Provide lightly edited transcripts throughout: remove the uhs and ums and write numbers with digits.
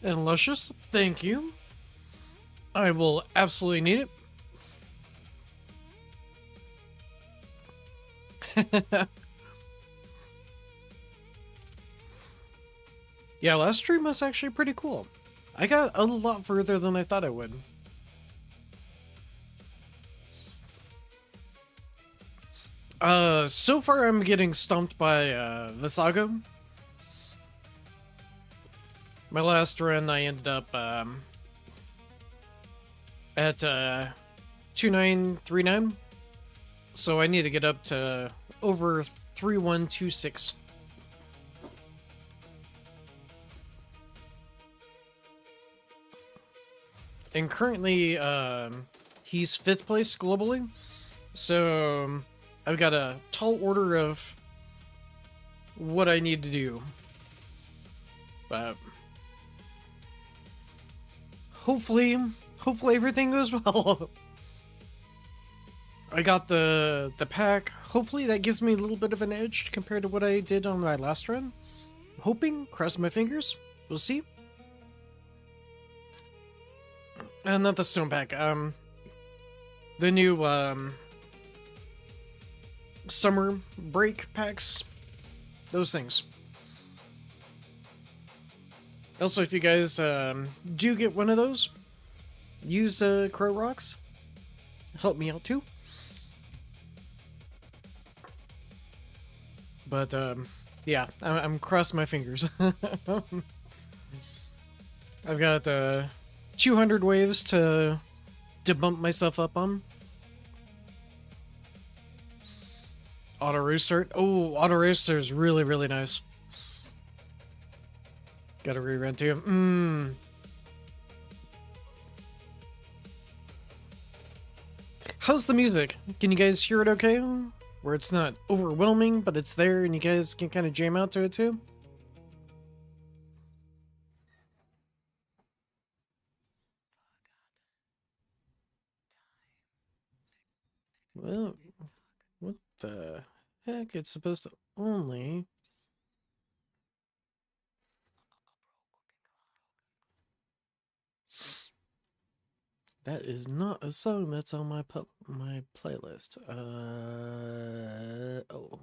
And luscious, thank you. I will absolutely need it. Yeah, last stream was actually pretty cool. I got a lot further than I thought I would. So far I'm getting stumped by, Visago. My last run I ended up, at, 2939. So I need to get up to over 3126. And currently, he's 5th place globally. So I've got a tall order of what I need to do. But hopefully everything goes well. I got the pack. Hopefully that gives me a little bit of an edge compared to what I did on my last run. I'm hoping, cross my fingers. We'll see. Not the stone pack. The new summer break packs. Those things. Also, if you guys do get one of those, use crowrocks. Help me out too. But yeah, I'm crossing my fingers. I've got 200 waves to bump myself up on. Auto restart. Oh, auto restart is really, really nice. Got a rerun too. How's the music? Can you guys hear it okay? Where it's not overwhelming, but it's there and you guys can kind of jam out to it too? Well, what the heck? It's supposed to only... That is not a song that's on my playlist. Oh.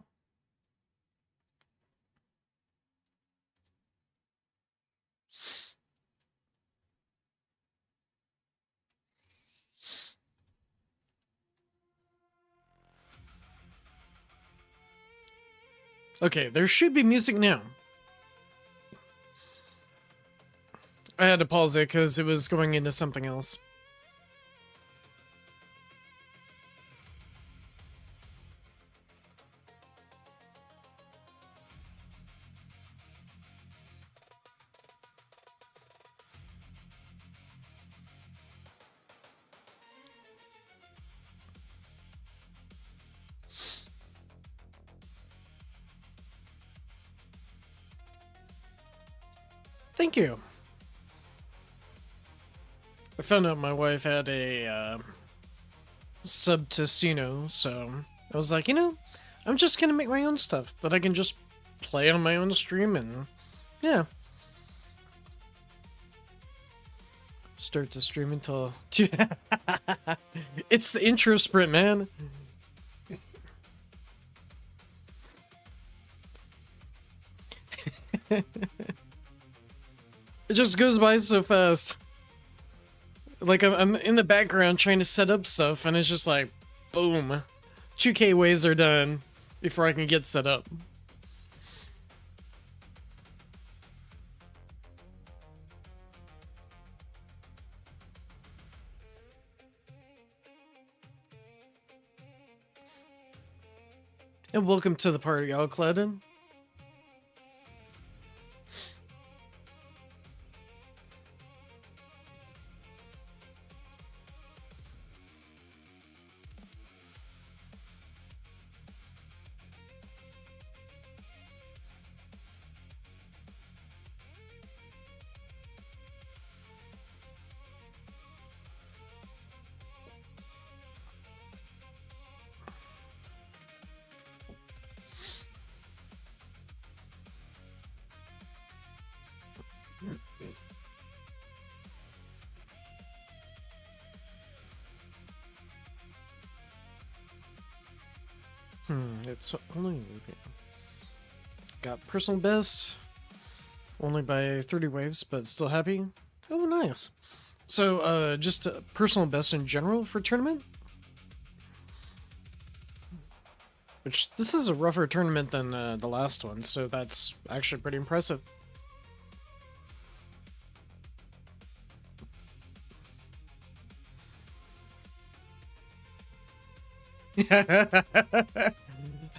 Okay, there should be music now. I had to pause it because it was going into something else. Thank you. I found out my wife had a sub to Sino, so I was like, you know, I'm just gonna make my own stuff that I can just play on my own stream and yeah. Start to stream until it's the intro sprint, man. It just goes by so fast. Like, I'm in the background trying to set up stuff, and it's just like, boom. 2K waves are done before I can get set up. And welcome to the party, Alcladden. It's only got personal best only by 30 waves, but still happy. Oh, nice. So, just personal best in general for tournament? Which, this is a rougher tournament than the last one, so that's actually pretty impressive.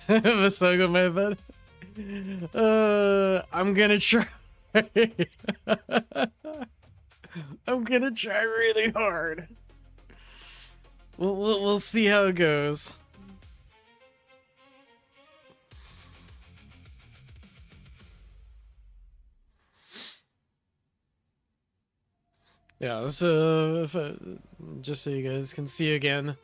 Vasago, my bad. I'm gonna try. I'm gonna try really hard. We'll see how it goes. Yeah, so just so you guys can see again,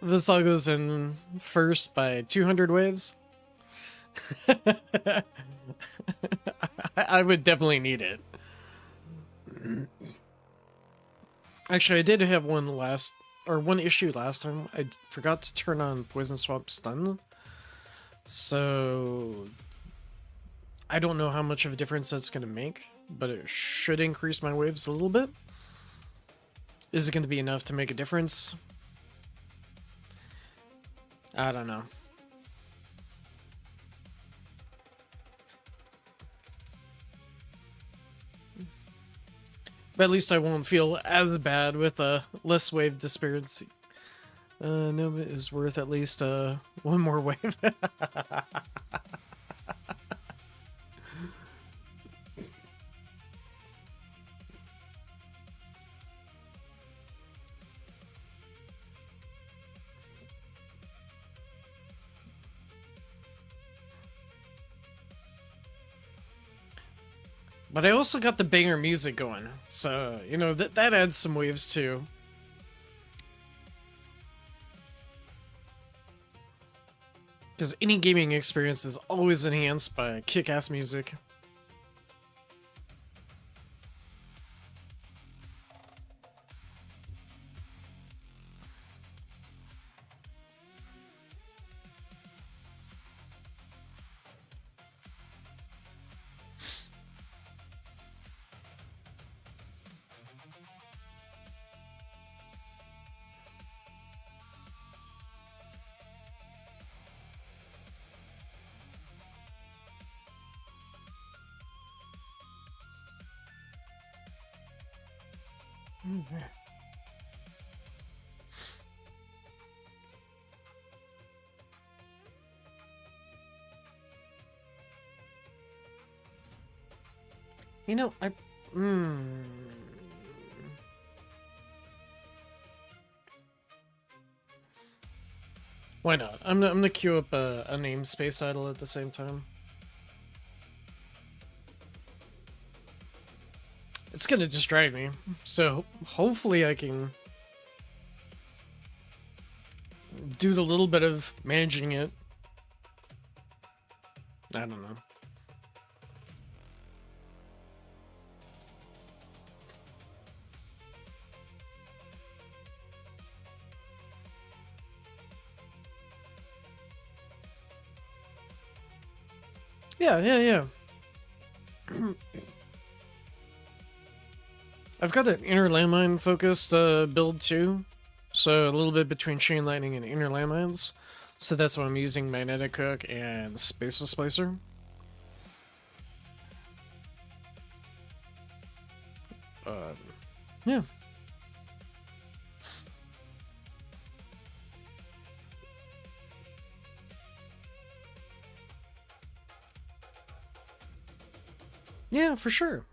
Visago's in first by 200 waves. I would definitely need it. Actually, I did have one issue last time. I forgot to turn on Poison Swap Stun. So I don't know how much of a difference that's going to make, but it should increase my waves a little bit. Is it going to be enough to make a difference? I don't know. But at least I won't feel as bad with a less wave disparity. No, it is worth at least one more wave. But I also got the banger music going, so, you know, that adds some waves too. Because any gaming experience is always enhanced by kick-ass music. You know, why not? I'm gonna queue up a namespace idle at the same time. It's gonna distract me, so hopefully I can do the little bit of managing it. I don't know. Yeah. I've got an inner landmine focused build too, so a little bit between chain lightning and inner landmines. So that's why I'm using magnetic hook and space displacer. Yeah. Yeah, for sure.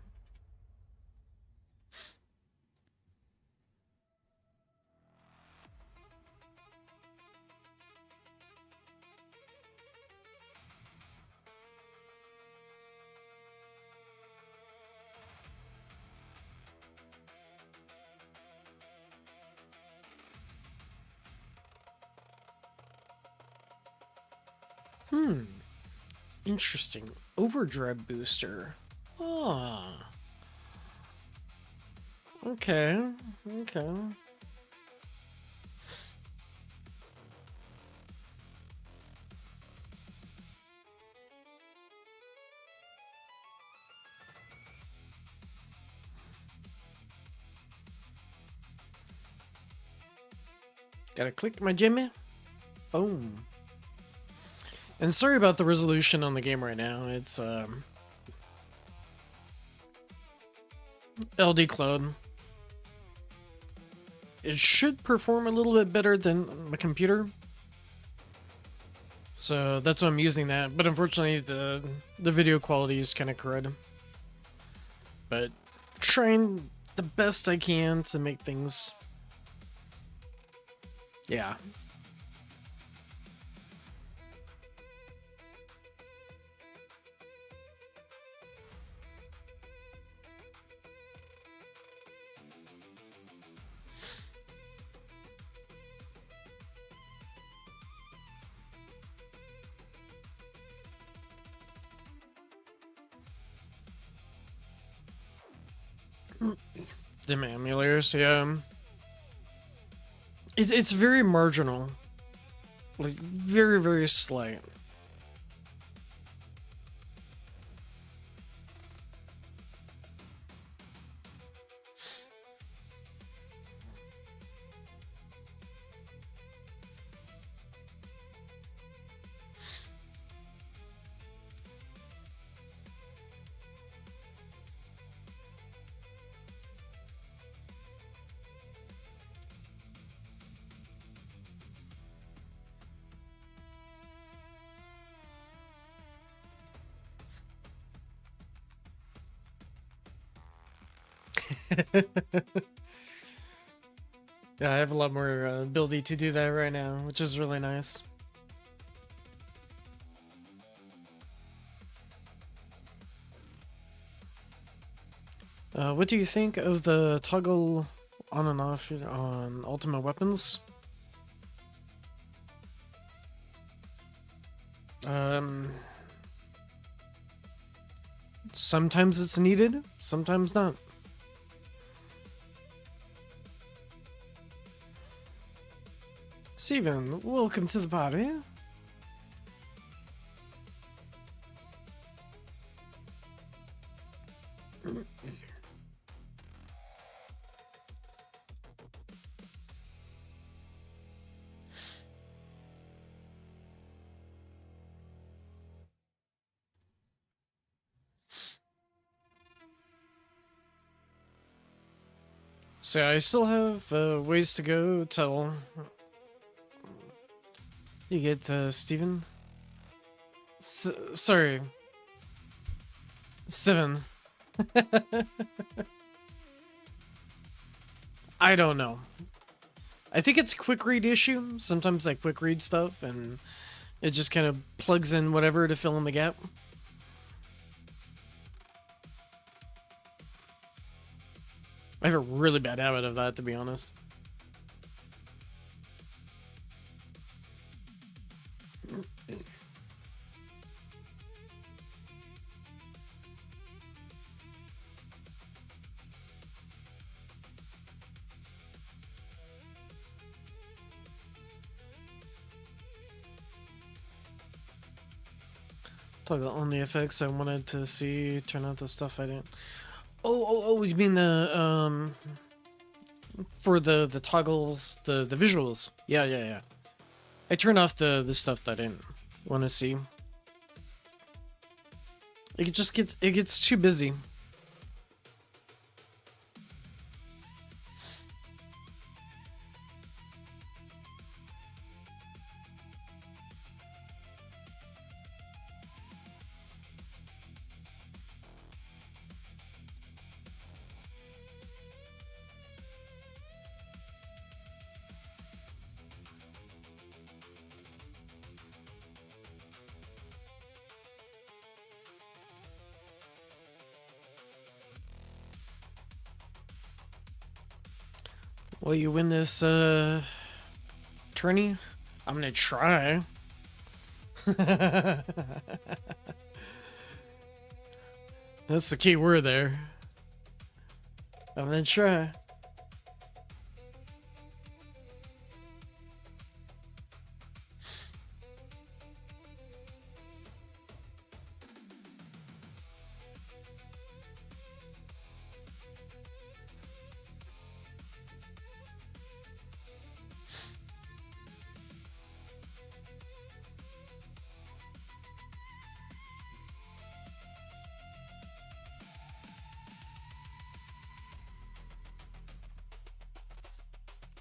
Interesting. Overdrive booster. Ah. Okay. Gotta click my Jimmy. Boom. And sorry about the resolution on the game right now. It's LD Cloud. It should perform a little bit better than my computer. So that's why I'm using that. But unfortunately the video quality is kind of crud. But trying the best I can to make things, yeah. The emulators, yeah. It's very marginal. Like, very, very slight. Yeah, I have a lot more ability to do that right now, which is really nice. What do you think of the toggle on and off on ultimate weapons? Sometimes it's needed, sometimes not. Steven, welcome to the party. So I still have ways to go till you get Steven. Sorry. 7. I don't know. I think it's a quick read issue. Sometimes I quick read stuff and it just kind of plugs in whatever to fill in the gap. I have a really bad habit of that, to be honest. Toggle on the effects I wanted to see, turn out the stuff I didn't. Oh, you mean the, for the toggles, the visuals. Yeah. I turn off the stuff that I didn't want to see. It gets too busy. Well, you win this, tourney? I'm gonna try. That's the key word there. I'm gonna try.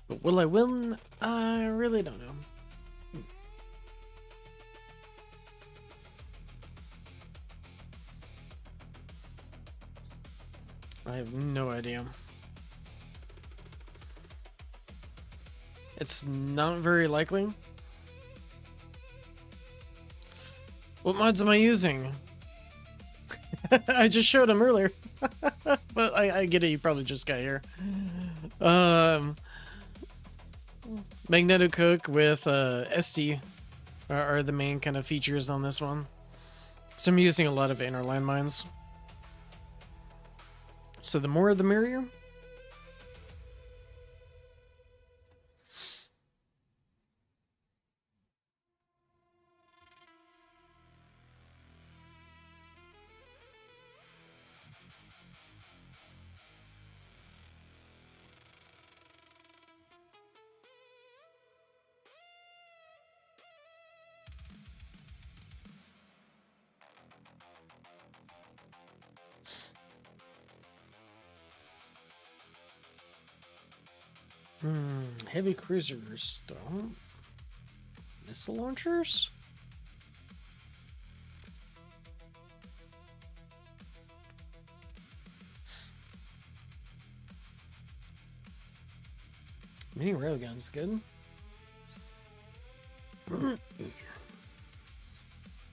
But will I win? I really don't know. I have no idea. It's not very likely. What mods am I using? I just showed him earlier. But I get it, you probably just got here. Magneto Cook with SD are the main kind of features on this one. So I'm using a lot of inner landmines. So the more the merrier. Heavy cruisers, don't. Missile launchers? Mini railguns, good.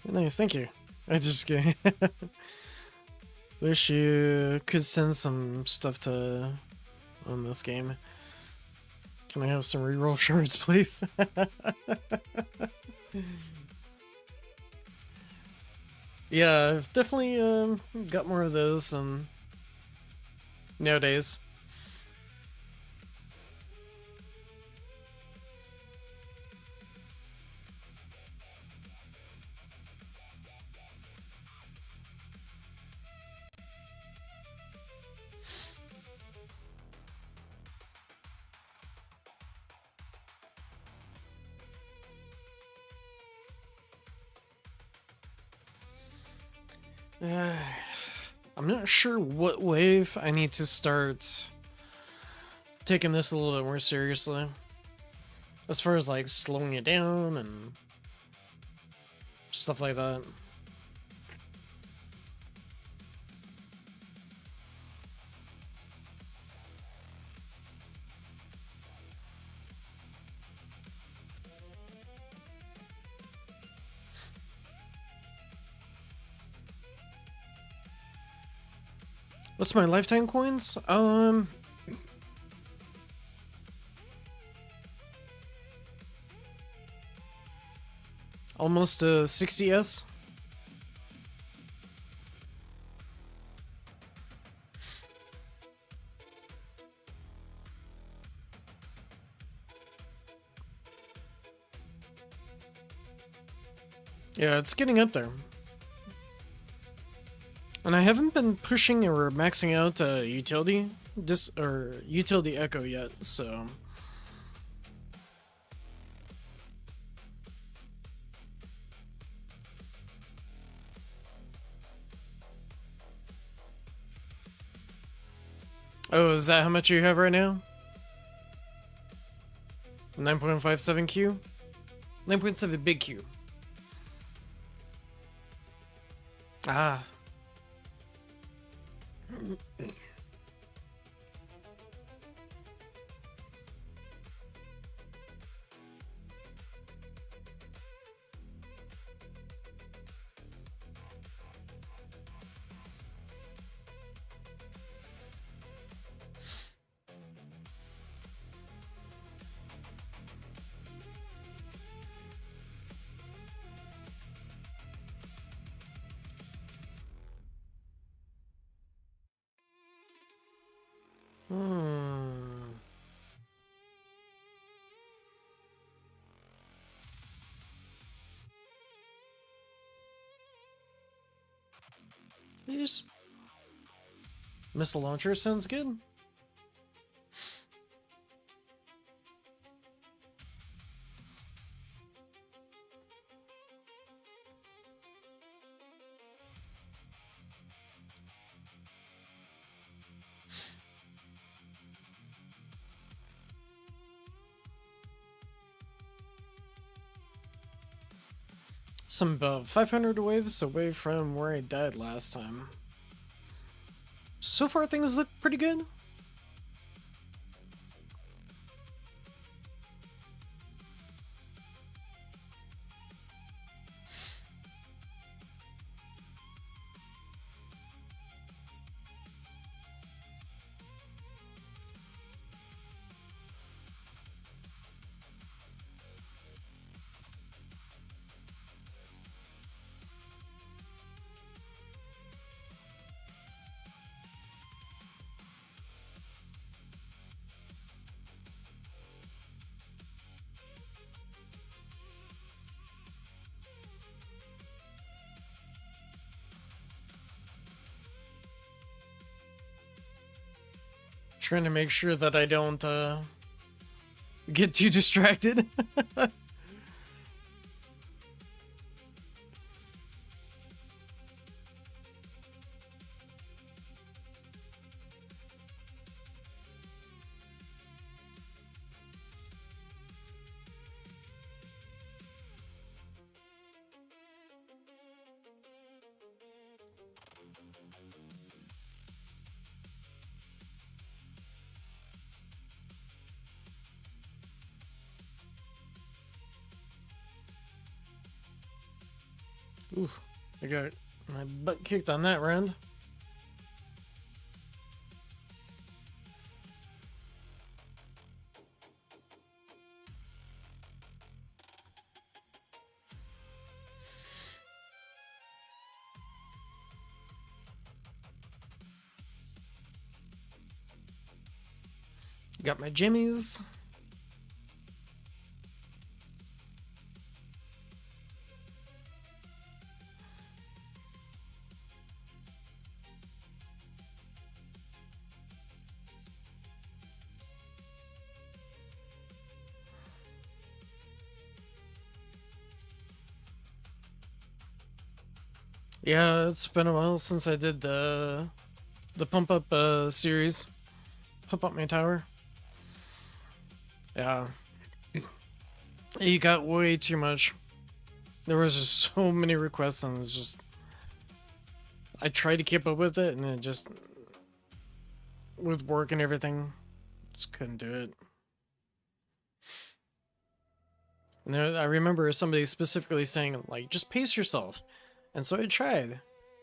Nice, thank you. I just kidding. Wish you could send some stuff to on this game. Can I have some reroll shards, please? Yeah, I've definitely got more of those nowadays. I'm not sure what wave I need to start taking this a little bit more seriously. As far as like slowing it down and stuff like that. What's my lifetime coins? Almost 60s. Yeah, it's getting up there. And I haven't been pushing or maxing out utility utility echo yet, so oh, is that how much you have right now? 9.57 Q? 9.7 big Q. Ah. These missile launcher sounds good. So I'm about 500 waves away from where I died last time. So far, things look pretty good. Trying to make sure that I don't get too distracted. Ooh, I got my butt kicked on that round. Got my jimmies. Yeah, it's been a while since I did the pump up series. Pump up my tower. Yeah. You got way too much. There was just so many requests and it's just I tried to keep up with it and it just with work and everything just couldn't do it. And there, I remember somebody specifically saying like just pace yourself. And so I tried.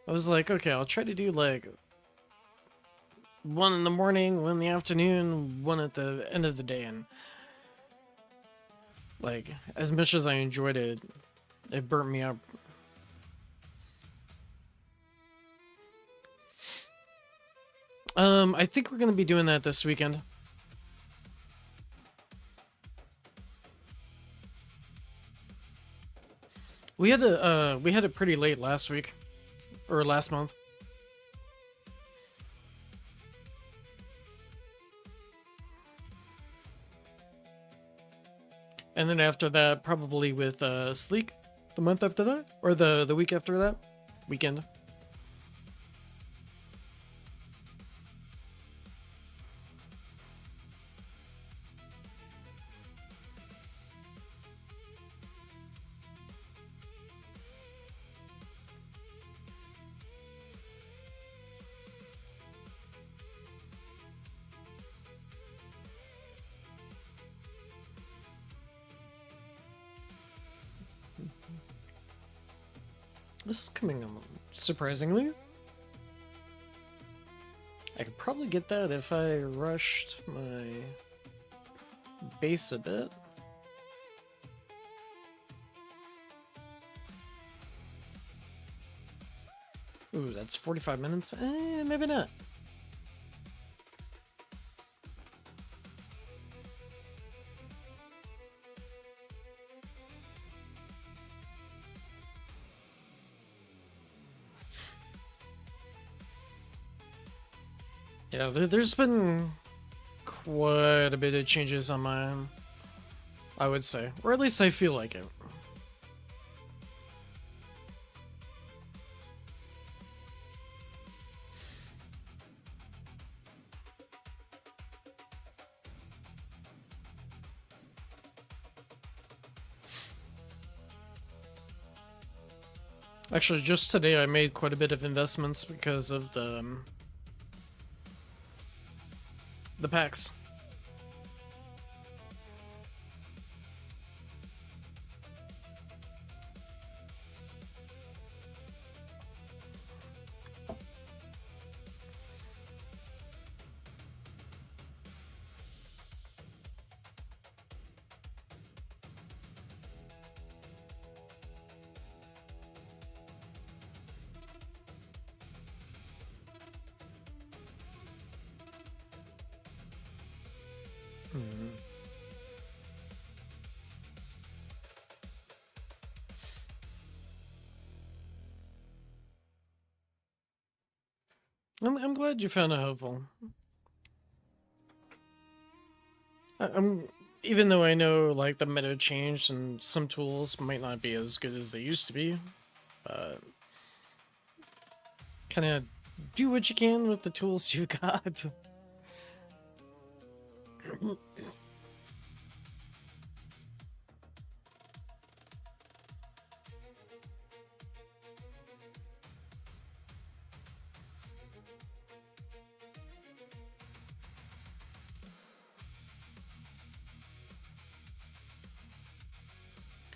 I was like, okay, I'll try to do like 1 in the morning, 1 in the afternoon, 1 at the end of the day, and like as much as I enjoyed it, it burnt me up. I think we're gonna be doing that this weekend. We had it pretty late last week, or last month. And then after that, probably with Sleek, the month after that, or the week after that, weekend. This is coming surprisingly. I could probably get that if I rushed my base a bit. Ooh, that's 45 minutes? Maybe not. Yeah, there's been quite a bit of changes on mine, I would say. Or at least I feel like it. Actually, just today I made quite a bit of investments because of the packs. I'm glad you found it helpful. I'm even though I know like the meta changed and some tools might not be as good as they used to be, kind of do what you can with the tools you've got.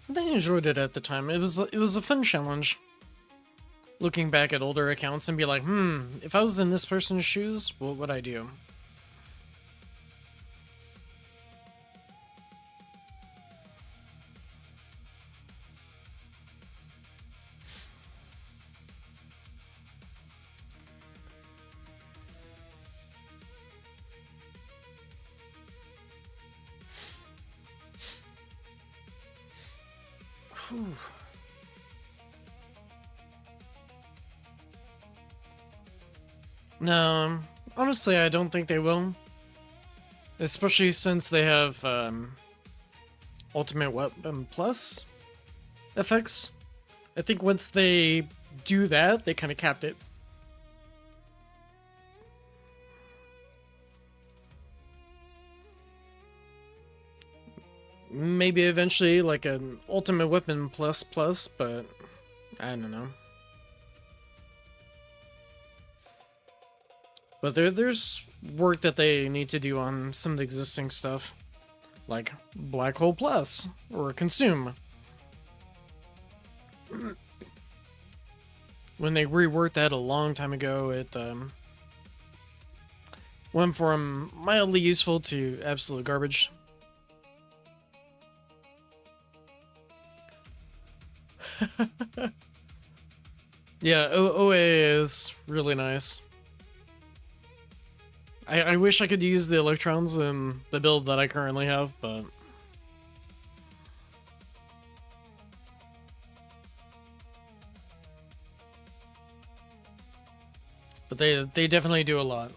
They enjoyed it at the time. It was a fun challenge. Looking back at older accounts and be like, if I was in this person's shoes, what would I do? Whew. No, honestly, I don't think they will. Especially since they have Ultimate Weapon Plus effects. I think once they do that, they kind of capped it. Maybe eventually like an Ultimate Weapon Plus Plus, but I don't know. But there's work that they need to do on some of the existing stuff, like Black Hole Plus or Consume. When they reworked that a long time ago, it went from mildly useful to absolute garbage. Yeah, OA is really nice. I wish I could use the electrons in the build that I currently have, but they definitely do a lot.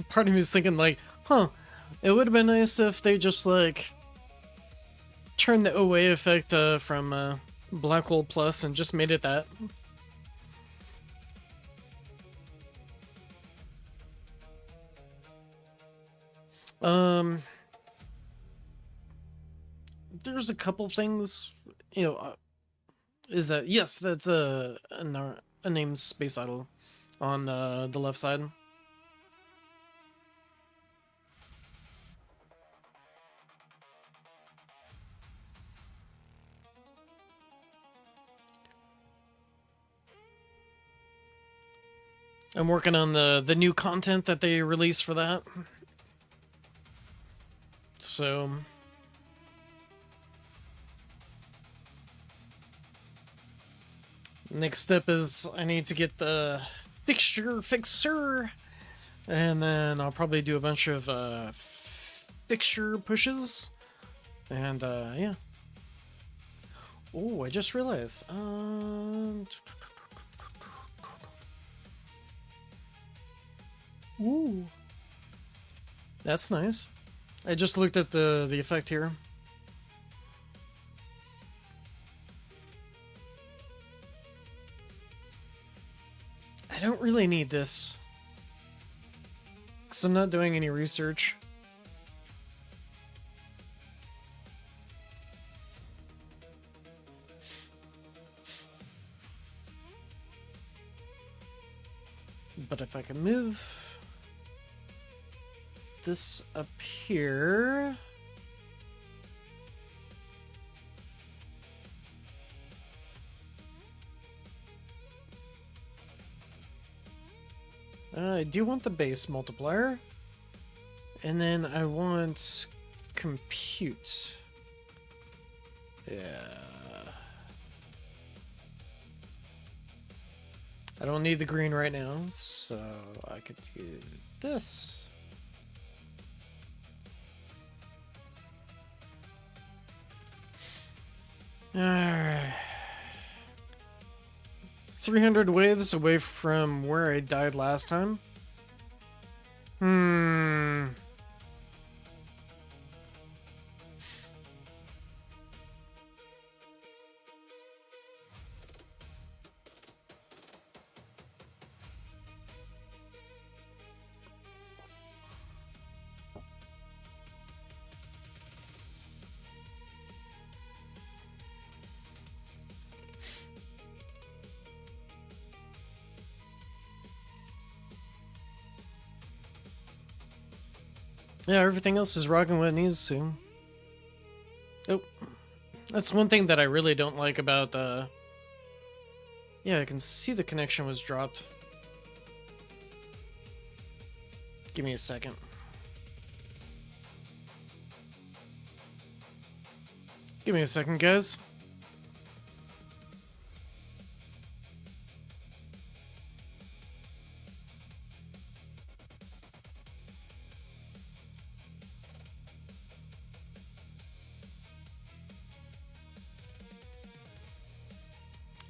Part of me is thinking like, it would have been nice if they just like turned the OA effect from Black Hole Plus and just made it that. There's a couple things, is that yes, that's a named space idol on the left side. I'm working on the new content that they released for that. So next step is I need to get the fixer, and then I'll probably do a bunch of fixture pushes, and yeah. Oh, I just realized. Ooh. That's nice. I just looked at the effect here. I don't really need this, because I'm not doing any research. But if I can move this up here... I do want the base multiplier. And then I want compute. Yeah. I don't need the green right now, so I could do this. Alright. 300 waves away from where I died last time. Yeah, everything else is rocking what it needs to. Oh. That's one thing that I really don't like about, yeah, I can see the connection was dropped. Give me a second. Give me a second, guys.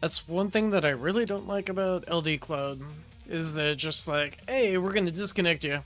That's one thing that I really don't like about LD Cloud, is that just like, hey, we're gonna disconnect you.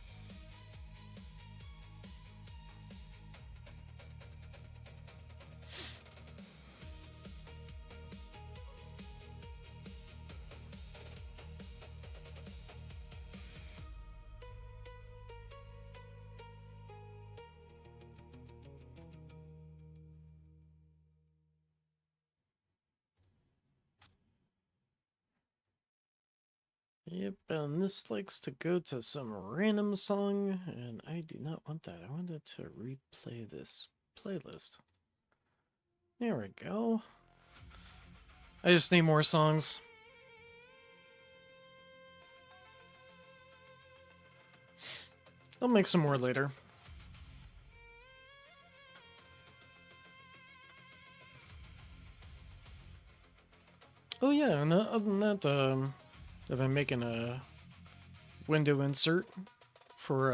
Yep, and this likes to go to some random song, and I do not want that. I wanted to replay this playlist. There we go. I just need more songs. I'll make some more later. Oh yeah, and other than that, I've been making a window insert for,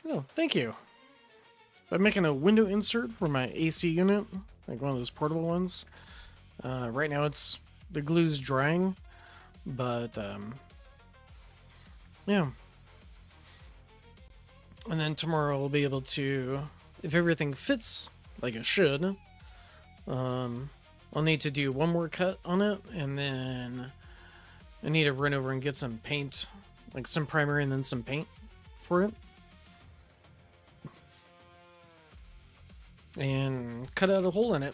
oh, thank you. I'm making a window insert for my AC unit, like one of those portable ones. Right now the glue's drying, but, yeah. And then tomorrow I'll be able to, if everything fits like it should, I'll need to do one more cut on it, and then I need to run over and get some paint, like some primer and then some paint for it. And cut out a hole in it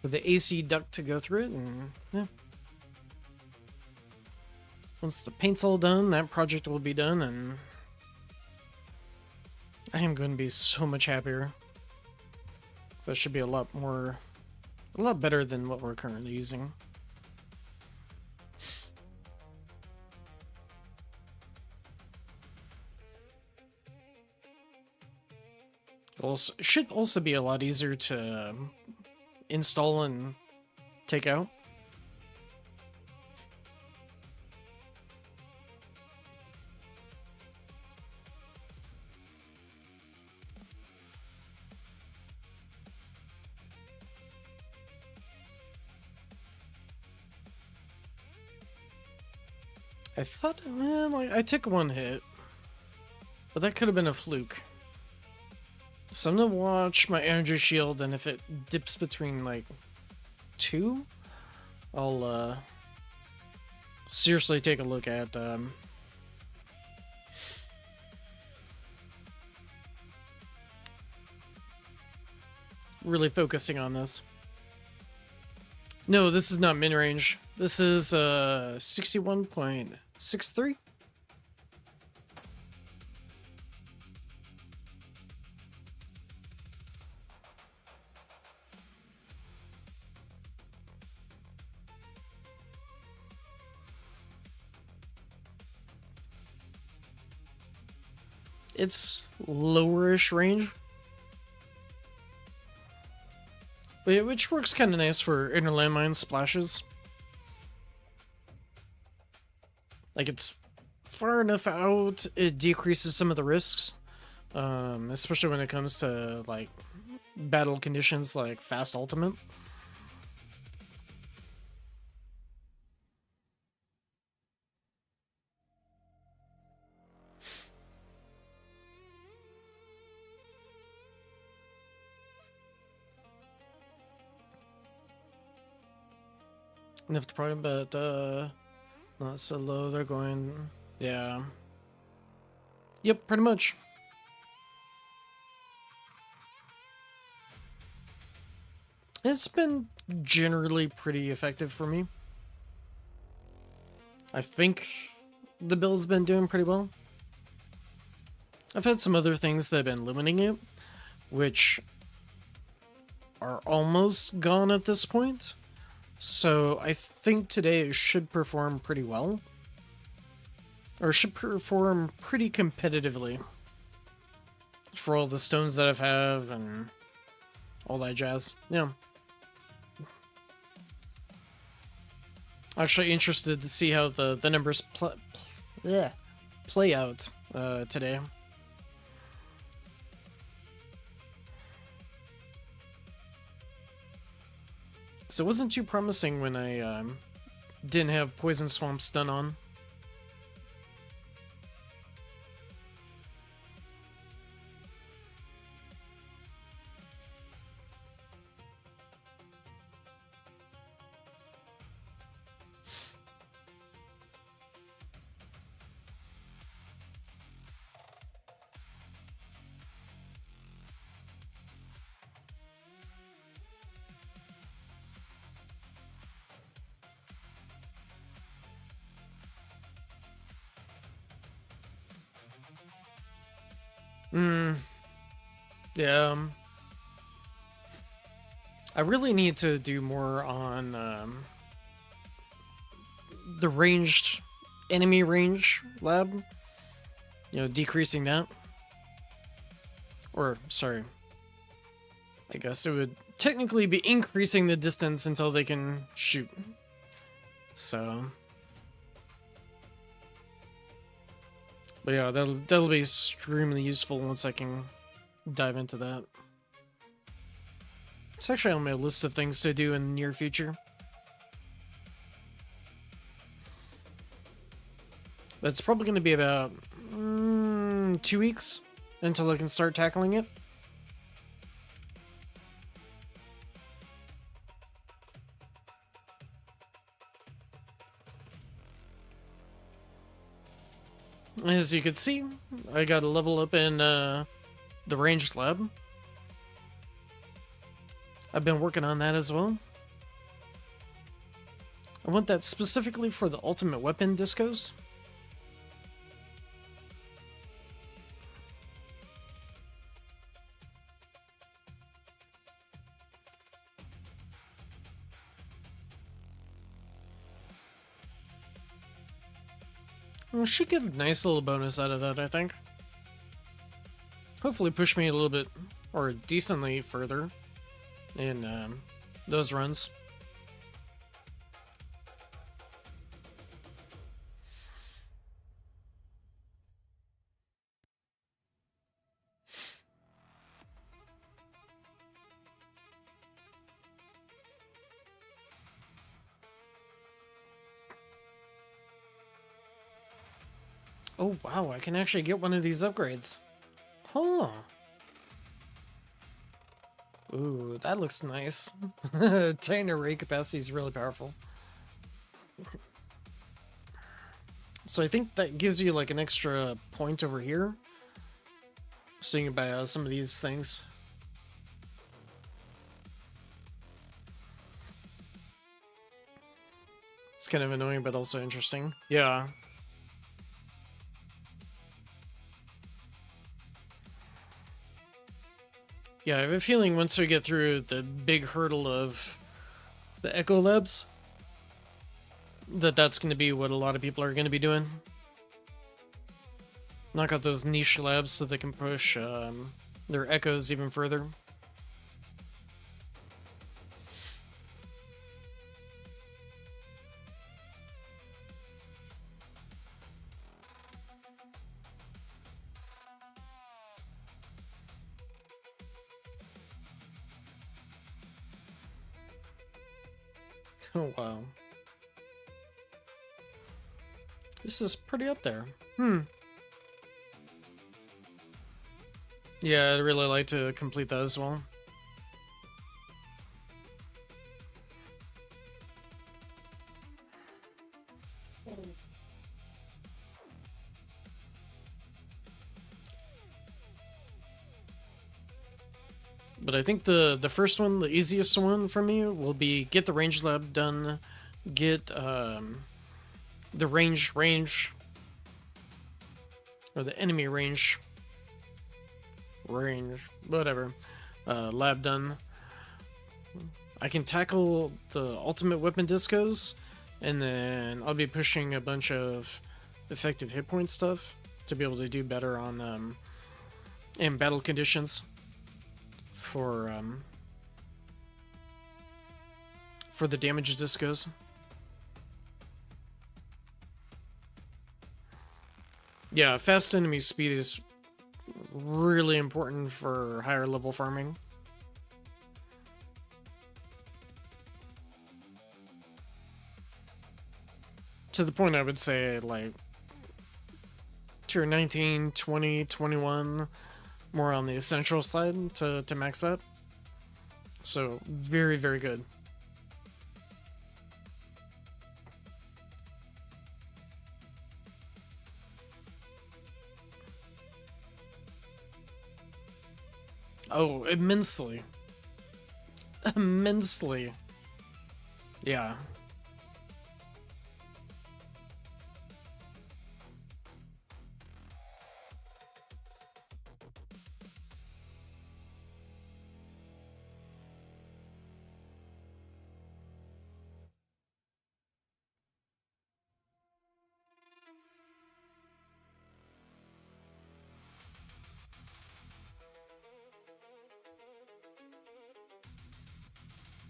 for the AC duct to go through it, and yeah. Once the paint's all done, that project will be done, and I am going to be so much happier. So that should be a lot better than what we're currently using. Also, it should also be a lot easier to install and take out. I thought, like, I took one hit, but that could have been a fluke. So I'm gonna watch my energy shield, and if it dips between, like, 2, I'll, seriously take a look at, really focusing on this. No, this is not mid-range. This is 61.63. It's lowerish range. But yeah, which works kind of nice for inner landmine splashes. Like, it's far enough out, it decreases some of the risks. Especially when it comes to, like, battle conditions like fast ultimate. Enough to probably, but not so low. They're going, yeah. Yep, pretty much. It's been generally pretty effective for me. I think the build's been doing pretty well. I've had some other things that have been limiting it, which are almost gone at this point. So I think today it should perform pretty well. Or should perform pretty competitively. For all the stones that I have and all that jazz. Yeah. Actually interested to see how the numbers play out today. So it wasn't too promising when I didn't have Poison Swamp stun on. Yeah. I really need to do more on the ranged enemy range lab. You know, decreasing that. Or, sorry. I guess it would technically be increasing the distance until they can shoot. So. But yeah, that'll be extremely useful once I can dive into that. It's actually on my list of things to do in the near future. But it's probably going to be about 2 weeks until I can start tackling it. As you can see, I got a level up in the ranged lab. I've been working on that as well. I want that specifically for the ultimate weapon discos. We should get a nice little bonus out of that, I think. Hopefully push me a little bit, or decently further in those runs. Oh, wow, I can actually get one of these upgrades. Huh. Ooh, that looks nice. Titan array capacity is really powerful. So I think that gives you like an extra point over here. So you can buy some of these things. It's kind of annoying, but also interesting. Yeah. Yeah, I have a feeling once we get through the big hurdle of the Echo Labs, that's going to be what a lot of people are going to be doing. Knock out those niche labs so they can push their echoes even further. Oh, wow. This is pretty up there. Yeah, I'd really like to complete that as well. But I think the first one, the easiest one for me, will be get the range lab done, get the range, or the enemy range, whatever, lab done. I can tackle the ultimate weapon discos, and then I'll be pushing a bunch of effective hit point stuff to be able to do better on in battle conditions for the damage discos. Yeah, fast enemy speed is really important for higher level farming. To the point I would say, like, tier 19, 20, 21, more on the essential side to max that. So, very, very good. Oh, immensely. Immensely. Yeah.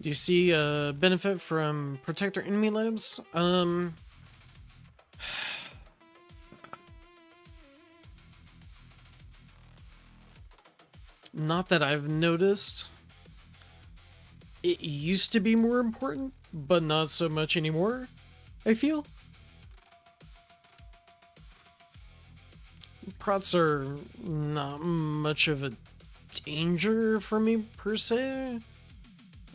Do you see a benefit from Protector Enemy Labs? Not that I've noticed. It used to be more important, but not so much anymore, I feel. Prots are not much of a danger for me, per se.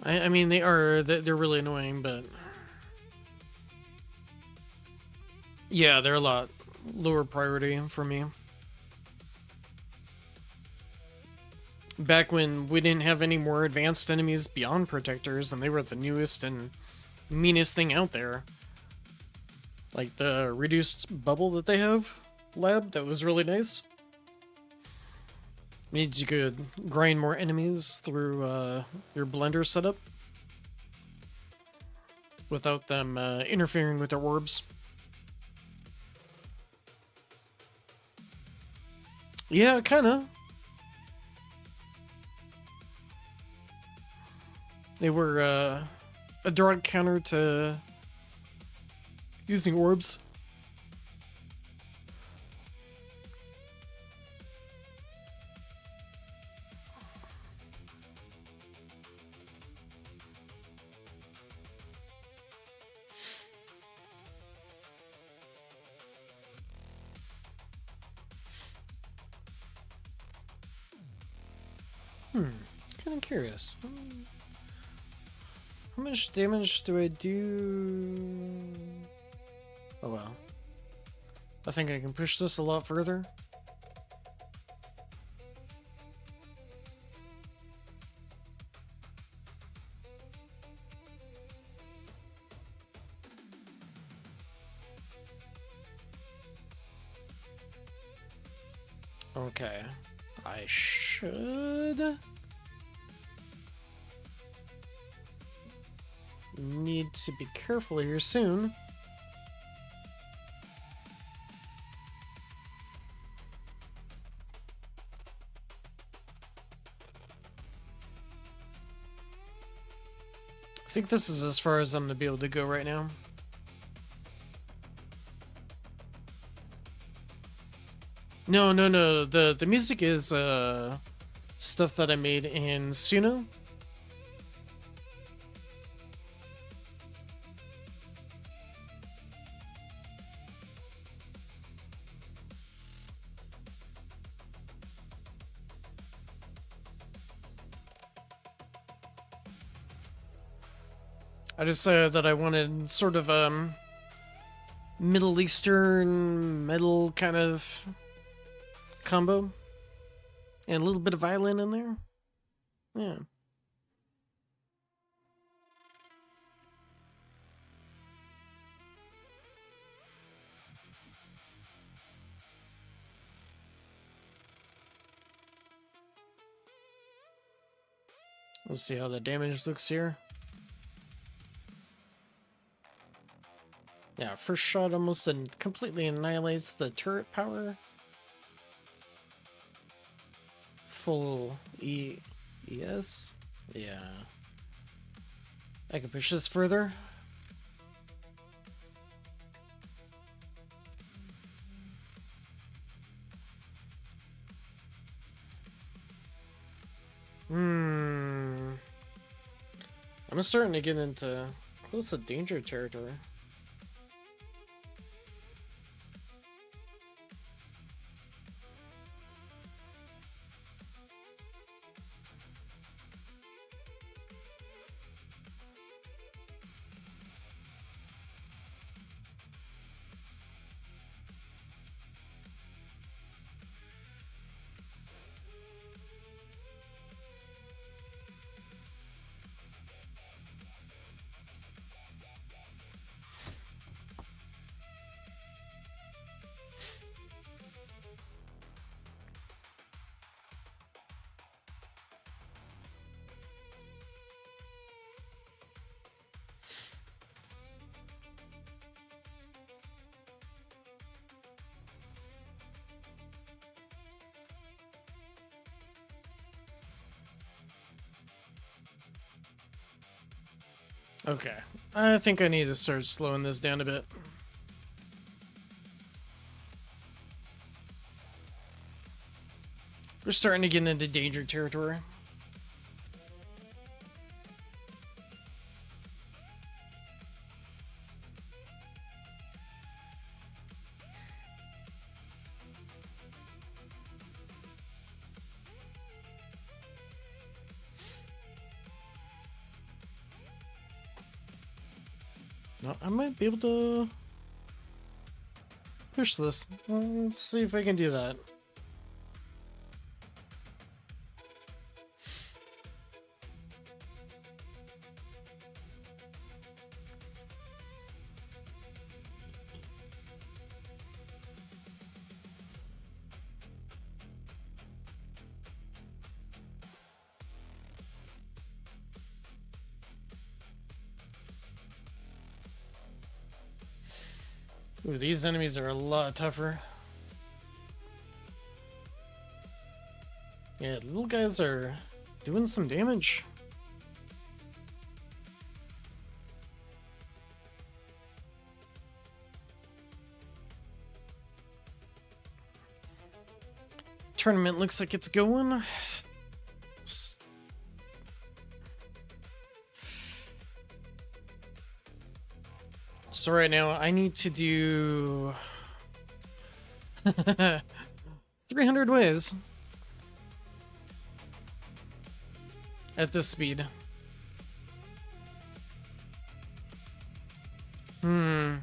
I mean, they're really annoying, but... Yeah, they're a lot lower priority for me. Back when we didn't have any more advanced enemies beyond protectors, and they were the newest and meanest thing out there. Like the reduced bubble that they have lab, that was really nice. Means you could grind more enemies through your blender setup without them interfering with their orbs. Yeah, kinda. They were a direct counter to using orbs. Kind of curious. How much damage do I do? Oh well. I think I can push this a lot further. Okay. I should need to be careful here soon. I think this is as far as I'm gonna be able to go right now. No, no, no. The music is stuff that I made in Suno. I just said that I wanted sort of Middle Eastern metal kind of combo. And a little bit of violin in there. Yeah. Let's see how the damage looks here. Yeah, first shot almost completely annihilates the turret power. Full ES? Yeah. I can push this further. I'm starting to get into close to danger territory. Okay, I think I need to start slowing this down a bit. We're starting to get into danger territory. No, I might be able to push this. Let's see if I can do that. Ooh, these enemies are a lot tougher. Yeah, little guys are doing some damage. Tournament looks like it's going. So right now I need to do 300 ways. at this speed. Hmm.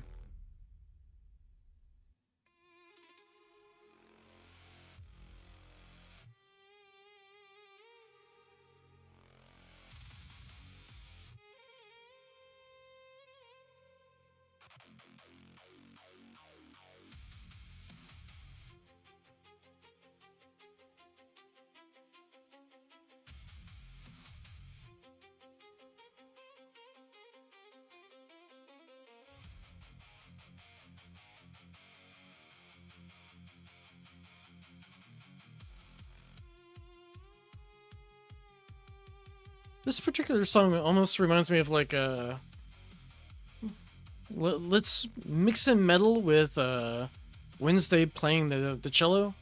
This particular song almost reminds me of like a. Let's mix in metal with Wednesday playing the cello.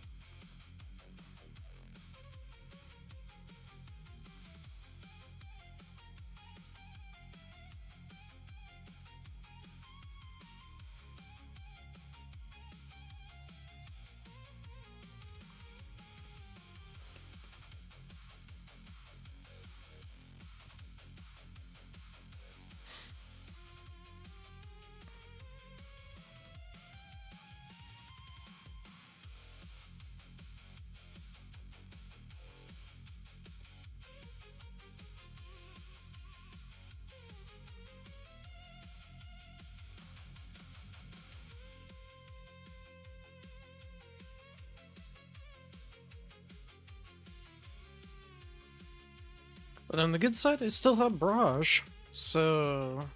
But on the good side, I still have Barrage, so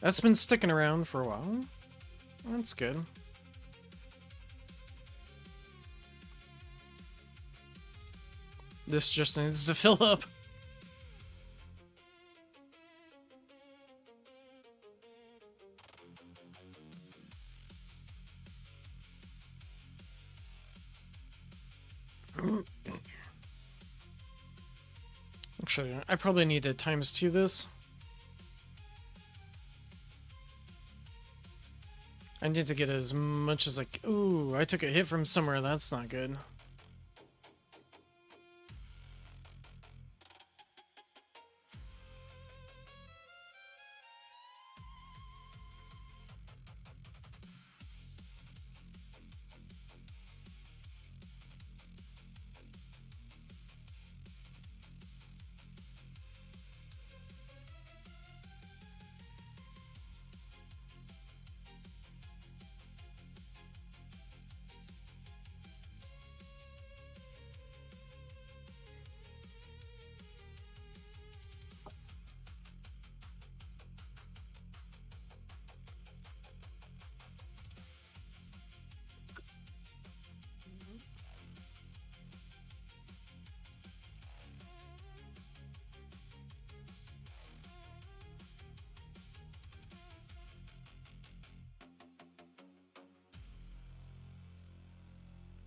that's been sticking around for a while. That's good. This just needs to fill up. Actually, I probably need to ×2 this. I need to get as much as like. Ooh, I took a hit from somewhere. That's not good.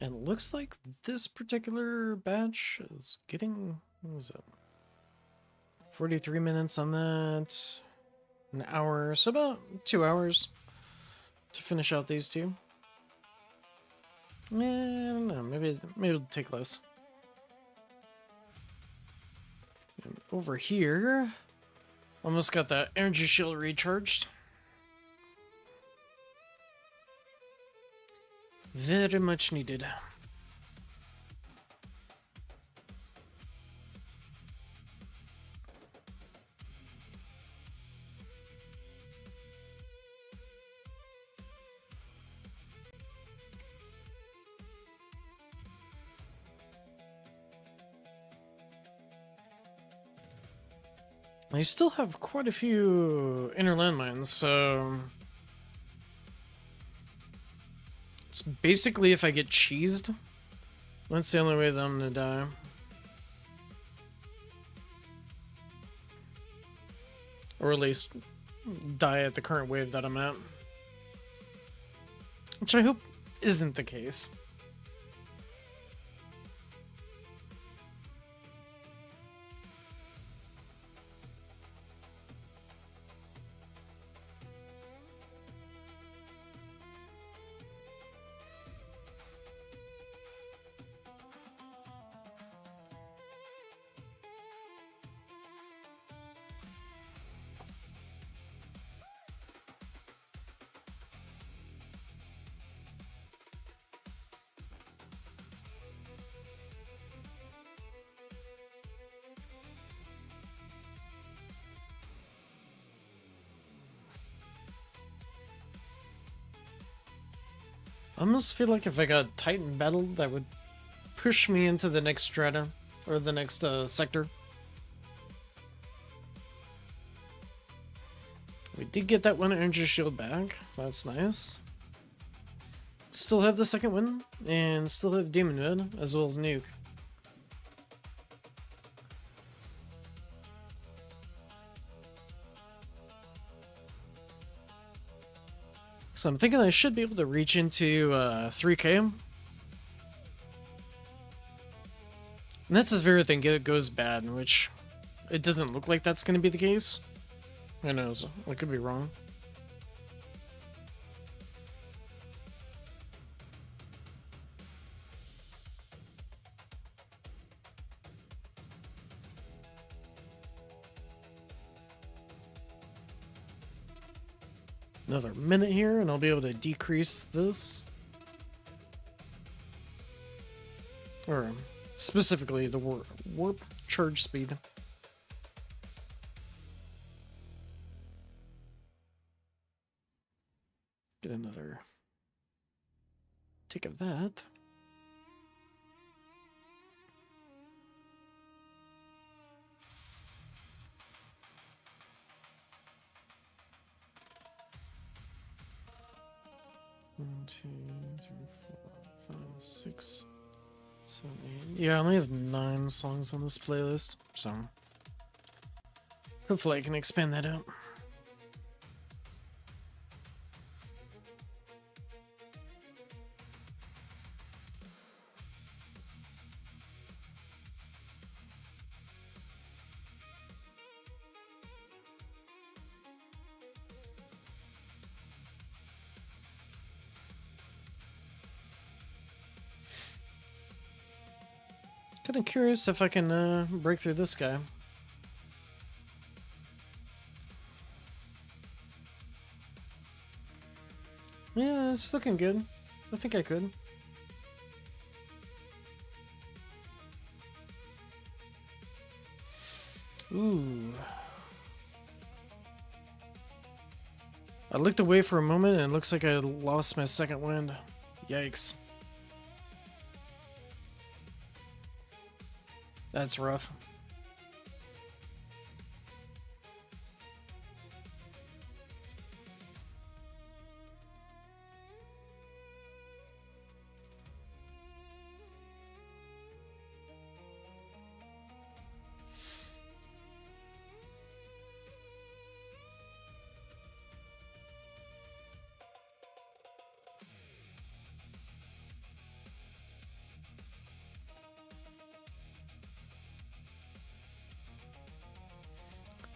And it looks like this particular batch is getting, what was it? 43 minutes on that. An hour, so about 2 hours to finish out these two. I don't know, maybe it'll take less. And over here, almost got that energy shield recharged. Very much needed. I still have quite a few inner landmines, so it's basically if I get cheesed, that's the only way that I'm gonna die. Or at least die at the current wave that I'm at. Which I hope isn't the case. almost feel like if I got Titan Battle, that would push me into the next strata, or the next sector. We did get that one energy shield back. That's nice. Still have the second one, and still have Demon Mid, as well as Nuke. So I'm thinking I should be able to reach into 3K. And that's his very thing, it goes bad, which it doesn't look like that's going to be the case. Who knows? I could be wrong. Another minute here, and I'll be able to decrease this. Or specifically the warp charge speed. Get another take of that. One, two, three, 4, 5, 6, 7, 8. Yeah, I only have 9 songs on this playlist, so hopefully I can expand that out. Kind of curious if I can break through this guy. Yeah, it's looking good. I think I could. Ooh. I looked away for a moment and it looks like I lost my second wind. Yikes. That's rough.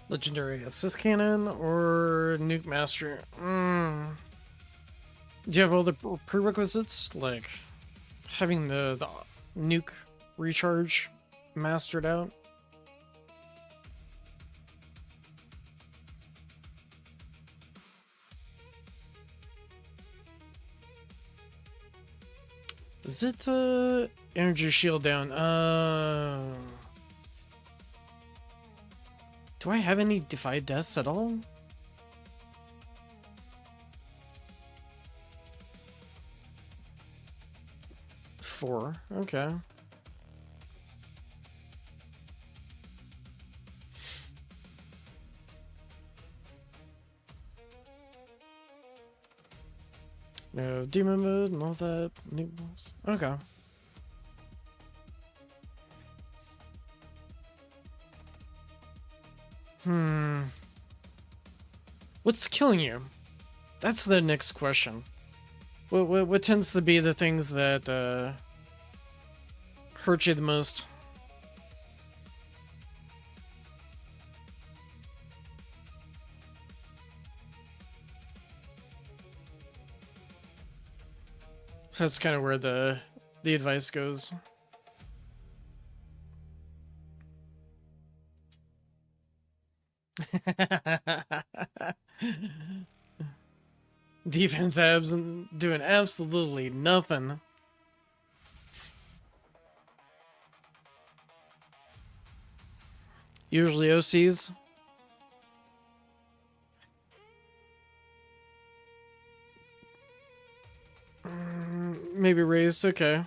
Legendary assist cannon or nuke master? Do you have all the prerequisites, like having the nuke recharge mastered out? Is it energy shield down? Do I have any Defy Deaths at all? Four, okay. No demon mode and all that. Nuke balls. Okay. What's killing you? That's the next question. What tends to be the things that hurt you the most? That's kind of where the advice goes. Defense abs and doing absolutely nothing. Usually OCs. Maybe raise, okay.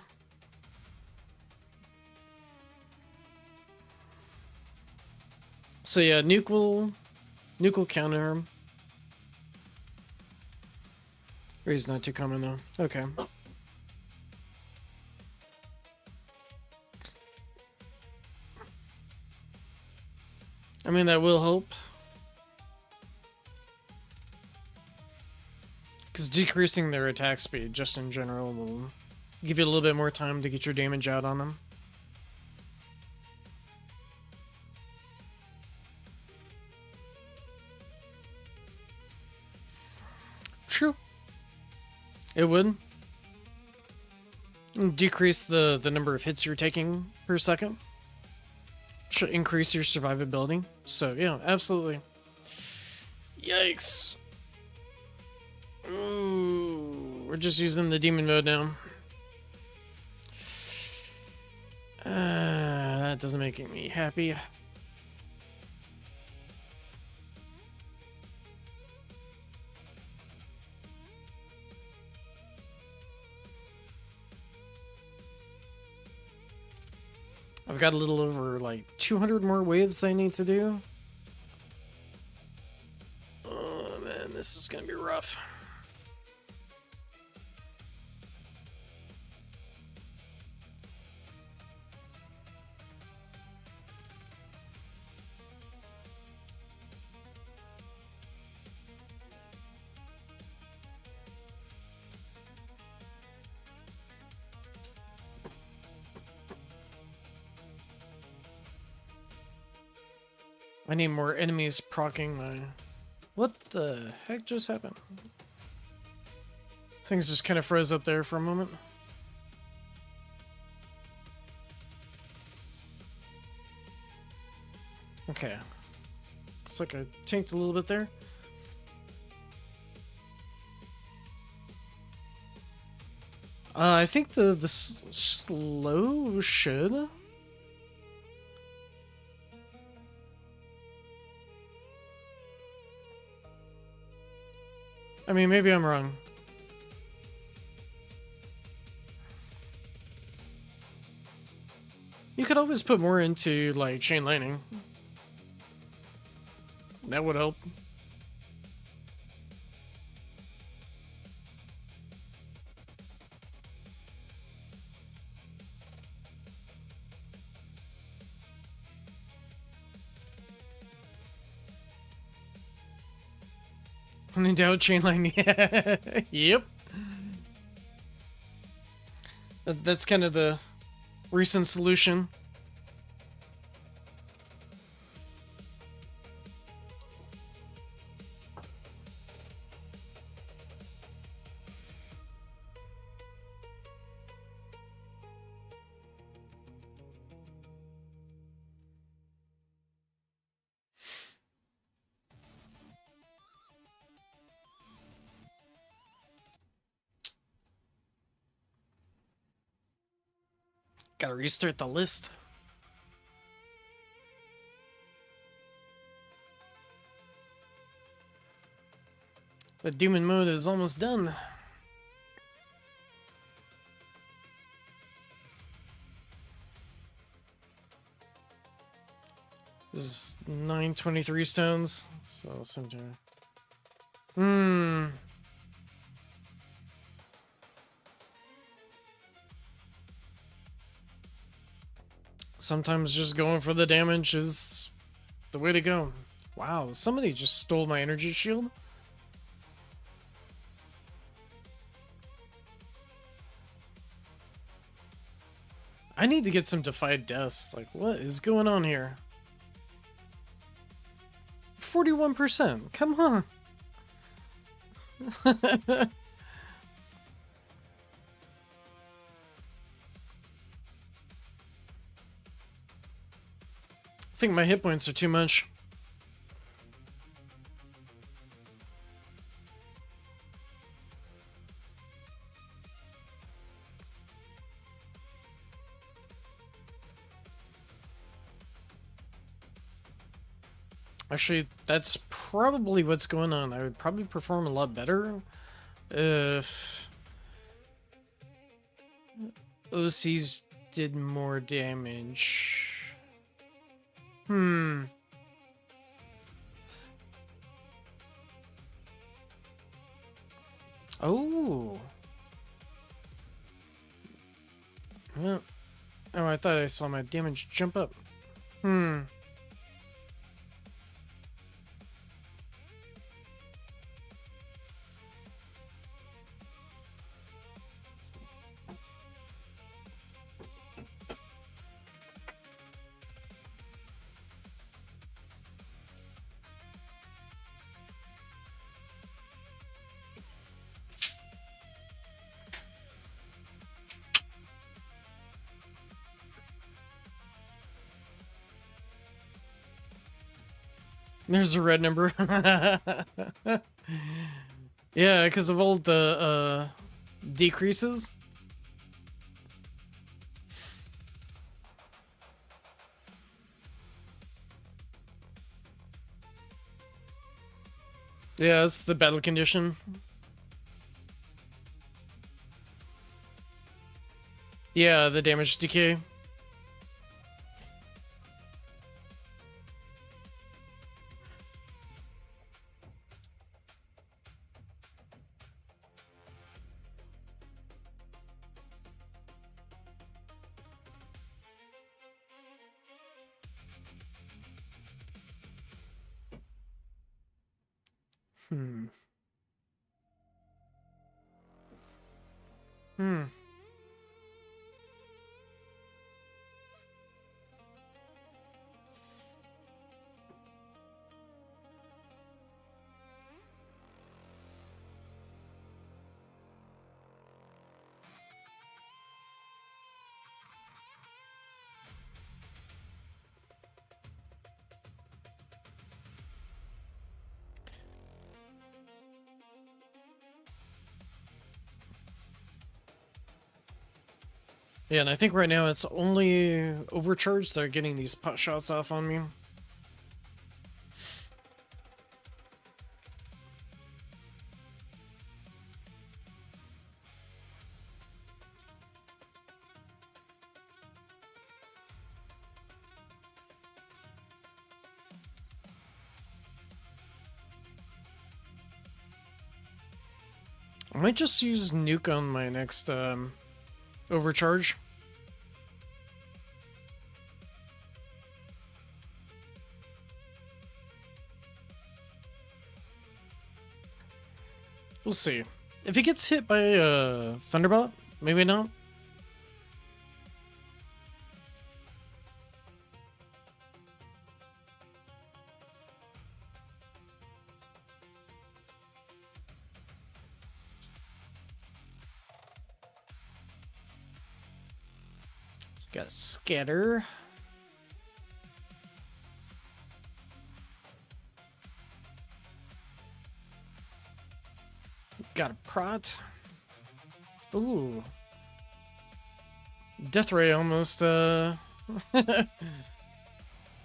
So yeah, nuke will counter him. Raise not too common though. Okay. I mean, that will help. Because decreasing their attack speed, just in general, will give you a little bit more time to get your damage out on them. True. It would. Decrease the number of hits you're taking per second. Should increase your survivability. So, yeah, absolutely. Yikes. Ooh, we're just using the demon mode now. That doesn't make me happy. I've got a little over like 200 more waves that I need to do. Oh man, this is gonna be rough. I need more enemies proccing my... What the heck just happened? Things just kind of froze up there for a moment. Okay. Looks like I tanked a little bit there. I think the slow should... I mean, maybe I'm wrong. You could always put more into, like, chain lightning. That would help. When in doubt, chain lightning. Yep. That's kind of the recent solution. Gotta restart the list. The demon mode is almost done. This is 923 stones. So sometime. Sometimes just going for the damage is the way to go. Wow, somebody just stole my energy shield. I need to get some defied deaths. Like, what is going on here? 41%. Come on. I think my hit points are too much. Actually, that's probably what's going on. I would probably perform a lot better if OCs did more damage. Hmm. Oh. Well, oh, I thought I saw my damage jump up. Hmm. There's a red number. Yeah, because of all the decreases. Yeah, it's the battle condition. Yeah, the damage decay. Hmm. Hmm. Yeah, and I think right now it's only overcharged that are getting these pot shots off on me. I might just use nuke on my next overcharge. We'll see. If he gets hit by a Thunderbolt, maybe not. So got a scatter. Got a prot. Ooh. Death Ray almost went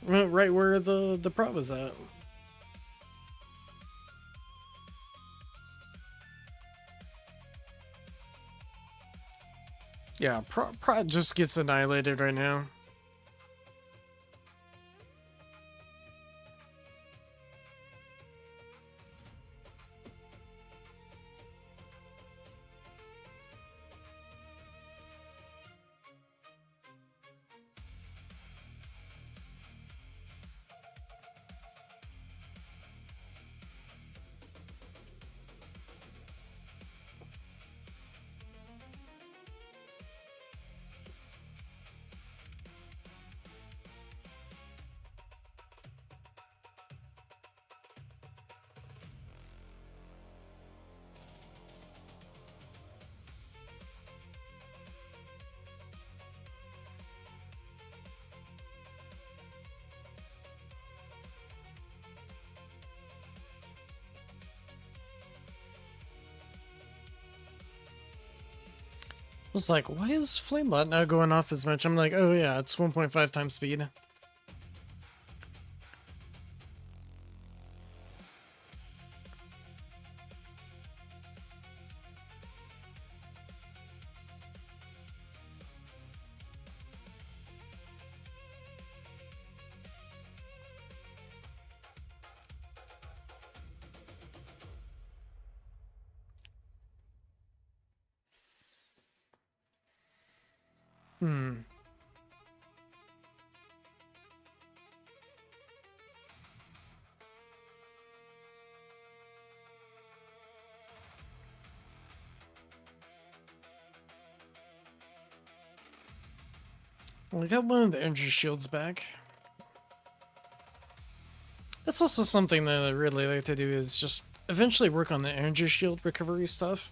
right where the prot was at. Yeah, prot just gets annihilated right now. I was like, why is Flamebot not going off as much? I'm like, oh yeah, it's 1.5 times speed. Hmm. We got one of the energy shields back. That's also something that I really like to do, is just eventually work on the energy shield recovery stuff.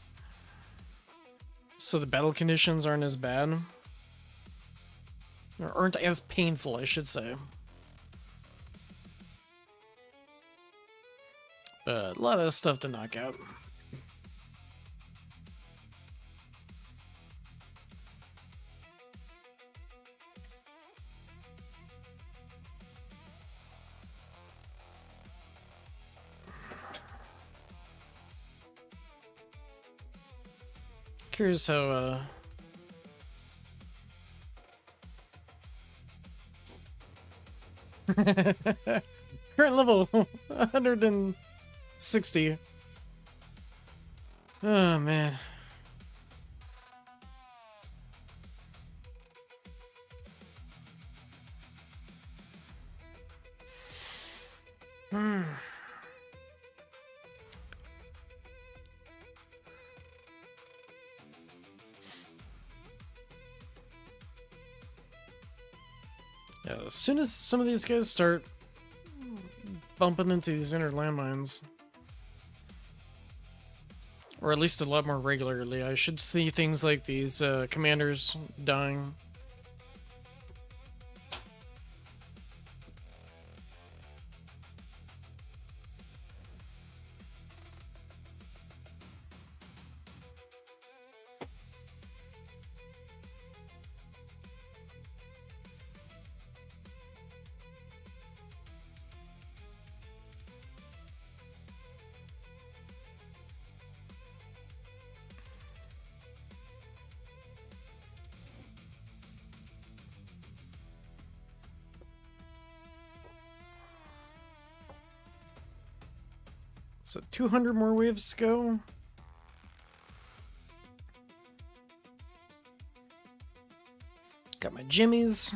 So the battle conditions aren't as bad. Or aren't as painful, I should say. But a lot of stuff to knock out. Curious how, current level 160. Oh man. Yeah, as soon as some of these guys start bumping into these inner landmines, or at least a lot more regularly, I should see things like these commanders dying. So 200 more waves to go. Got my jimmies.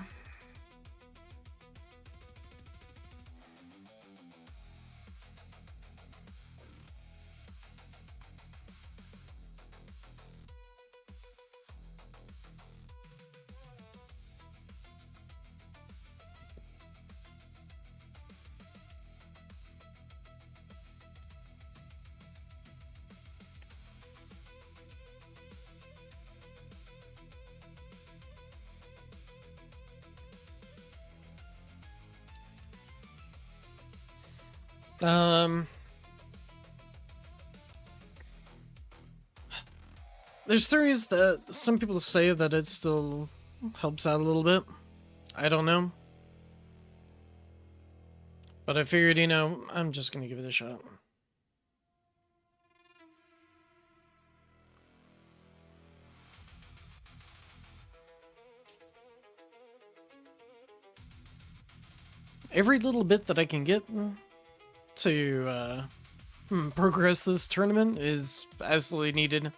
There's theories that some people say that it still helps out a little bit. I don't know. But I figured, you know, I'm just gonna give it a shot. Every little bit that I can get to progress this tournament is absolutely needed.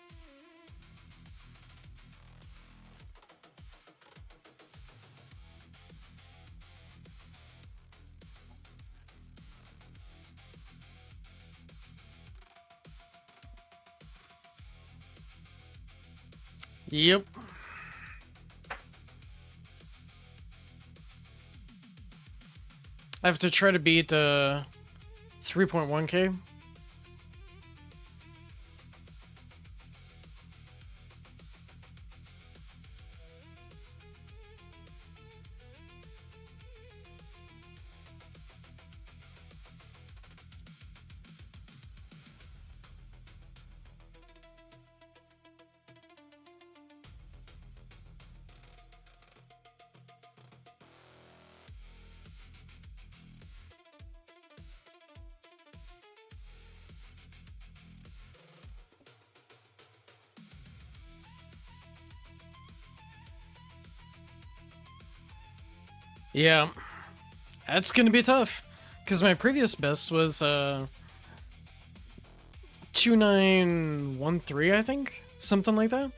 Yep. I have to try to beat 3.1k. Yeah, that's gonna be tough, because my previous best was 2913, I think, something like that.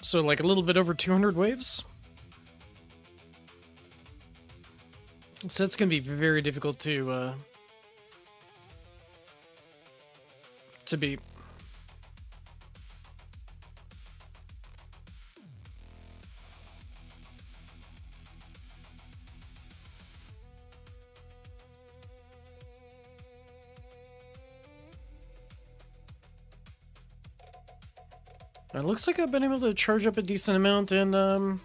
So like a little bit over 200 waves. So that's gonna be very difficult to beat. It looks like I've been able to charge up a decent amount and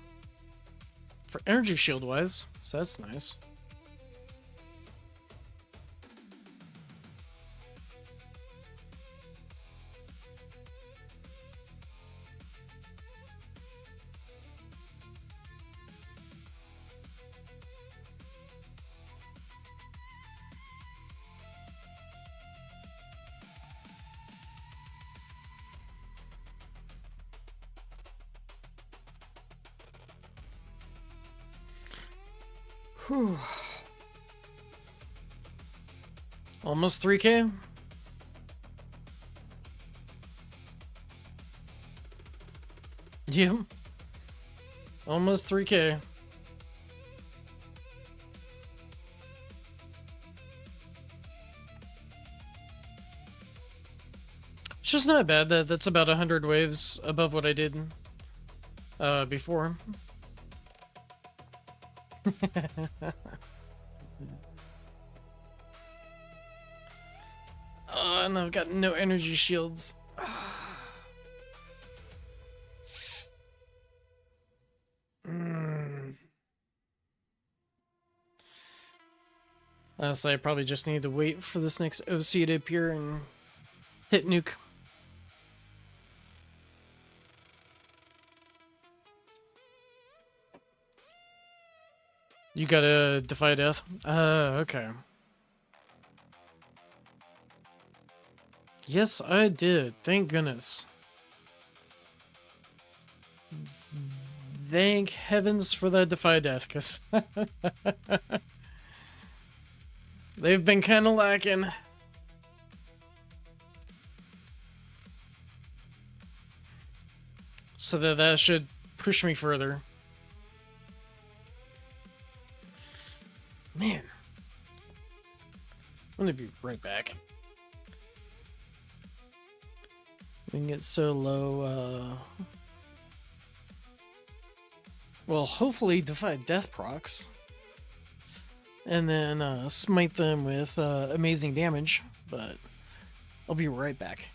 for energy shield wise, so that's nice. Whew. Almost 3K. Yeah. Almost 3K. It's just not bad. That's about 100 waves above what I did before. Oh, and I've got no energy shields. Honestly, I probably just need to wait for this next OC to appear and hit nuke. You gotta defy death? Okay. Yes, I did. Thank goodness. Thank heavens for that defy death, because they've been kind of lacking. So that should push me further. Man. I'm gonna be right back. We can get so low, well, hopefully defy death procs. And then smite them with amazing damage, but I'll be right back.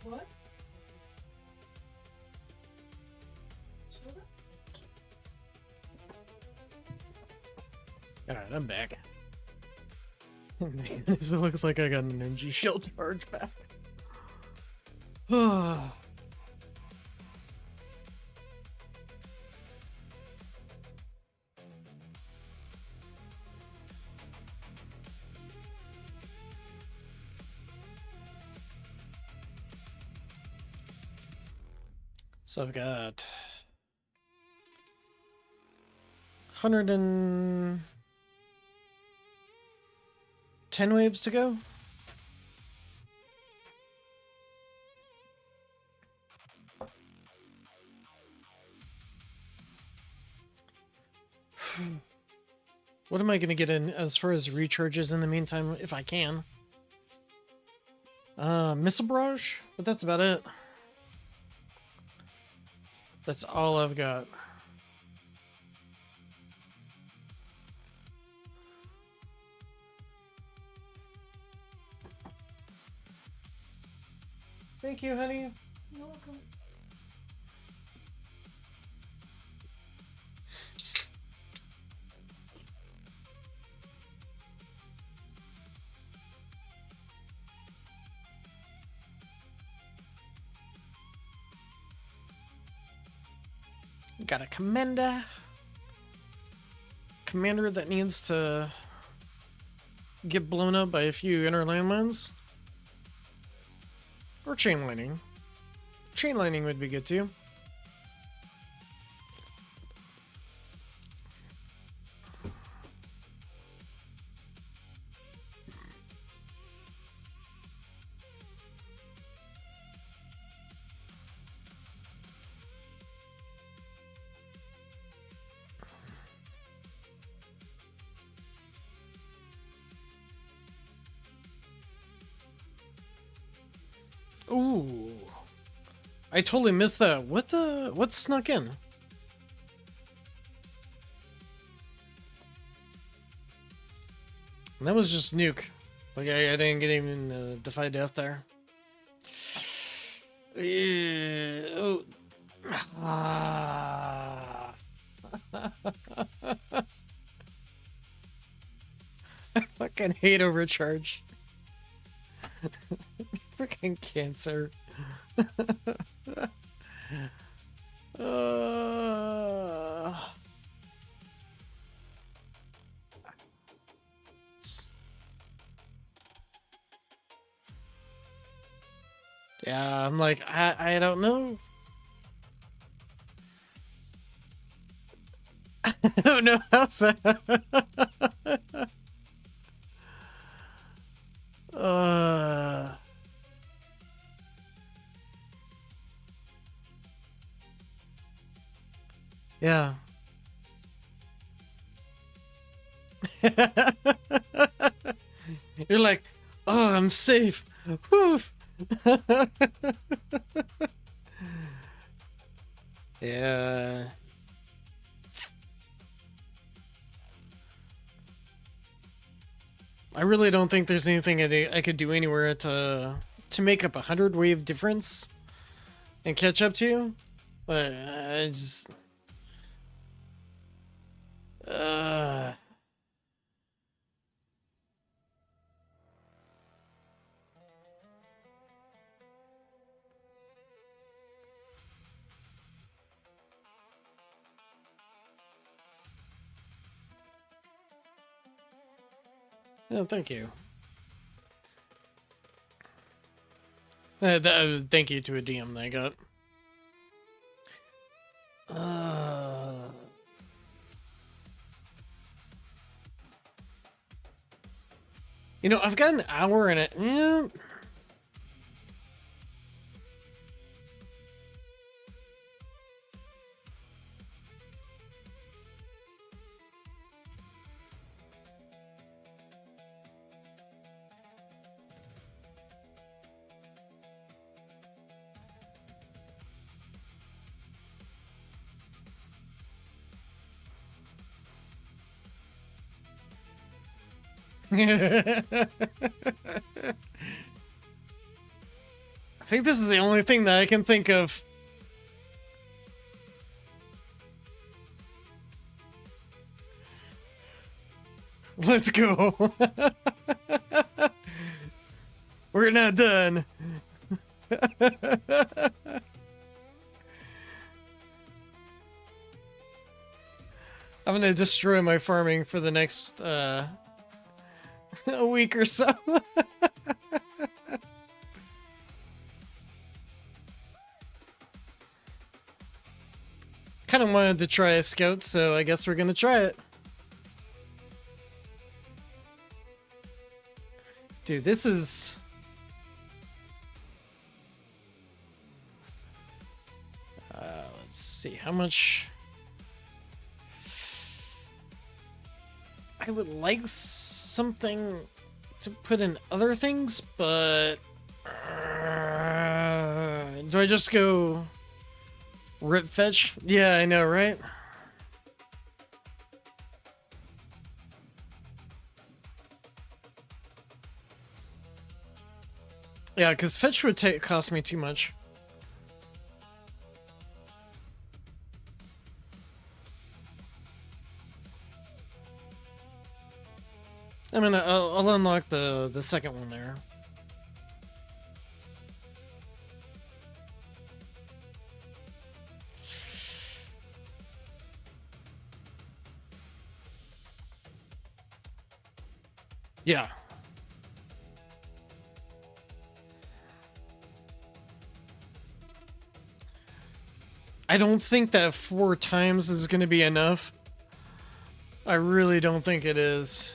What? Alright, I'm back. This looks like I got an energy shield charge back. So I've got 110 waves to go. What am I going to get in as far as recharges in the meantime, if I can? Missile Barrage, but that's about it. That's all I've got. Thank you, honey. You're welcome. Got a commander that needs to get blown up by a few inner landmines. Or chain lightning. Chain lightning would be good too. Ooh. I totally missed that. What snuck in? That was just nuke. Like I didn't get even defy death there. Oh. Ah. I fucking hate overcharge. Freaking cancer. Yeah, I'm like, I don't know. I don't know how to... Yeah. You're like, oh, I'm safe. Woof. Yeah. I really don't think there's anything I could do anywhere to make up 100 wave difference and catch up to you. But I just... Oh, thank you. Thank you to a DM that I got. You know, I've got an hour and it. Yeah. I think this is the only thing that I can think of. Let's go. We're not done. I'm gonna destroy my farming for the next a week or so. Kind of wanted to try a scout, so I guess we're gonna try it. Dude, this is... let's see, how much... I would like something to put in other things, but... do I just go... rip fetch? Yeah, I know, right? Yeah, because fetch would cost me too much. I mean, I'll unlock the second one there. Yeah. I don't think that 4 times is going to be enough. I really don't think it is.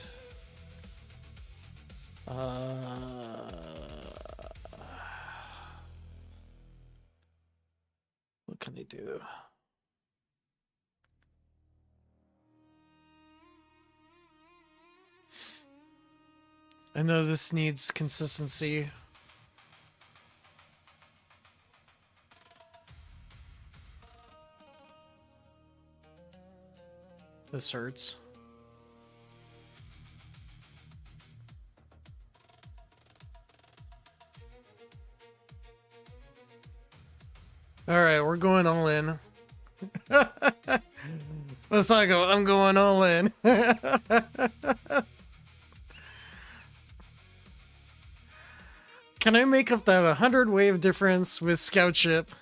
What can I do? I know this needs consistency. This hurts. Alright, we're going all in. Let's not go. I'm going all in. Can I make up that 100 wave difference with scout ship?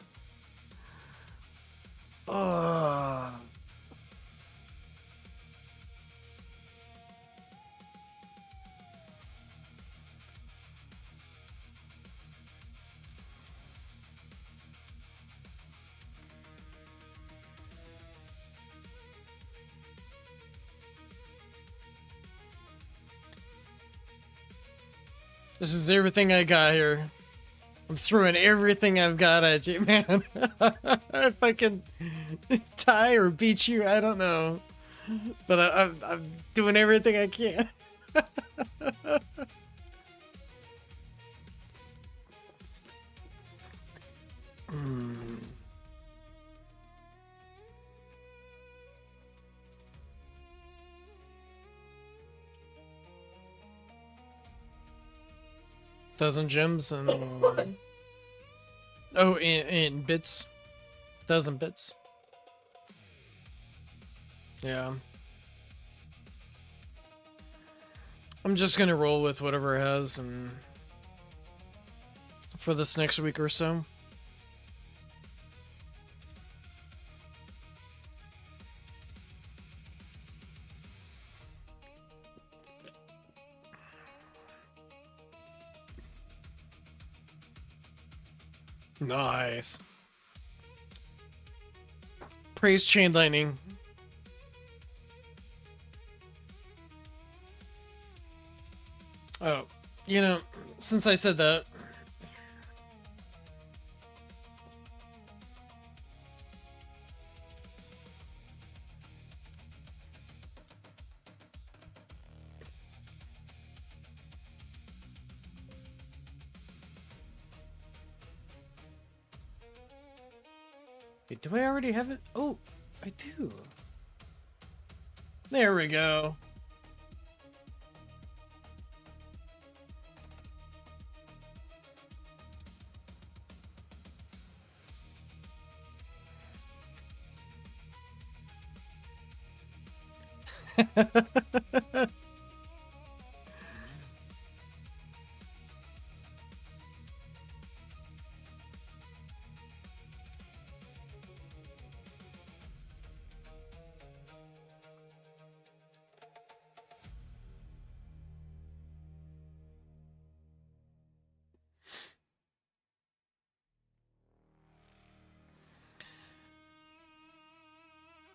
This is everything I got here. I'm throwing everything I've got at you, man. If I can tie or beat you, I don't know. But I'm doing everything I can. Thousand gems and oh, in bits, 1,000 bits. Yeah, I'm just gonna roll with whatever it has, and for this next week or so. Nice. Praise chain lightning. Oh, you know, since I said that. Wait, do I already have it? Oh, I do. There we go.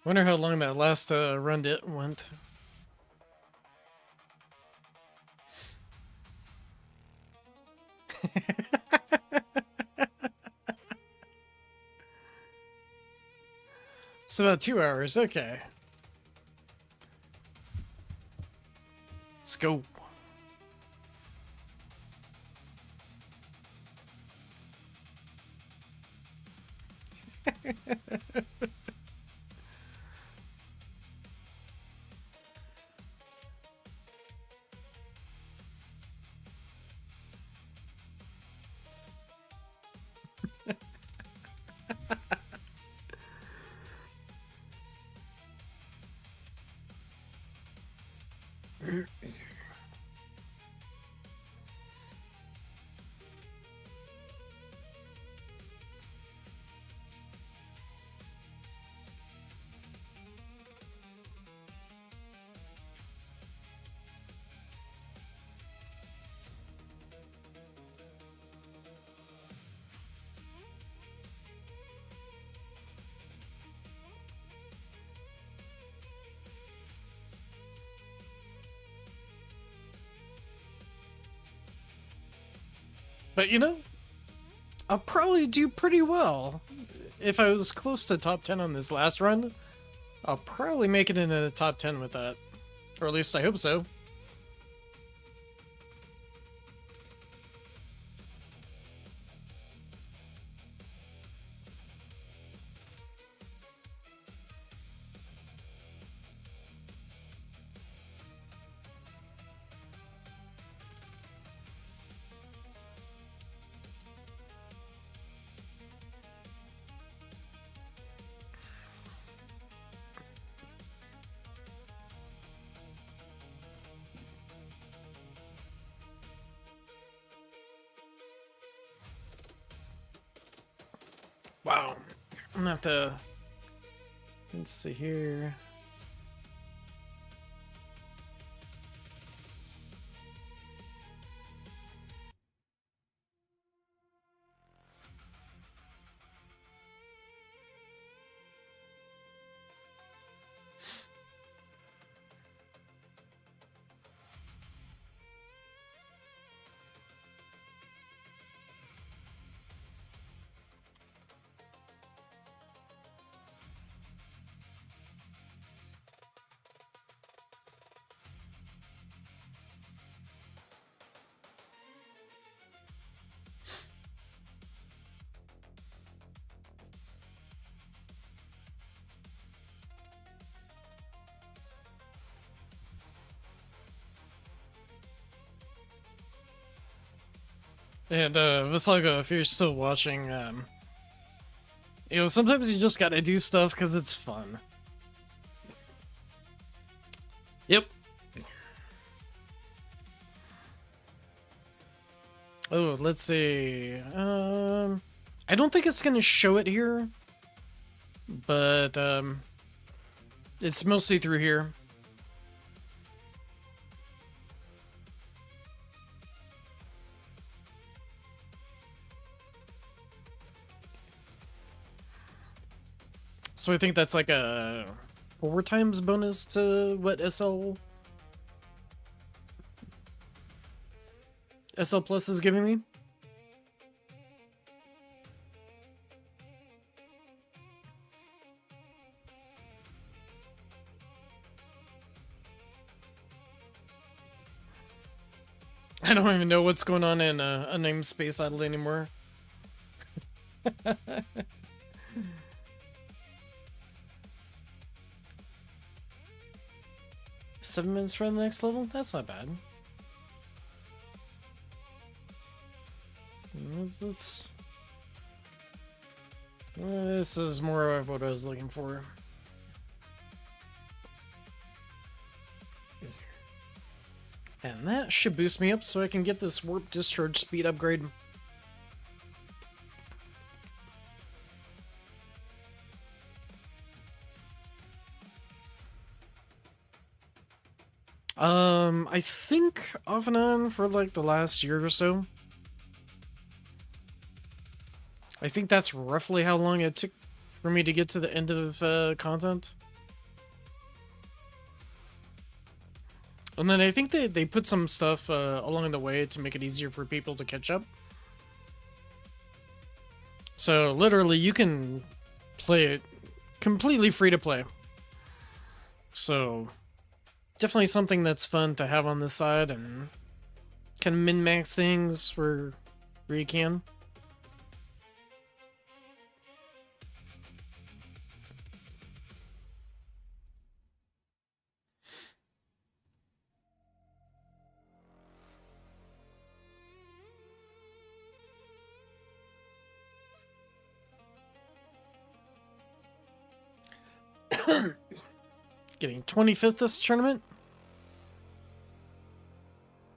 Wonder how long that last run it went. It's about 2 hours. Okay. Let's go. But you know, I'll probably do pretty well. If I was close to top 10 on this last run, I'll probably make it into the top 10 with that. Or at least I hope so. Wow. I'm gonna have to... Let's see here. And, Visaga, if you're still watching, you know, sometimes you just gotta do stuff because it's fun. Yep. Oh, let's see. I don't think it's gonna show it here, but, it's mostly through here. So I think that's like a 4 times bonus to what SL Plus is giving me. I don't even know what's going on in a namespace idle anymore. 7 minutes for the next level? That's not bad. Let's... This is more of what I was looking for. And that should boost me up so I can get this warp discharge speed upgrade. I think off and on for like the last year or so. I think that's roughly how long it took for me to get to the end of content. And then I think they put some stuff along the way to make it easier for people to catch up. So literally you can play it completely free to play. So definitely something that's fun to have on the side and kind of min-max things where you can. Getting 25th this tournament?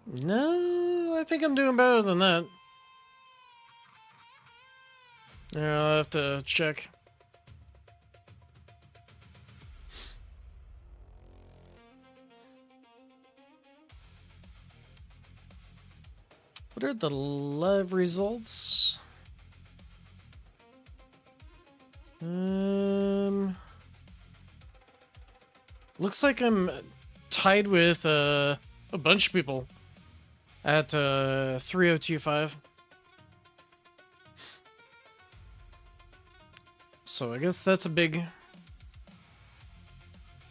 No, I think I'm doing better than that. Yeah, I'll have to check. What are the live results? Looks like I'm tied with a bunch of people at 3025. So I guess that's a big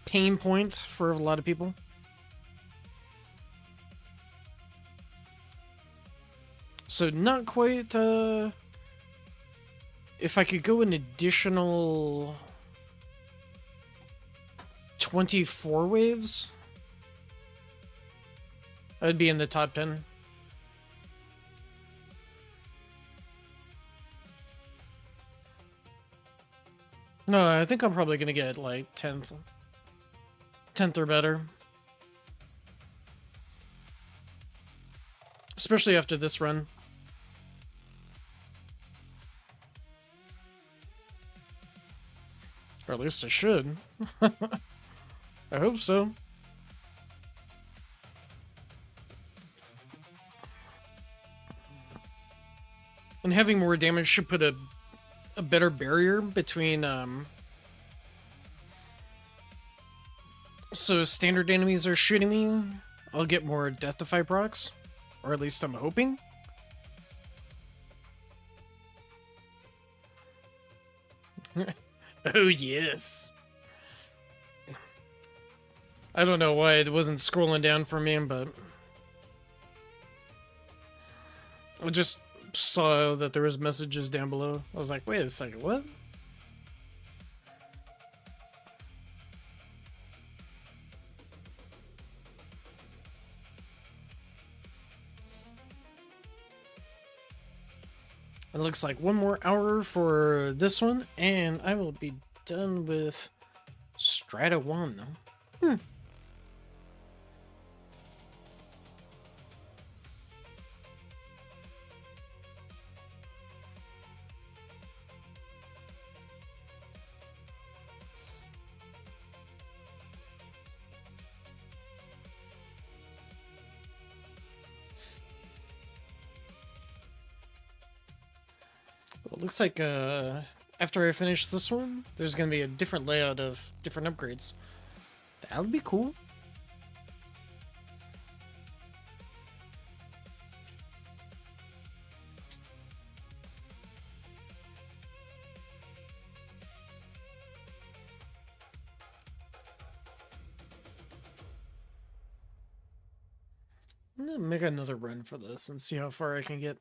pain point for a lot of people. So not quite, if I could go an additional 24 waves, I'd be in the top 10. No, I think I'm probably gonna get like 10th or better. Especially after this run. Or at least I should. I hope so. And having more damage should put a better barrier between, so standard enemies are shooting me, I'll get more death-defy procs. Or at least I'm hoping. Oh, yes. I don't know why it wasn't scrolling down for me, but I just saw that there was messages down below. I was like, wait a second, what? It looks like one more hour for this one, and I will be done with Strata 1. Well, it looks like after I finish this one, there's going to be a different layout of different upgrades. That would be cool. I'm going to make another run for this and see how far I can get.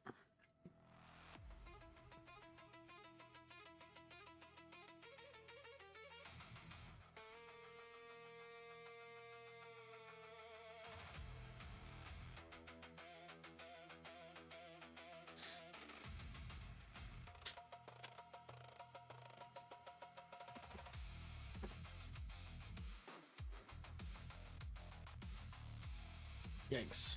Yikes.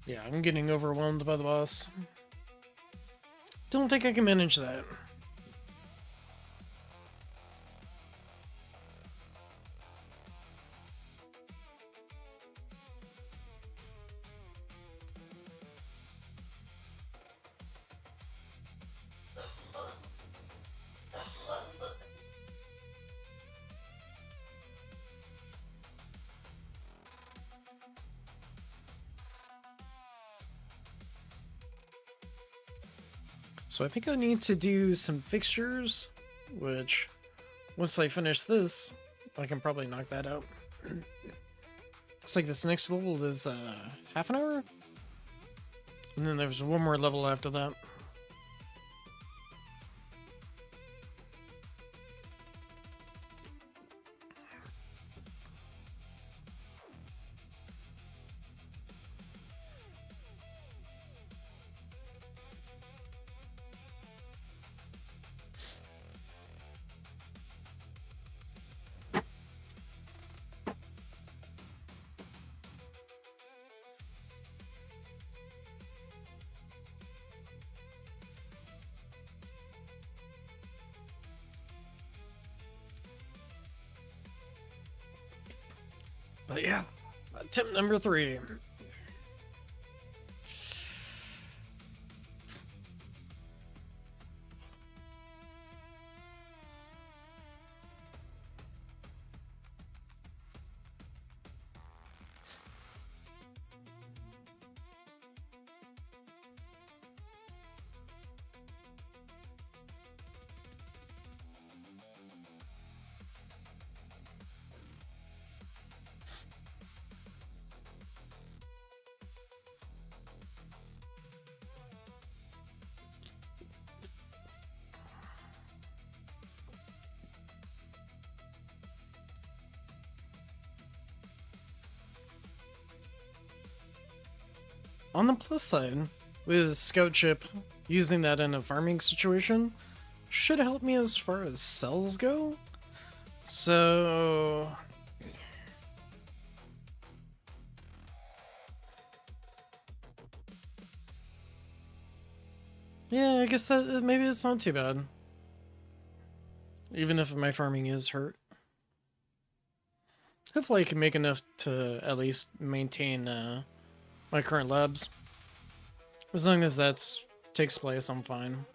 Yeah, I'm getting overwhelmed by the boss. Don't think I can manage that. So I think I need to do some fixtures, which once I finish this, I can probably knock that out. Looks like this next level is half an hour, and then there's one more level after that. But yeah, tip number 3. On the plus side, with Scout Chip, using that in a farming situation should help me as far as cells go. So yeah, I guess that maybe it's not too bad. Even if my farming is hurt. Hopefully I can make enough to at least maintain my current labs. As long as that takes place, I'm fine.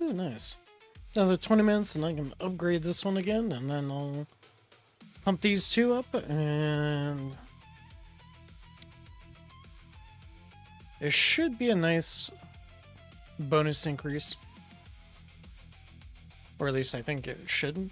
Ooh, nice. Another 20 minutes and I can upgrade this one again, and then I'll pump these two up, and it should be a nice bonus increase. Or at least I think it should.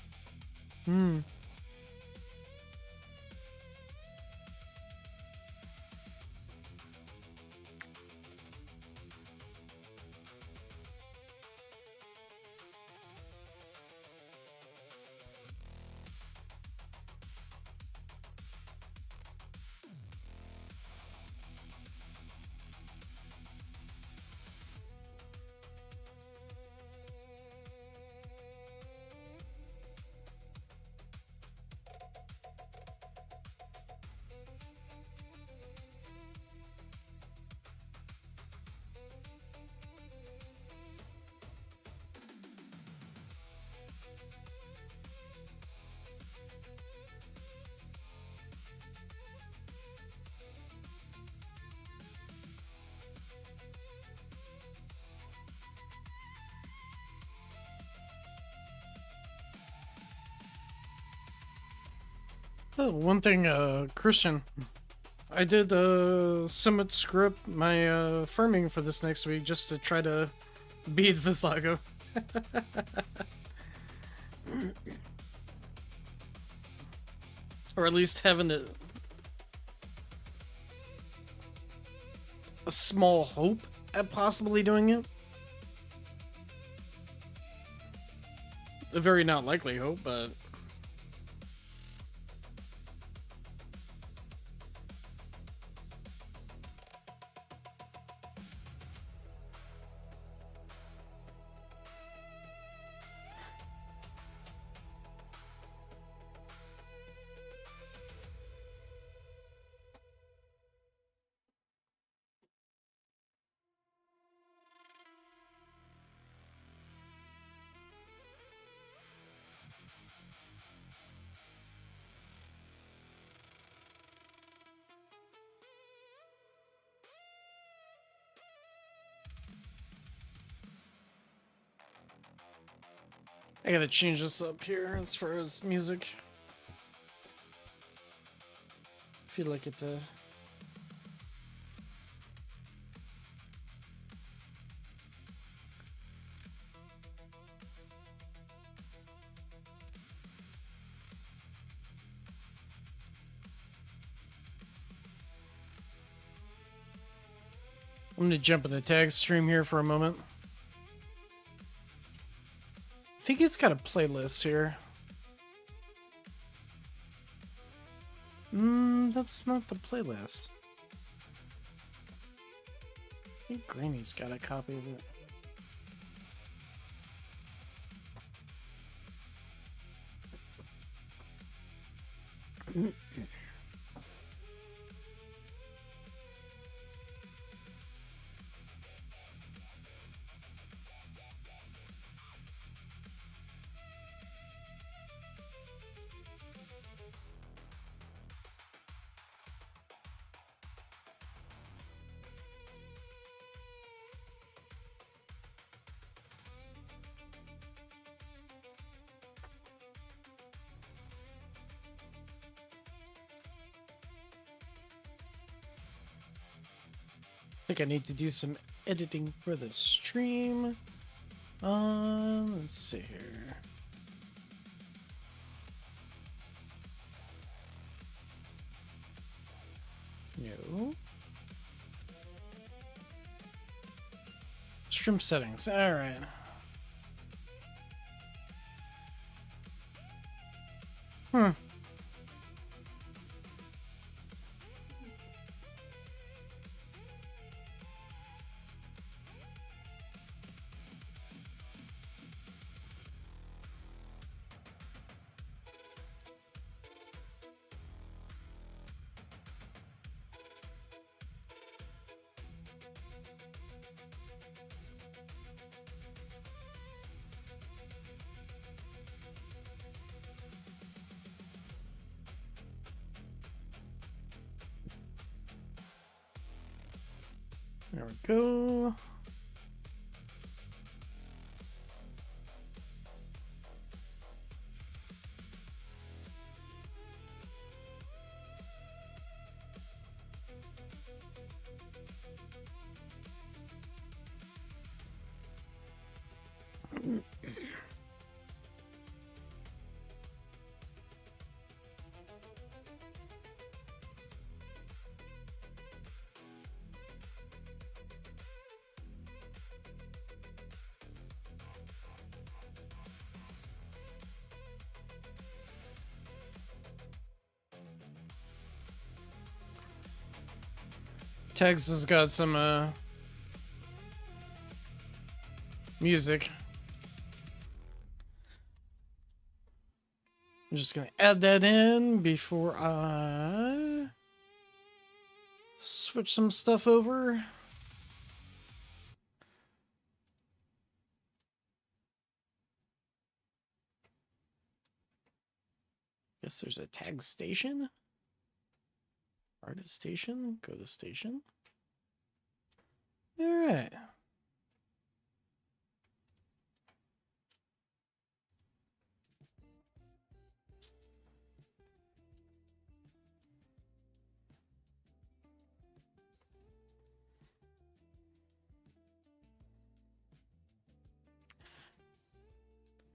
Oh, one thing, Christian, I did somewhat script my farming for this next week just to try to beat Visago. Or at least having it. a small hope at possibly doing it. A very not likely hope, but I gotta change this up here as far as music. I feel like it. I'm gonna jump in the tag stream here for a moment. I think he's got a playlist here. That's not the playlist. I think Granny's got a copy of it. I think I need to do some editing for the stream. Let's see here. No. Stream settings. All right. There we go. Tex has got some music. I'm just gonna add that in before I switch some stuff over. Guess there's a tag station. Artist station, go to station. All right.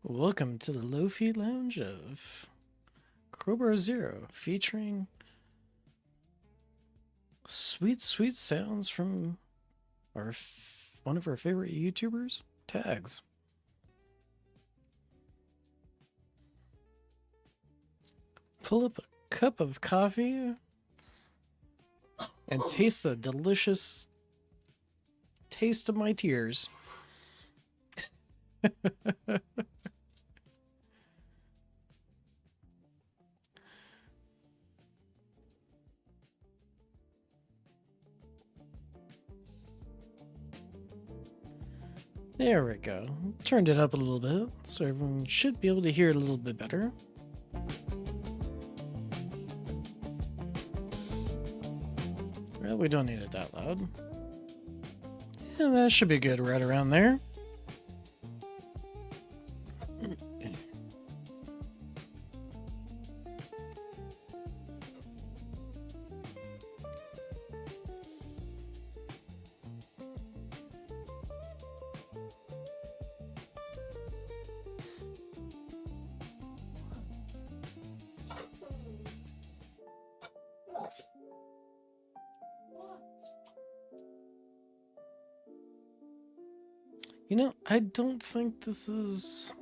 Welcome to the Lo-Fi Lounge of Crowbar Zero, featuring sweet, sweet sounds from one of our favorite YouTubers tags. Pull up a cup of coffee and taste the delicious taste of my tears. There we go. Turned it up a little bit, so everyone should be able to hear it a little bit better. Well, we don't need it that loud. Yeah, that should be good right around there. You know, I don't think this is...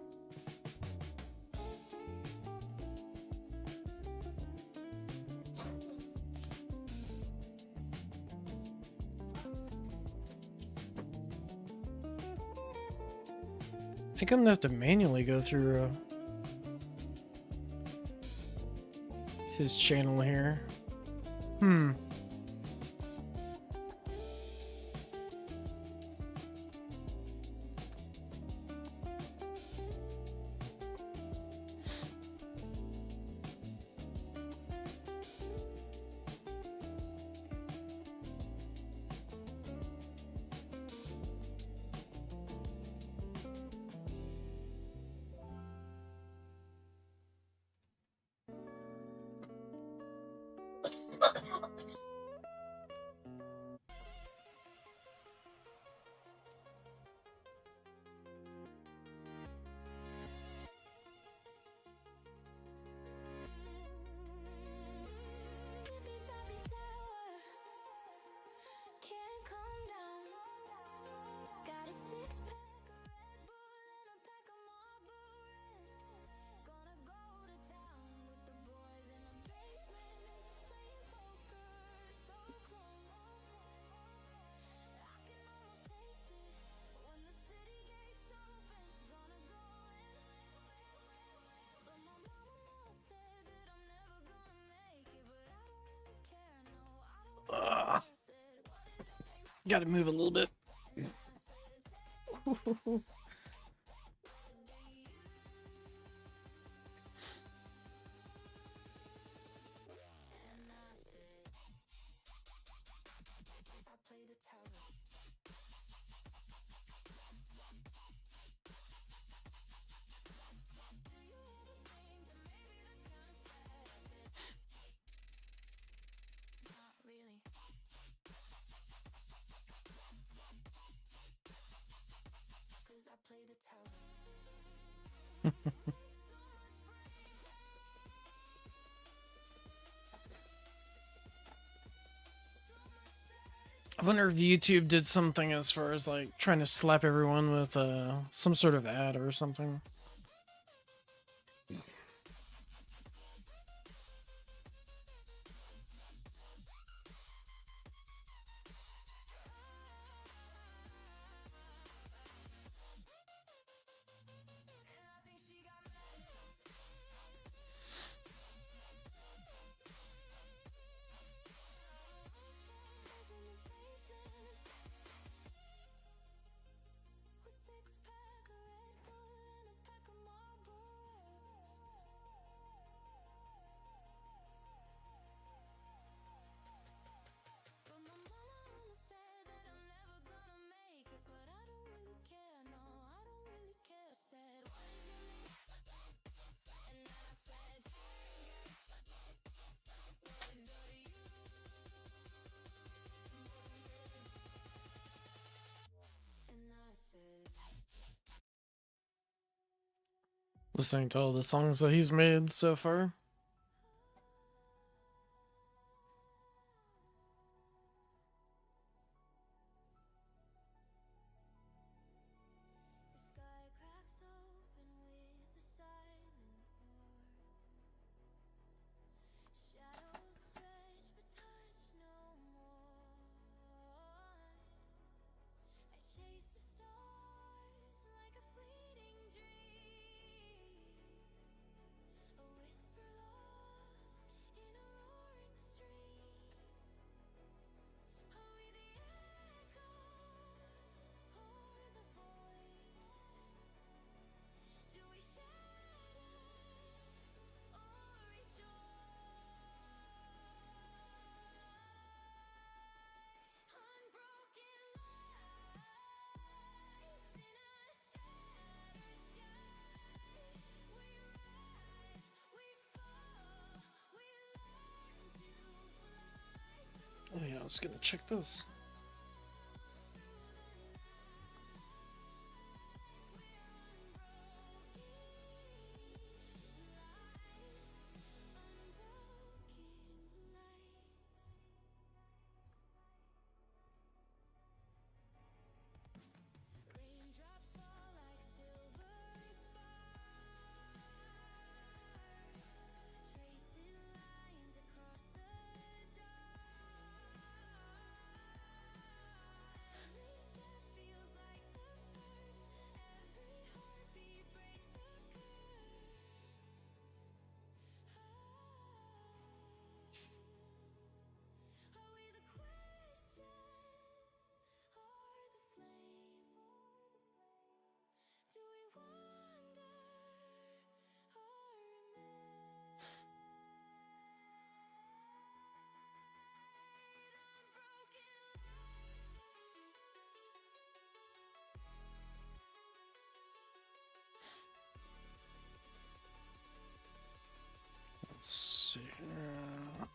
I think I'm gonna have to manually go through his channel here. Gotta move a little bit. I wonder if YouTube did something as far as like trying to slap everyone with some sort of ad or something. Listening to all the songs that he's made so far. was gonna check this. Let's see here.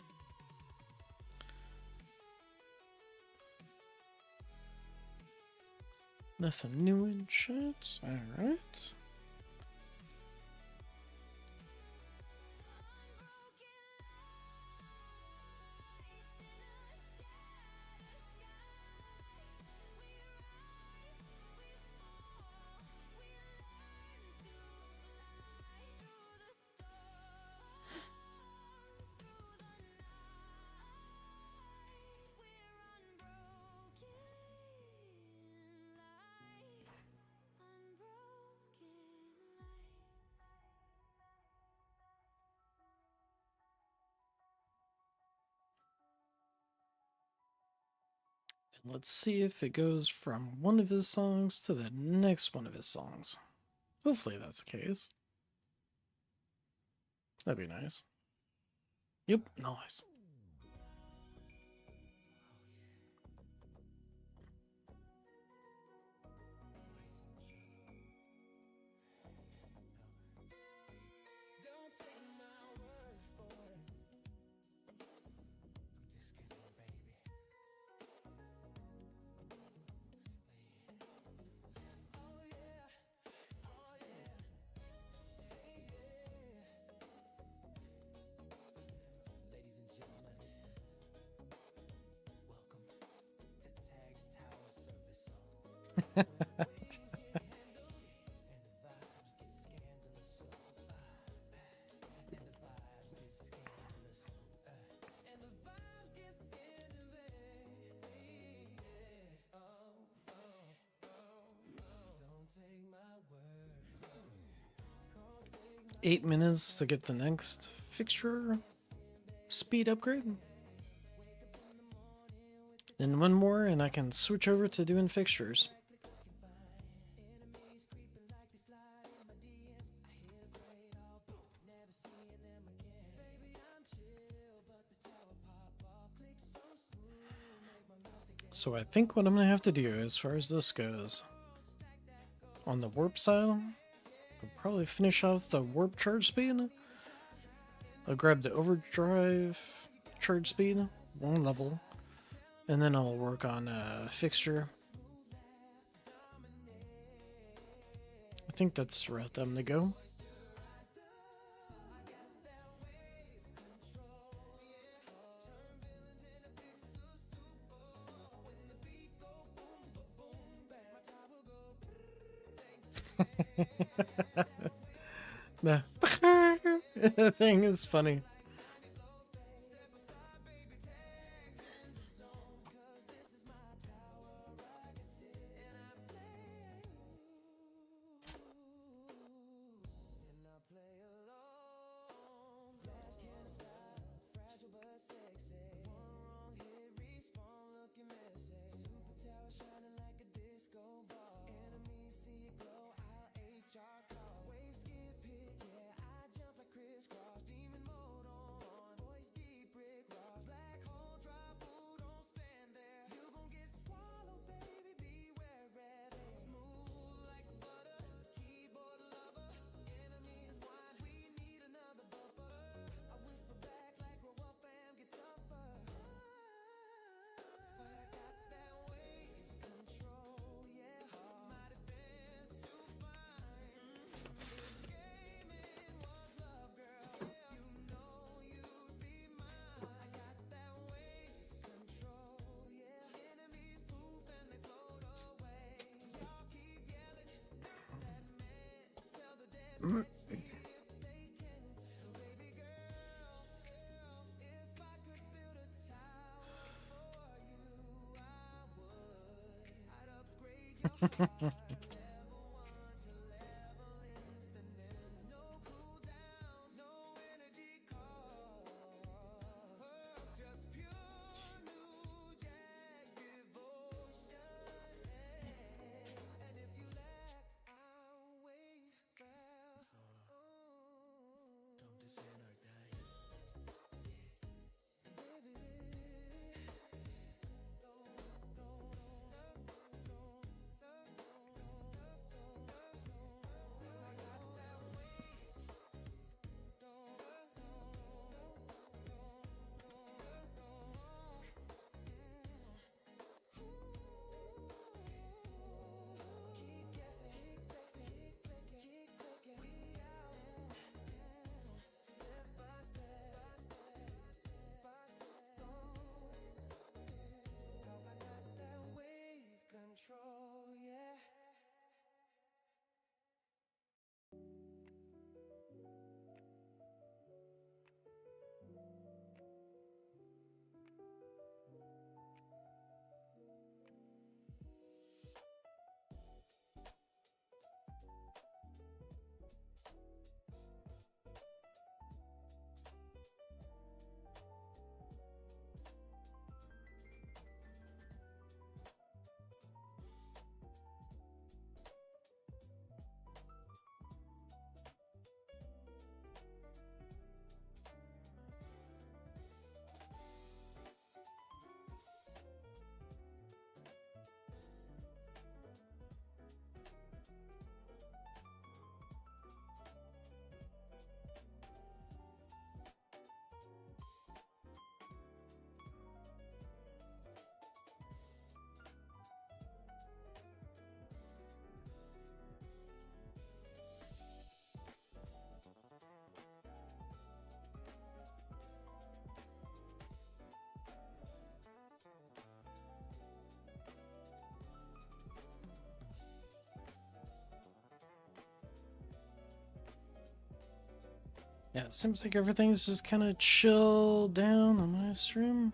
Nothing new in chat. Alright. Let's see if it goes from one of his songs to the next one of his songs. Hopefully that's the case. That'd be nice. Yep, nice. Eight minutes to get the next fixture speed upgrade. Then one more and I can switch over to doing fixtures. So I think what I'm going to have to do as far as this goes, on the warp side, I'll probably finish off the warp charge speed. I'll grab the overdrive charge speed, one level, and then I'll work on fixture. I think that's the route I'm going to go. The thing is funny. Yeah, it seems like everything's just kind of chill down on my stream.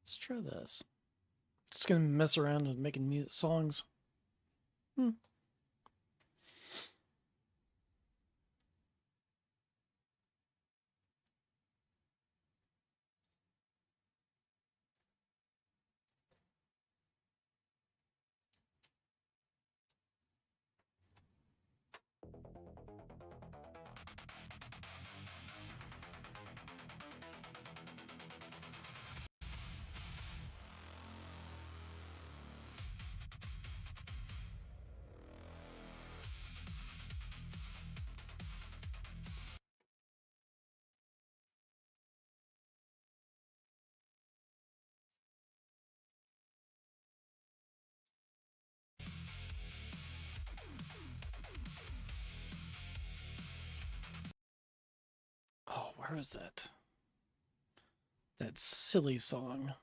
Let's try this. Just gonna mess around with making songs. where's that? That silly song.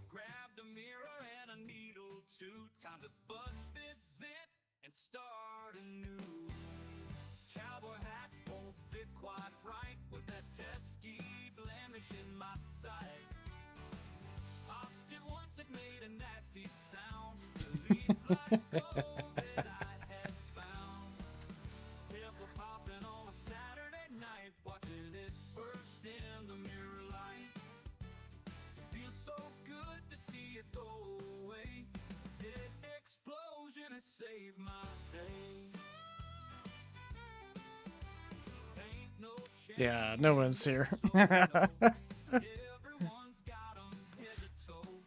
Grabbed a mirror and a needle too. Time to bust this zit and start anew. Cowboy hat won't fit quite right with that pesky blemish in my sight. Popped it once, it made a nasty sound. The leaf like gold that I had found. Pimple popping on a Saturday night, watching it burst in the mirror light. Feels so good to see it go away. Zit explosion has saved my day. Ain't no shame. Yeah, no one's here. Everyone's got 'em head to toe.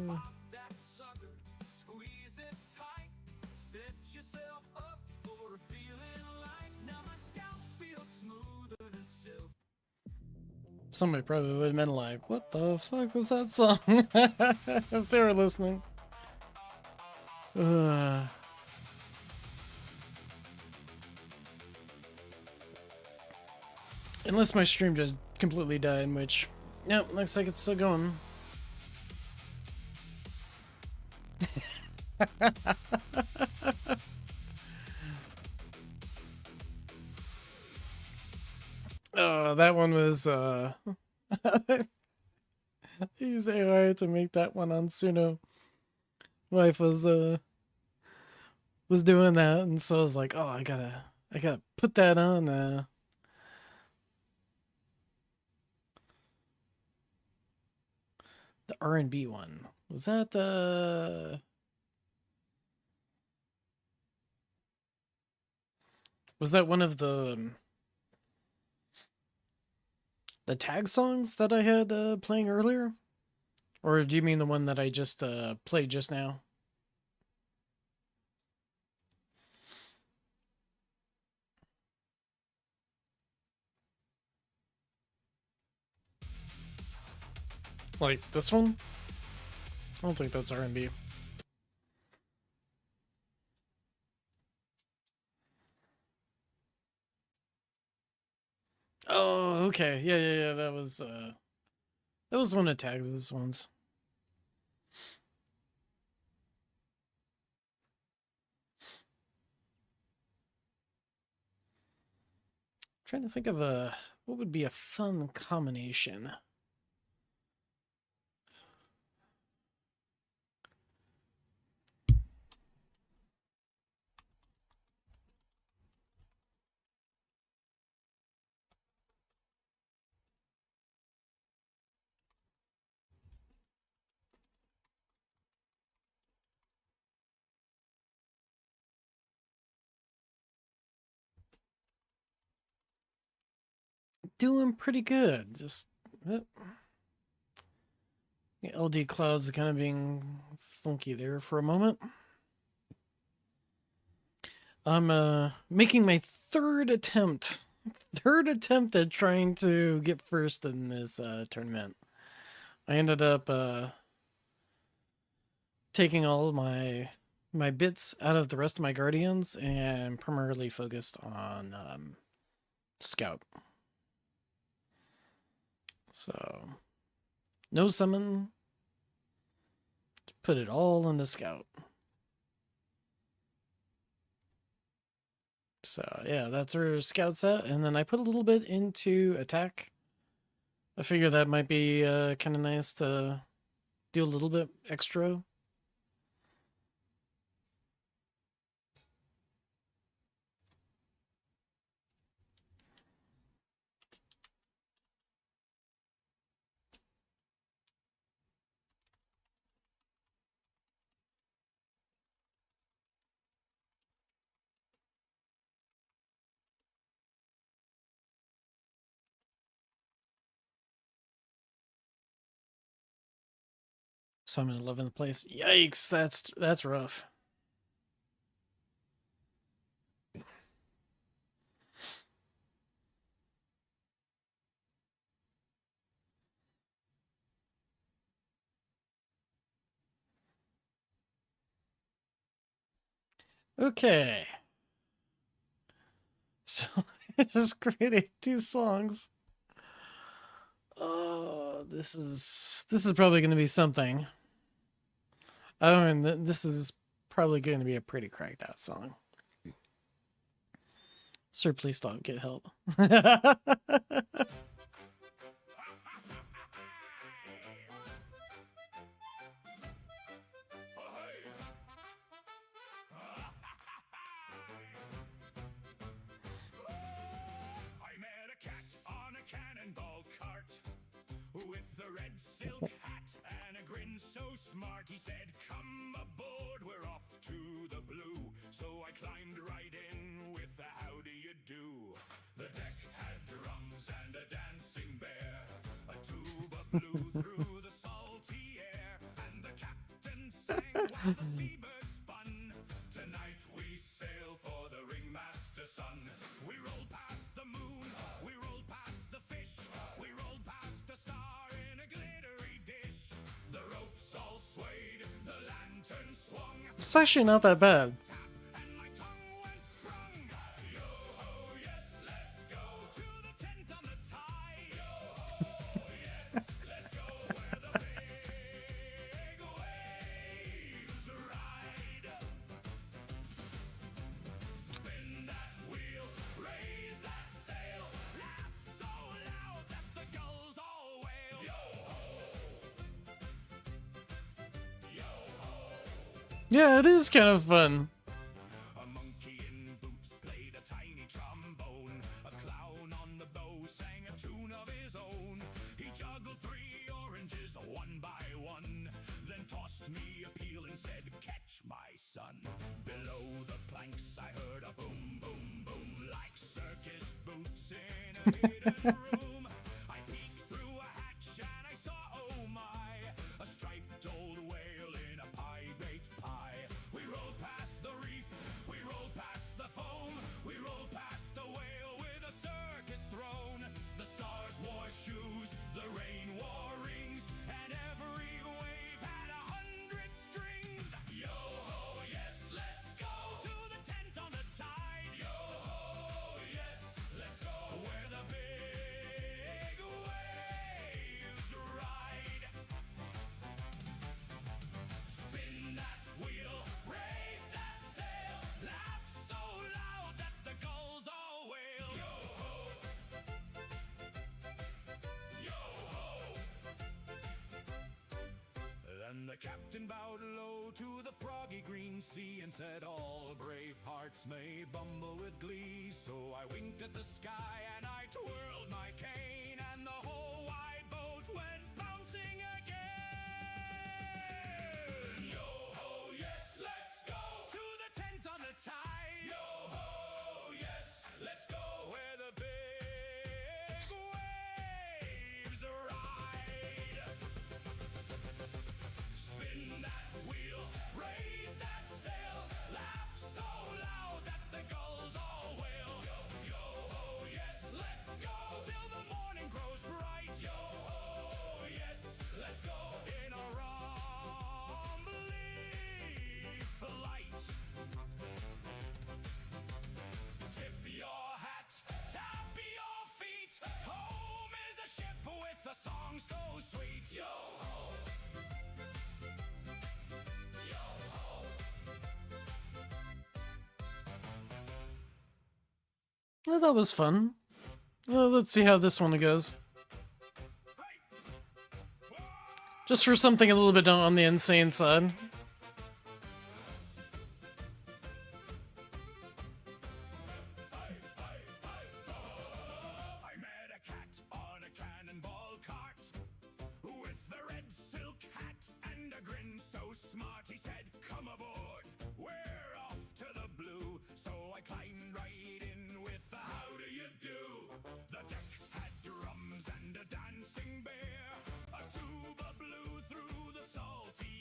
Pop that sucker, squeeze it tight. Set yourself up for a feeling like now my scalp feels smoother than silk. Somebody probably would have been like, what the fuck was that song? If they were listening. Unless my stream just completely died, which, yep, looks like it's still going. Oh, that one was, I used AI to make that one on Suno. Wife was doing that, and so I was like, oh, I gotta put that on, the R&B one. Was that, was that one of the tag songs that I had playing earlier? Or do you mean the one that I just played just now? Like this one? I don't think that's R&B. Oh, okay. Yeah. That was one of Tags' ones. Trying to think of what would be a fun combination. Doing pretty good. Just the LD clouds kind of being funky there for a moment. I'm making my third attempt at trying to get first in this tournament. I ended up taking all my bits out of the rest of my guardians and primarily focused on scout. So no summon, put it all in the scout. So yeah, that's where scout's at, and then I put a little bit into attack. I figure that might be kind of nice to do a little bit extra. So I'm in 11th place. Yikes, that's rough. Okay. So I just created 2 songs. Oh, this is probably going to be something. I mean, this is probably going to be a pretty cracked out song. Sir, please stop. Get help. I met a cat on a cannonball cart with a red silk hat and a grin so smart. He said, "Come aboard, we're off to the blue." So I climbed right in with a "How do you do?" The deck had drums and a dancing bear. A tuba blew through the salty air, and the captain sang while the seabird spun. Tonight we sail for the ringmaster sun. We roll past the moon, we roll past the fish, we roll past a star in a glittery dish. The ropes all swayed, the lantern swung. It's actually not that bad. And my tongue went sprung. Yo ho, yes, let's go to the tent on the tide. Yo ho, yes, let's go where the big waves ride. Spin that wheel, raise that sail, laugh so loud that the gulls all wail. Yo ho, yo ho. Yeah, it is kind of fun. A monkey in boots played a tiny trombone. A clown on the bow sang a tune of his own. He juggled 3 oranges one by one, then tossed me a peel and said, "Catch my son." Below the planks I heard a boom, boom, boom, like circus boots in a hidden room. I peeked through a hatch and I saw, oh my, a striped old whale in a pie-baked pie. We rolled past the reef, we rolled past the foam, we rolled past a whale with a circus throne. The stars wore shoes, the rain wore rings, and every wave had 100 strings. Yo ho, yes, let's go to the tent on the tide. Yo ho, yes, let's go where the big waves ride. Spin that wheel, raise that sail, laugh so loud that the gulls all wail. Yo ho, yo ho. Then the captain bowed low to the froggy green sea and said, "All brave hearts may bumble with glee." So I winked at the sky and I twirled my cane, and the whole wide boat went bouncing again. Yo ho, yes, let's go to the tent on the tide. Yo ho, yes, let's go where the big waves ride. Spin that wheel, raise that sail, laugh so loud that the gulls all wail. Yo, yo ho, yes, let's go till the morning grows bright. Yo ho, yes, let's go in a rumbling flight. Tip your hat, tap your feet. Home is a ship with a song so sweet. Yo ho, yo ho. Well, that was fun. Well, let's see how this one goes. Just for something a little bit on the insane side. I met a cat on a cannonball cart with a red silk hat and a grin so smart. He said, "Come aboard, we're off to the blue." So I climbed right in with a "How do you do?" The deck had drums and a dancing bear. A tuba blew through the salty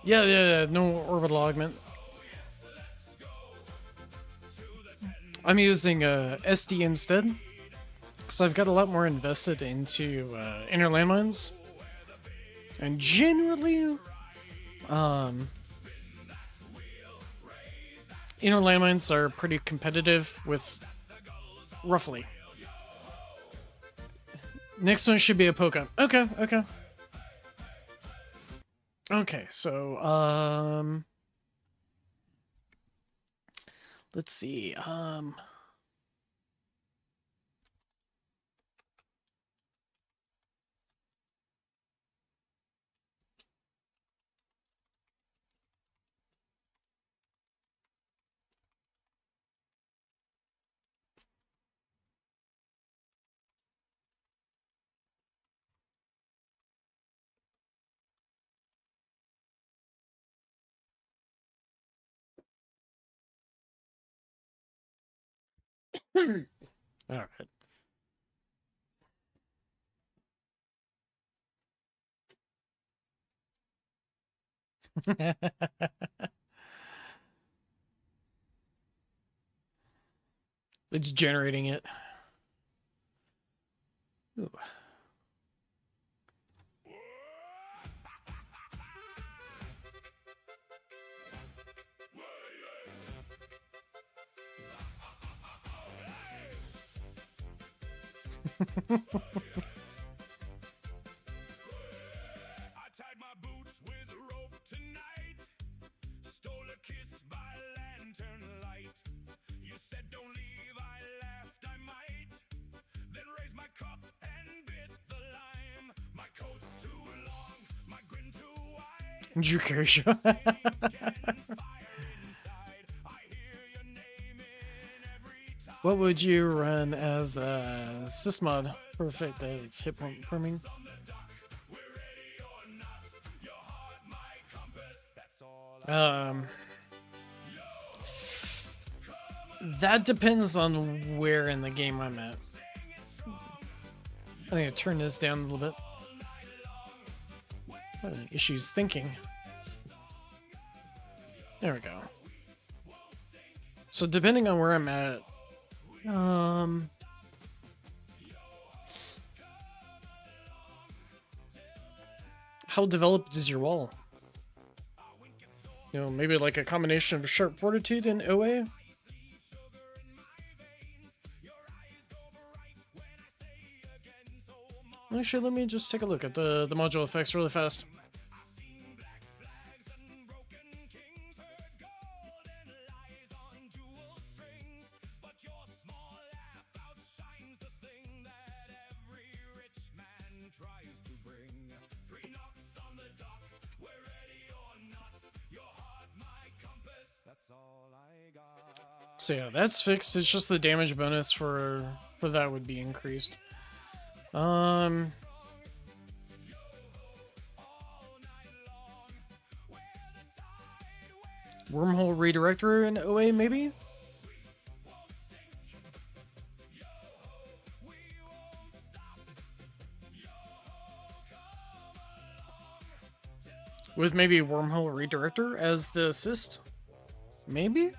Yeah, no orbital augment. I'm using SD instead, because I've got a lot more invested into inner landmines. And generally, inner landmines are pretty competitive with roughly. Next one should be a Pokemon. Okay. Okay, so, let's see, alright. It's generating it. Ooh. I tied my boots with a rope tonight. Stole a kiss by lantern light. You said don't leave, I laughed I might. Then raised my cup and bit the lime. My coat's too long, my grin too wide. Drew Carey show. Fire inside. I hear your name in every time. What would you run as a sysmod? Perfect hit point for me. That depends on where in the game I'm at. I think I turn this down a little bit. Having issues thinking. There we go. So depending on where I'm at, how developed is your wall? You know, maybe like a combination of sharp fortitude and OA? Actually, let me just take a look at the module effects really fast. So yeah, that's fixed. It's just the damage bonus for that would be increased. Wormhole redirector in OA maybe? With maybe wormhole redirector as the assist? Maybe?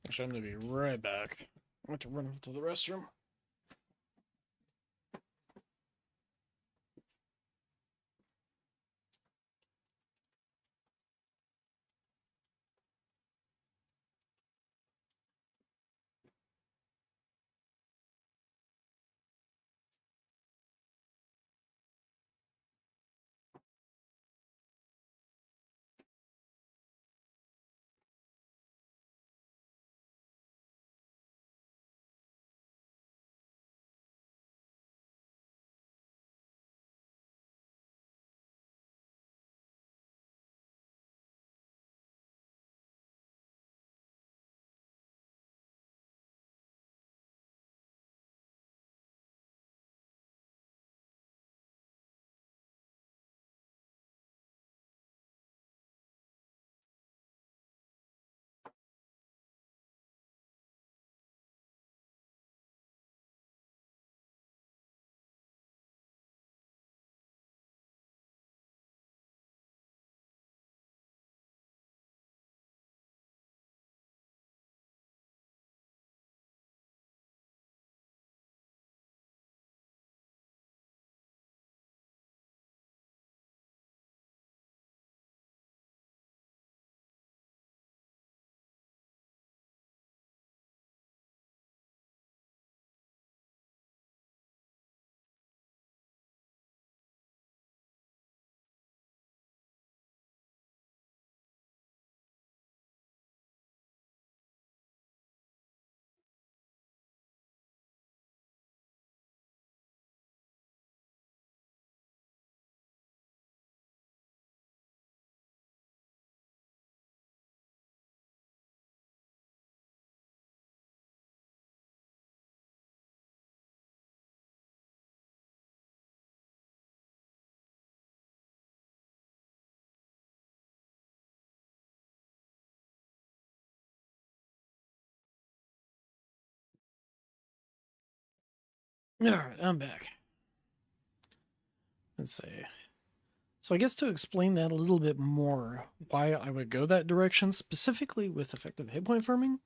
Actually, I'm gonna be right back. I want to run to the restroom. Alright, I'm back. Let's see. So I guess to explain that a little bit more, why I would go that direction, specifically with effective hit point farming,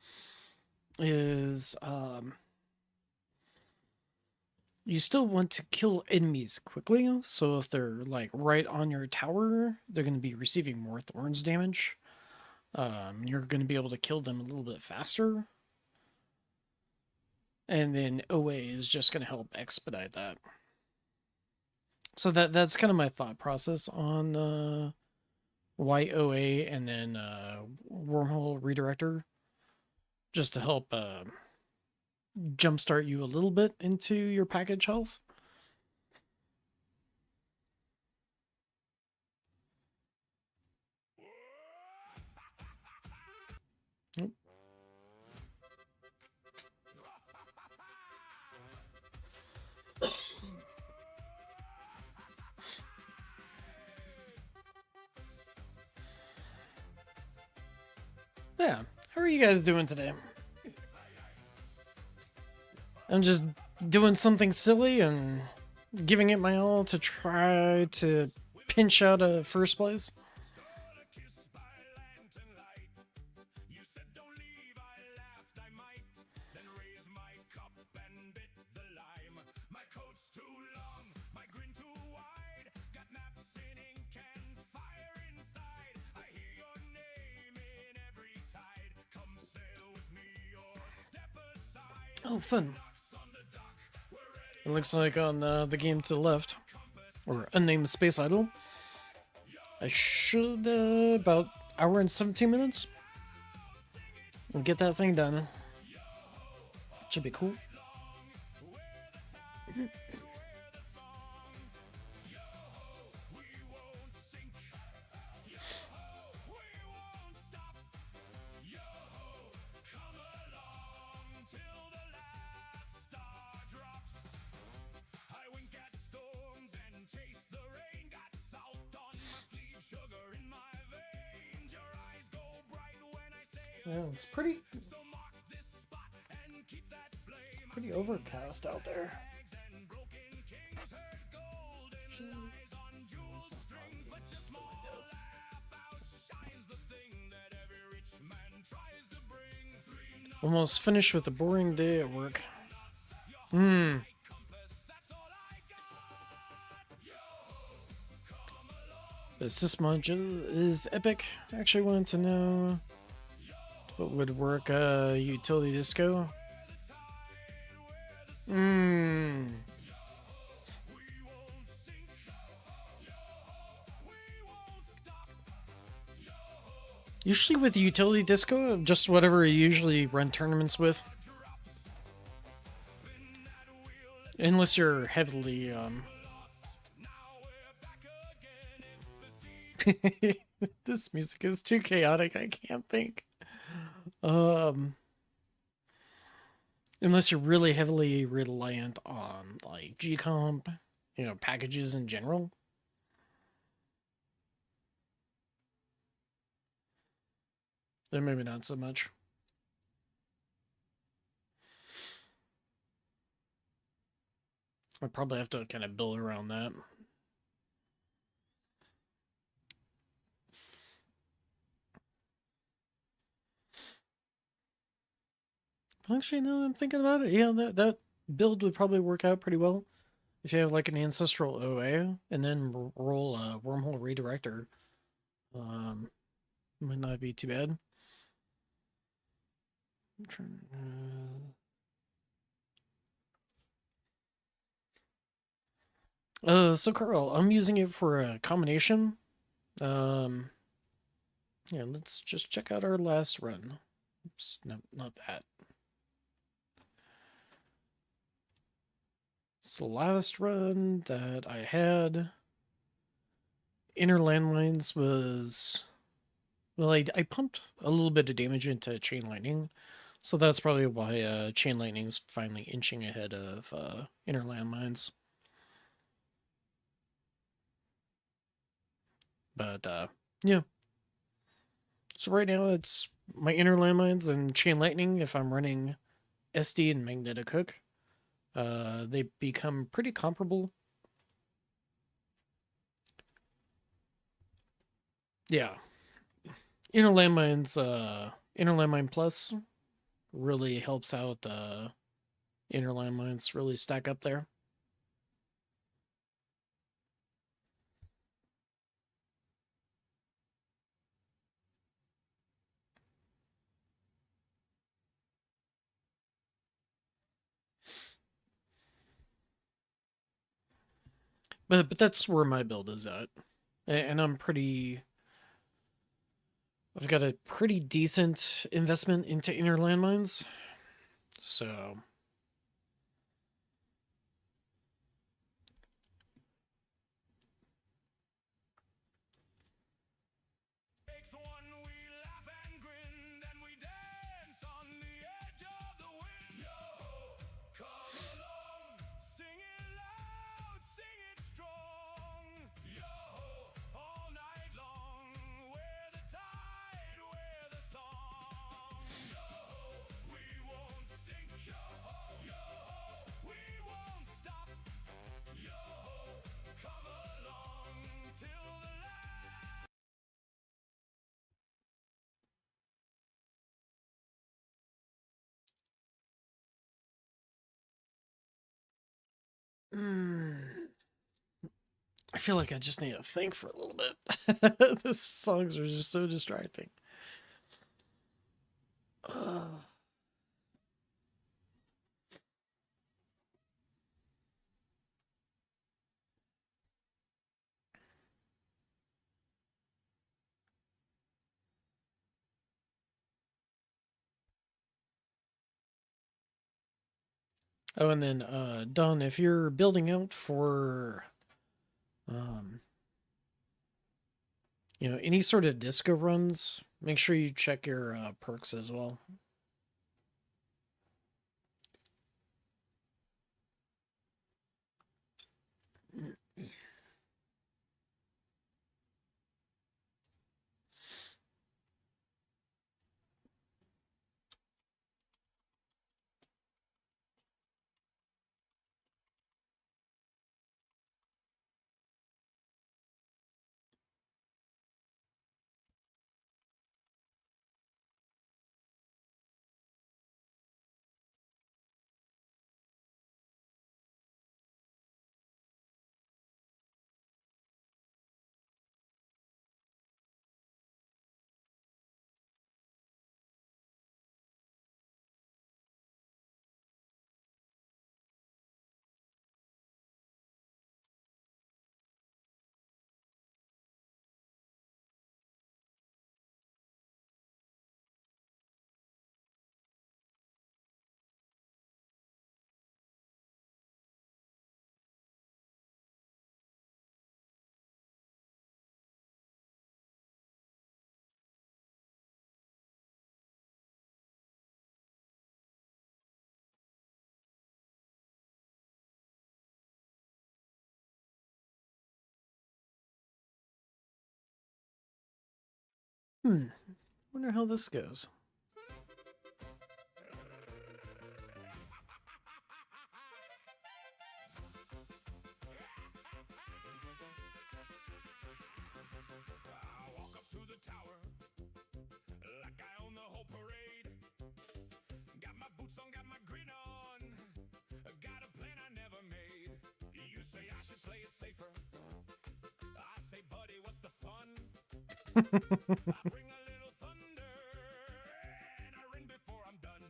is you still want to kill enemies quickly. So if they're like right on your tower, they're going to be receiving more thorns damage. You're going to be able to kill them a little bit faster. And then OA is just going to help expedite that. So that's kind of my thought process on why OA and then wormhole redirector, just to help jumpstart you a little bit into your package health. Yeah, how are you guys doing today? I'm just doing something silly and giving it my all to try to pinch out a first place. Oh, fun. It looks like on the game to the left, or unnamed space idol, I should, about hour and 17 minutes, and get that thing done. Should be cool. Yeah, it's pretty overcast out there. Almost finished with a boring day at work. The system module is epic. I actually wanted to know what would work utility disco. Usually with utility disco, just whatever you usually run tournaments with. Unless you're heavily this music is too chaotic, I can't think. Unless you're really heavily reliant on like G-Comp, packages in general. Then maybe not so much. I probably have to kind of build around that. Actually, now that I'm thinking about it, yeah, that build would probably work out pretty well. If you have like an ancestral OA and then roll a wormhole redirector, might not be too bad. I'm trying, so Carl, I'm using it for a combination. Yeah, let's just check out our last run. Oops, no, not that. It's the last run that I had. Inner landmines was... Well, I pumped a little bit of damage into Chain Lightning, so that's probably why Chain Lightning's finally inching ahead of Inner Landmines. But, yeah. So right now it's my Inner Landmines and Chain Lightning if I'm running SD and Magnetic Hook. They become pretty comparable. Yeah. Inner landmine plus really helps out. Inner landmines really stack up there. But that's where my build is at, and I'm pretty. I've got a pretty decent investment into inner landmines, so Takes one, we laugh and grin, then we dance on the edge of the wind. Yo, come along, sing it loud, sing it strong. Yo, all night long, we're the tide, we're the song. Yo, we won't sink. Yo, we won't stop. Yo, come along till the last. I feel like I just need to think for a little bit. The songs are just so distracting. Oh, and then Don, if you're building out for um any sort of disco runs, make sure you check your perks as well. Wonder how this goes. I walk up to the tower like I own the whole parade. Got my boots on, got my grin on. Got a plan I never made. You say I should play it safer. I say, buddy, what's the fun? I bring a little thunder and I ring before I'm done.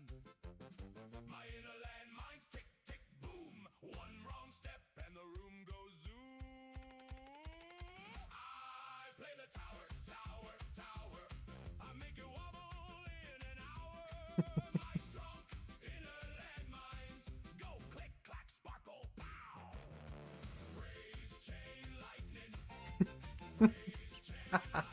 My inner landmines tick, tick, boom. One wrong step and the room goes zoom. I play the tower, tower, tower. I make it wobble in an hour. My strong inner landmines go click, clack, sparkle, pow. Praise chain lightning. Praise chain lightning.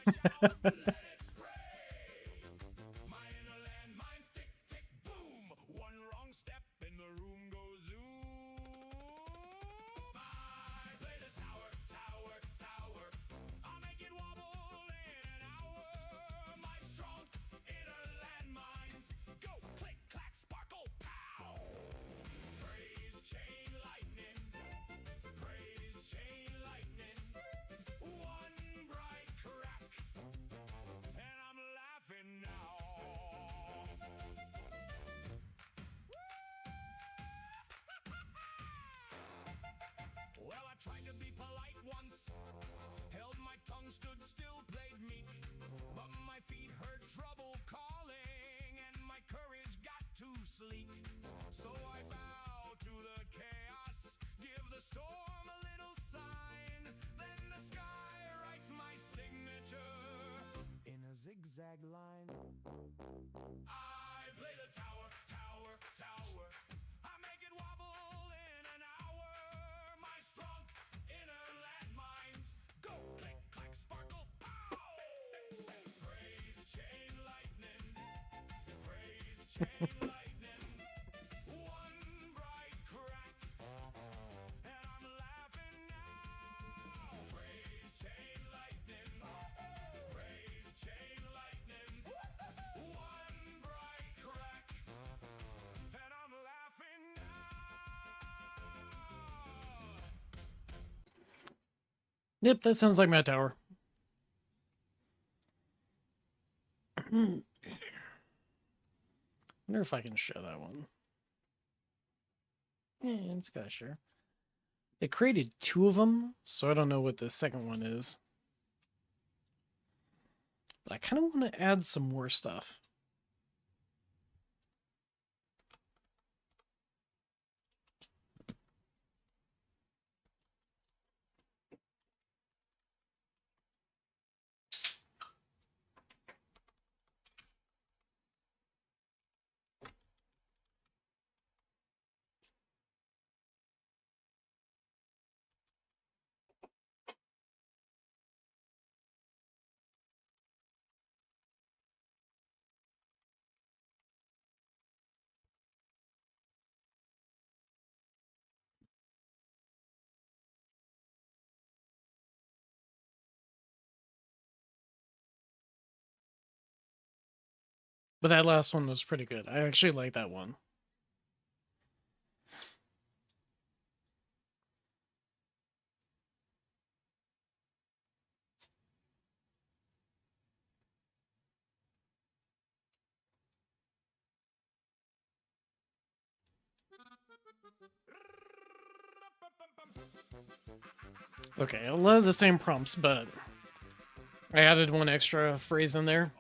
My inner landmines tick, tick, boom. One wrong step and the room goes zoom. I play the tower, tower, tower. I'll make it wobble in an hour. My strong inner landmines go click, clack, sparkle, pow. Praise chain lightning. Praise chain lightning. One bright crack. And I'm laughing now. Well, I tried to be polite once, held my tongue, stood still, played meek, but my feet heard trouble calling, and my courage got too sleek. So I bow to the chaos, give the storm a little sign, then the sky writes my signature in a zigzag line. I play the tower, tower, tower. I make it wobble in an hour. My strong inner landmines go click, clack, sparkle, pow. Praise chain lightning. Praise chain lightning. One bright crack. And I'm laughing now. Praise chain lightning. Praise chain lightning. One bright crack. And I'm laughing now. Yep, that sounds like my tower. Wonder if I can share that one. Yeah, it's gotta share. It created 2 of them, so I don't know what the second one is. But I kind of want to add some more stuff. But that last one was pretty good. I actually like that one. Okay, a lot of the same prompts, but I added one extra phrase in there.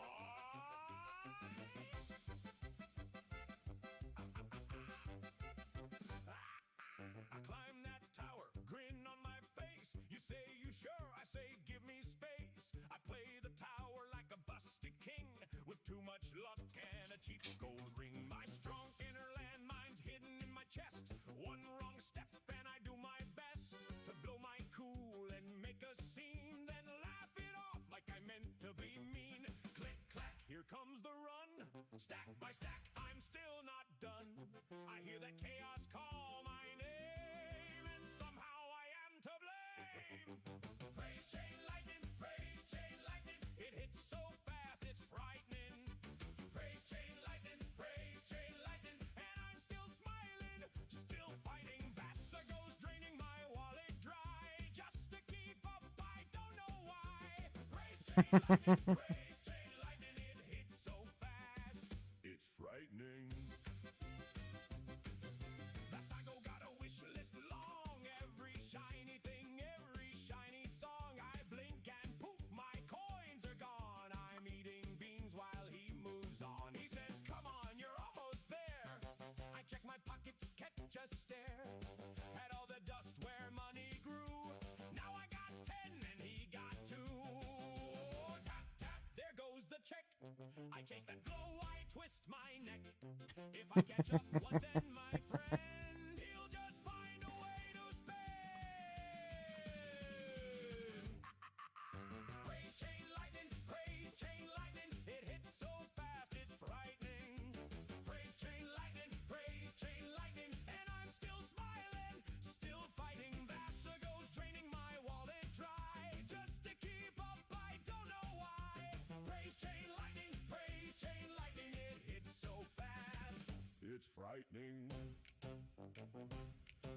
I climb that tower, grin on my face. You say you sure, I say give me space. I play the tower like a busted king with too much luck and a cheap gold ring. My strong inner landmine's hidden in my chest. One wrong step and I do my best to blow my cool and make a scene, then laugh it off like I meant to be mean. Click, clack, here comes the run. Stack by stack, I'm still not done. I hear that chaos call my name, and somehow I am to blame. Praise chain lightning, it hits so fast it's frightening. Praise chain lightning, and I'm still smiling, still fighting. Vassa goes draining my wallet dry, just to keep up, I don't know why. Praise chain lightning, it hits so fast, it's frightening. Thus I got a wish list long, every shiny thing, every shiny song. I blink and poof, my coins are gone. I'm eating beans while he moves on. He says, come on, you're almost there. I check my pockets, catch a stare at all the dust where money grew. Now I got 10 and he got 2. Tap, tap, there goes the check. I chase that glow, I twist my neck. If I catch up, what then, my friend? He'll just find a way to spend. Praise chain lightning, frightening.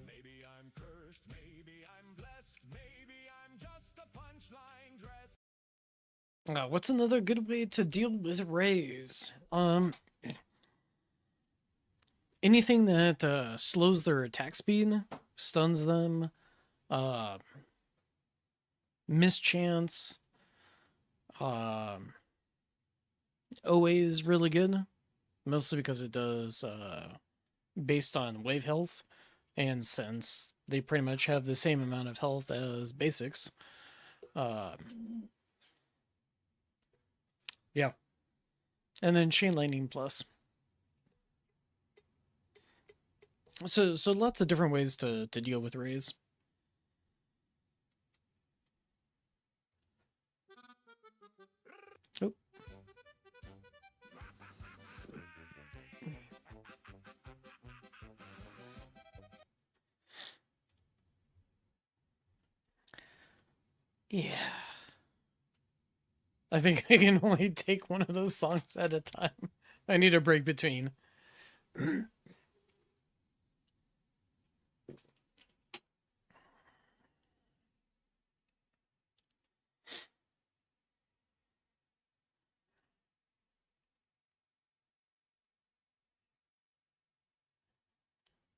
Maybe I'm cursed, maybe I'm blessed, maybe I'm just a punchline dressed. What's another good way to deal with rays? Anything that slows their attack speed, stuns them, uh, mischance, OA is really good, mostly because it does based on wave health, and since they pretty much have the same amount of health as basics, yeah. And then chain lightning plus. So lots of different ways to deal with rays. Oh. Yeah. I think I can only take one of those songs at a time. I need a break between.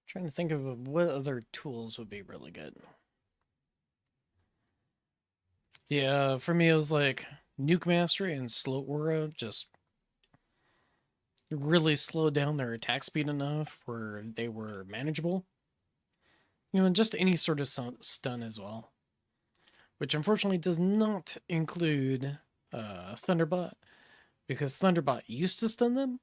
Trying to think of what other tools would be really good. Yeah, for me it was like Nuke Mastery and Slow Aura just really slowed down their attack speed enough where they were manageable. You know, and just any sort of stun as well. Which unfortunately does not include Thunderbot, because Thunderbot used to stun them,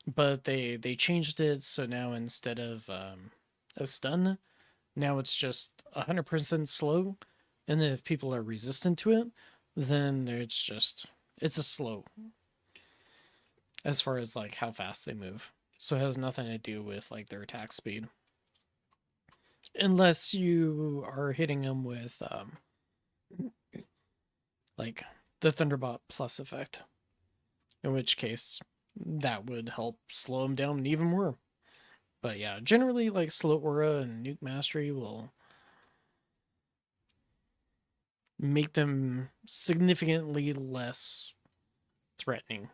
but they changed it so now instead of a stun, now it's just 100% slow, and then if people are resistant to it, then it's a slow as far as like how fast they move. So it has nothing to do with like their attack speed, unless you are hitting them with like the Thunderbot plus effect, in which case that would help slow them down even more. But yeah, generally like Slow Aura and Nuke Mastery will make them significantly less threatening.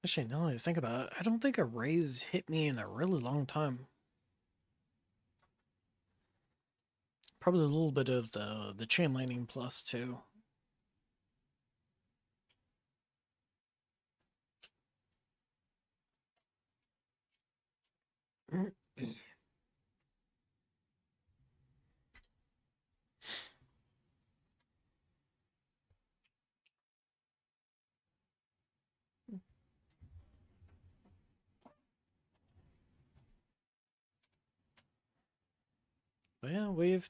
Actually, now that I think about it, I don't think a raise hit me in a really long time. Probably a little bit of the chain lightning plus too. But yeah, wave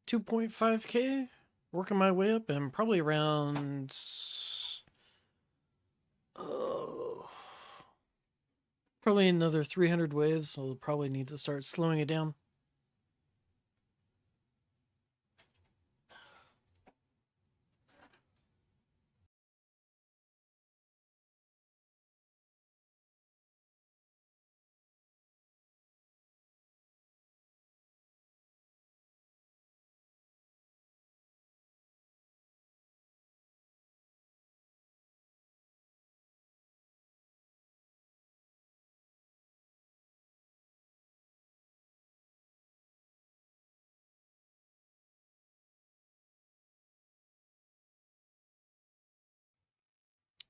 2.5k, working my way up, and probably around probably another 300 waves, so I'll probably need to start slowing it down.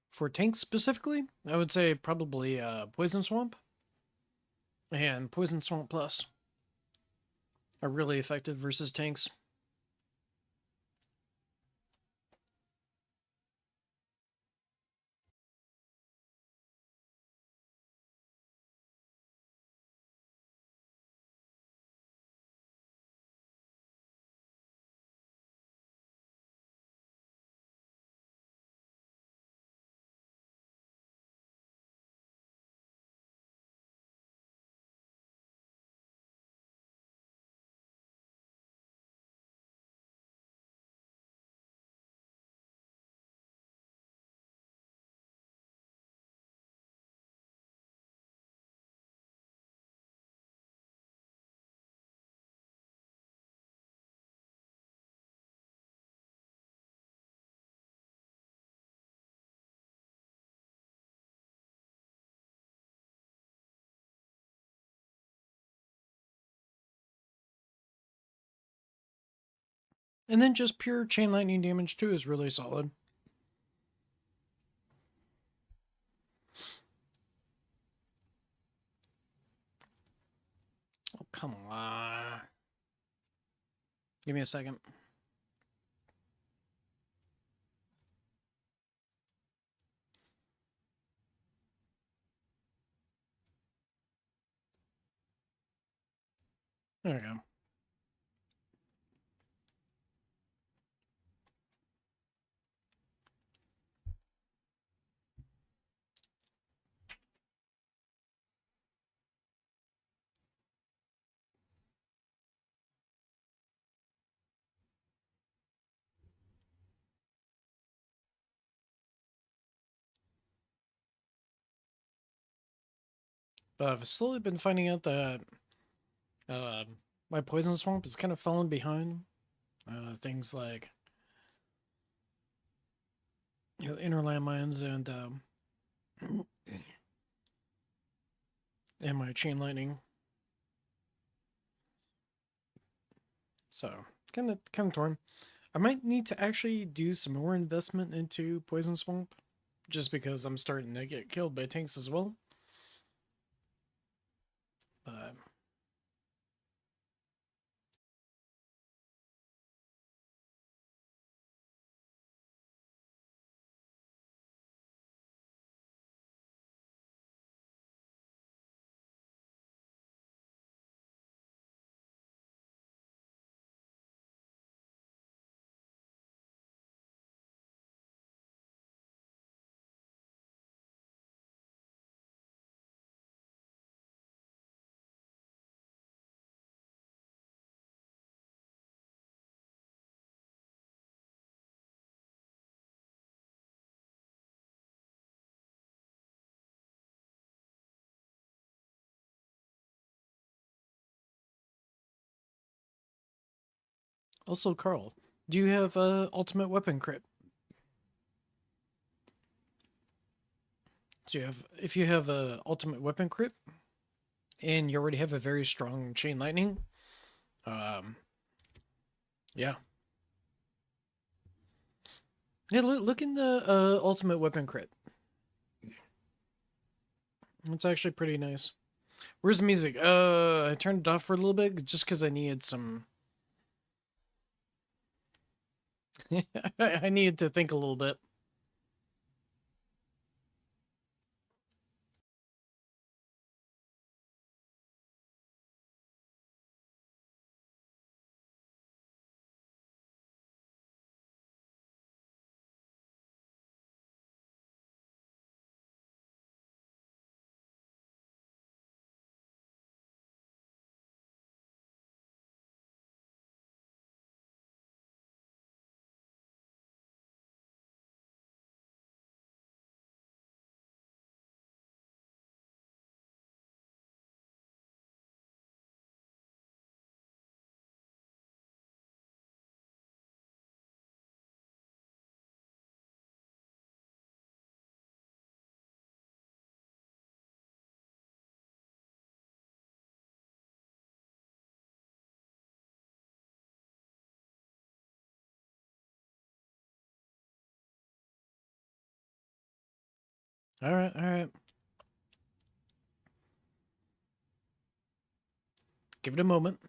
For tanks specifically, I would say probably Poison Swamp and Poison Swamp Plus are really effective versus tanks. And then just pure chain lightning damage too is really solid. Oh, come on. Give me a second. There we go. But I've slowly been finding out that uh, my poison swamp is kind of falling behind. Things like inner landmines and my chain lightning. So kind of torn. I might need to actually do some more investment into poison swamp, just because I'm starting to get killed by tanks as well. But also, Carl, do you have ultimate weapon crit? So if you have a ultimate weapon crit, and you already have a very strong chain lightning, um, yeah, yeah. Look in the ultimate weapon crit. It's actually pretty nice. Where's the music? I turned it off for a little bit just because I needed some. I needed to think a little bit. All right, all right. Give it a moment.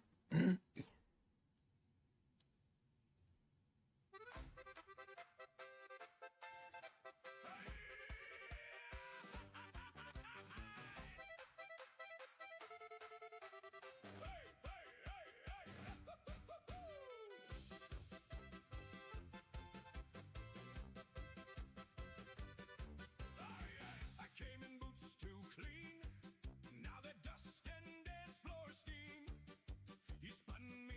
I came in boots too clean. Now they're dust and dance floor steam. You spun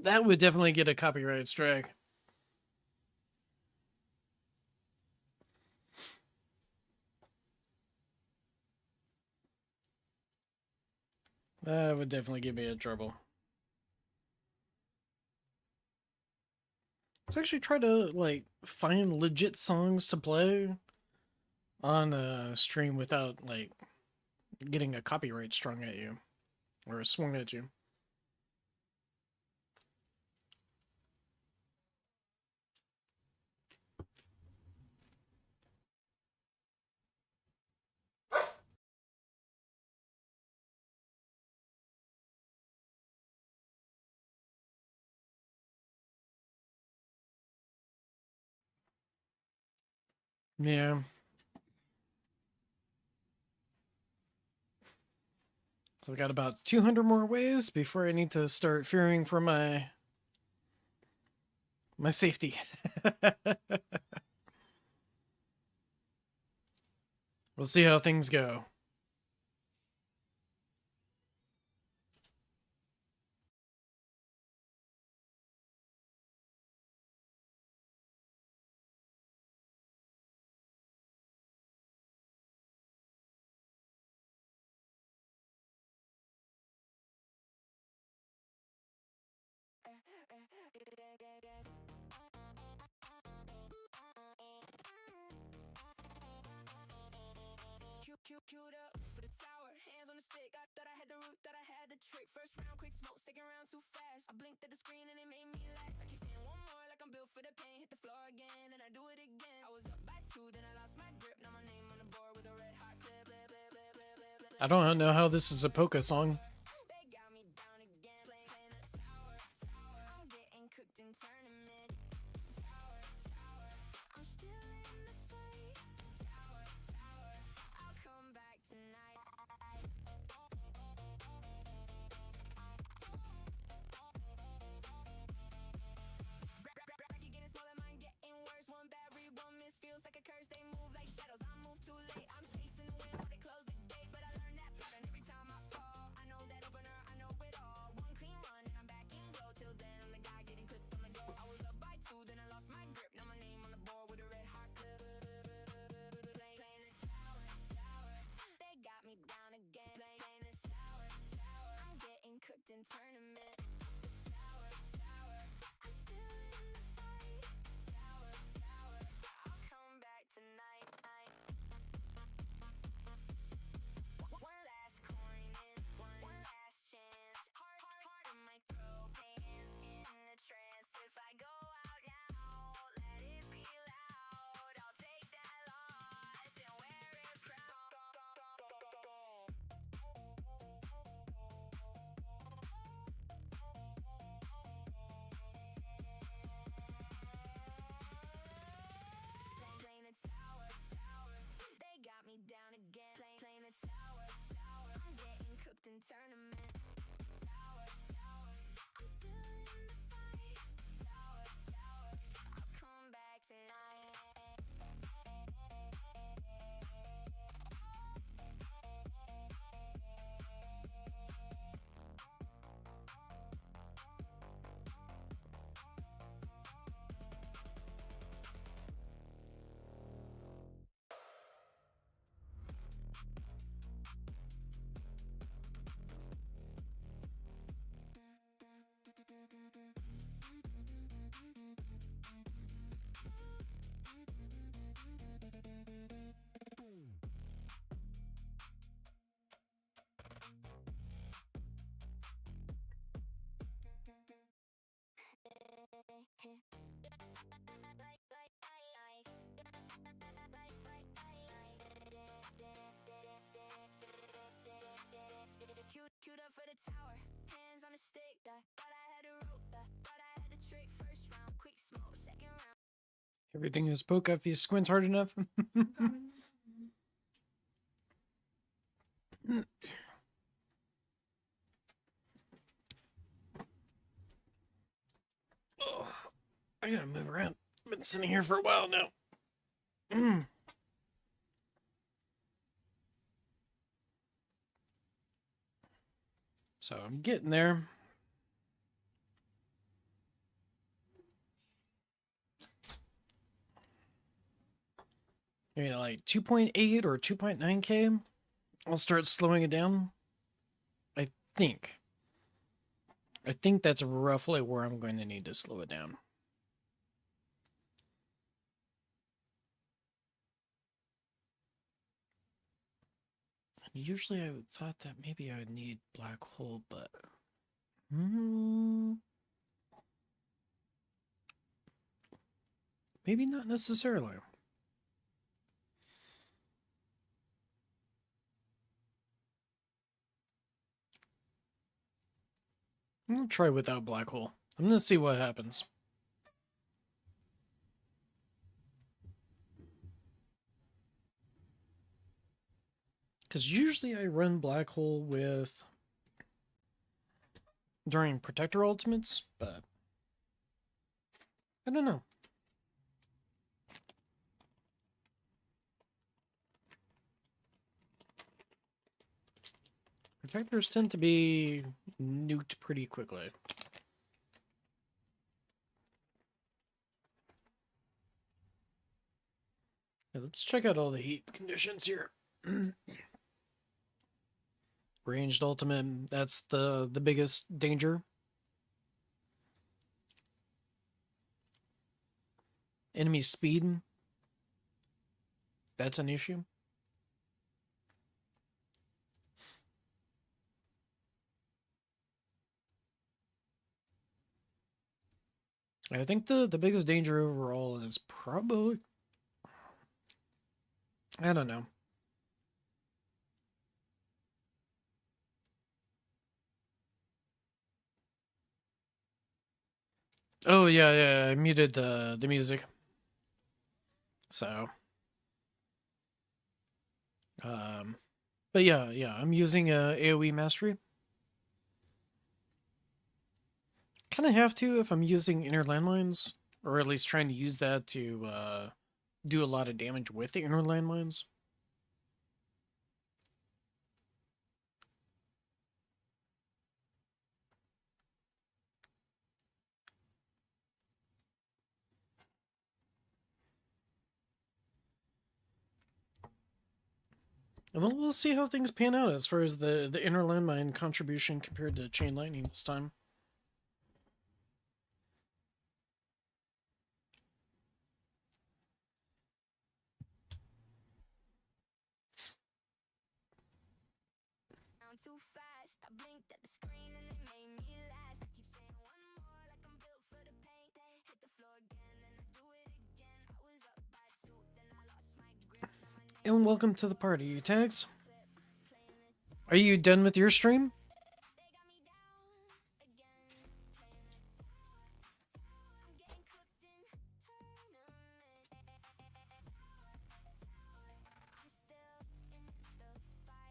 That would definitely get a copyright strike. That would definitely get me in trouble. Let's actually try to like find legit songs to play on a stream without like getting a copyright strung at you or swung at you. Yeah. I've got about 200 more ways before I need to start fearing for my safety. We'll see how things go. Queued up for the tower, hands on the stick. I thought I had the root, thought I had the trick. First round, quick smoke, second round, too fast. I blinked at the screen and it made me lax. I keep saying one more, like I'm built for the pain. Hit the floor again, then I do it again. I was up by 2, then I lost my grip. Now my name on the board with a red hot clip. I don't know how this is a polka song. They got me down again, playing the tower. I'm getting cooked in tournament. Tower, I'm still in the fight. Tower, I'll come back tonight. Bracket getting smaller, mine getting worse. One bad read, one miss, feels like a curse. They move like shadows, I move too late. I'm chasing the wind while they close the gate, but I learned that pattern every time I fall. I know that opener, I know it all. One clean run and I'm back in go. Till then, I'm the guy getting clipped on the go. I was up by 2, then I lost my grip. Now my name on the board with a red hot clip. Playing the tower. They got me down again. Playing the tower. I'm getting cooked in tournament. Tower. I'm still in the fight. Tower. I'll come back tonight. One last coin in, one last chance. Heart on my throat, pains in a trance. If I go out now, let it be loud. I'll take that loss and wear it proud. Playing the tower. They got me down again. Playing the tower. I'm getting cooked in tournament. Tower. I'm still in the fight. Tower. I'll come back tonight. Queued up for the tower, hands on the stick. Thought I had the root, thought I had the trick. First round, quick smoke, second round. Everything is polka if you squint hard enough. Oh, I gotta move around. I've been sitting here for a while now. So I'm getting there. Maybe like 2.8 or 2.9K. I'll start slowing it down. I think. I think that's roughly where I'm going to need to slow it down. Usually I would thought that maybe I would need black hole, but maybe not necessarily. I'm gonna try without black hole. I'm gonna see what happens. Because usually I run black hole with during protector ultimates, but I don't know. Protectors tend to be nuked pretty quickly. Yeah, let's check out all the heat conditions here. Ranged ultimate, that's the biggest danger. Enemy speed, that's an issue. I think the biggest danger overall is probably, I don't know. Oh yeah, I muted the music. So but yeah, I'm using AoE mastery. Kind of have to if I'm using inner landmines, or at least trying to use that to do a lot of damage with the inner landmines. And we'll see how things pan out as far as the inner landmine contribution compared to chain lightning this time. Too fast. I blinked at the screen and it made me last. I keep saying one more like I'm built for the paint. Hit the floor again and I do it again. I was up by 2, then I lost my grip. Now my name And welcome to the party, Tags. Are you done with your stream? they got me down again. Playing it safe. I'm getting cooked in tournament. I'm still in the fight.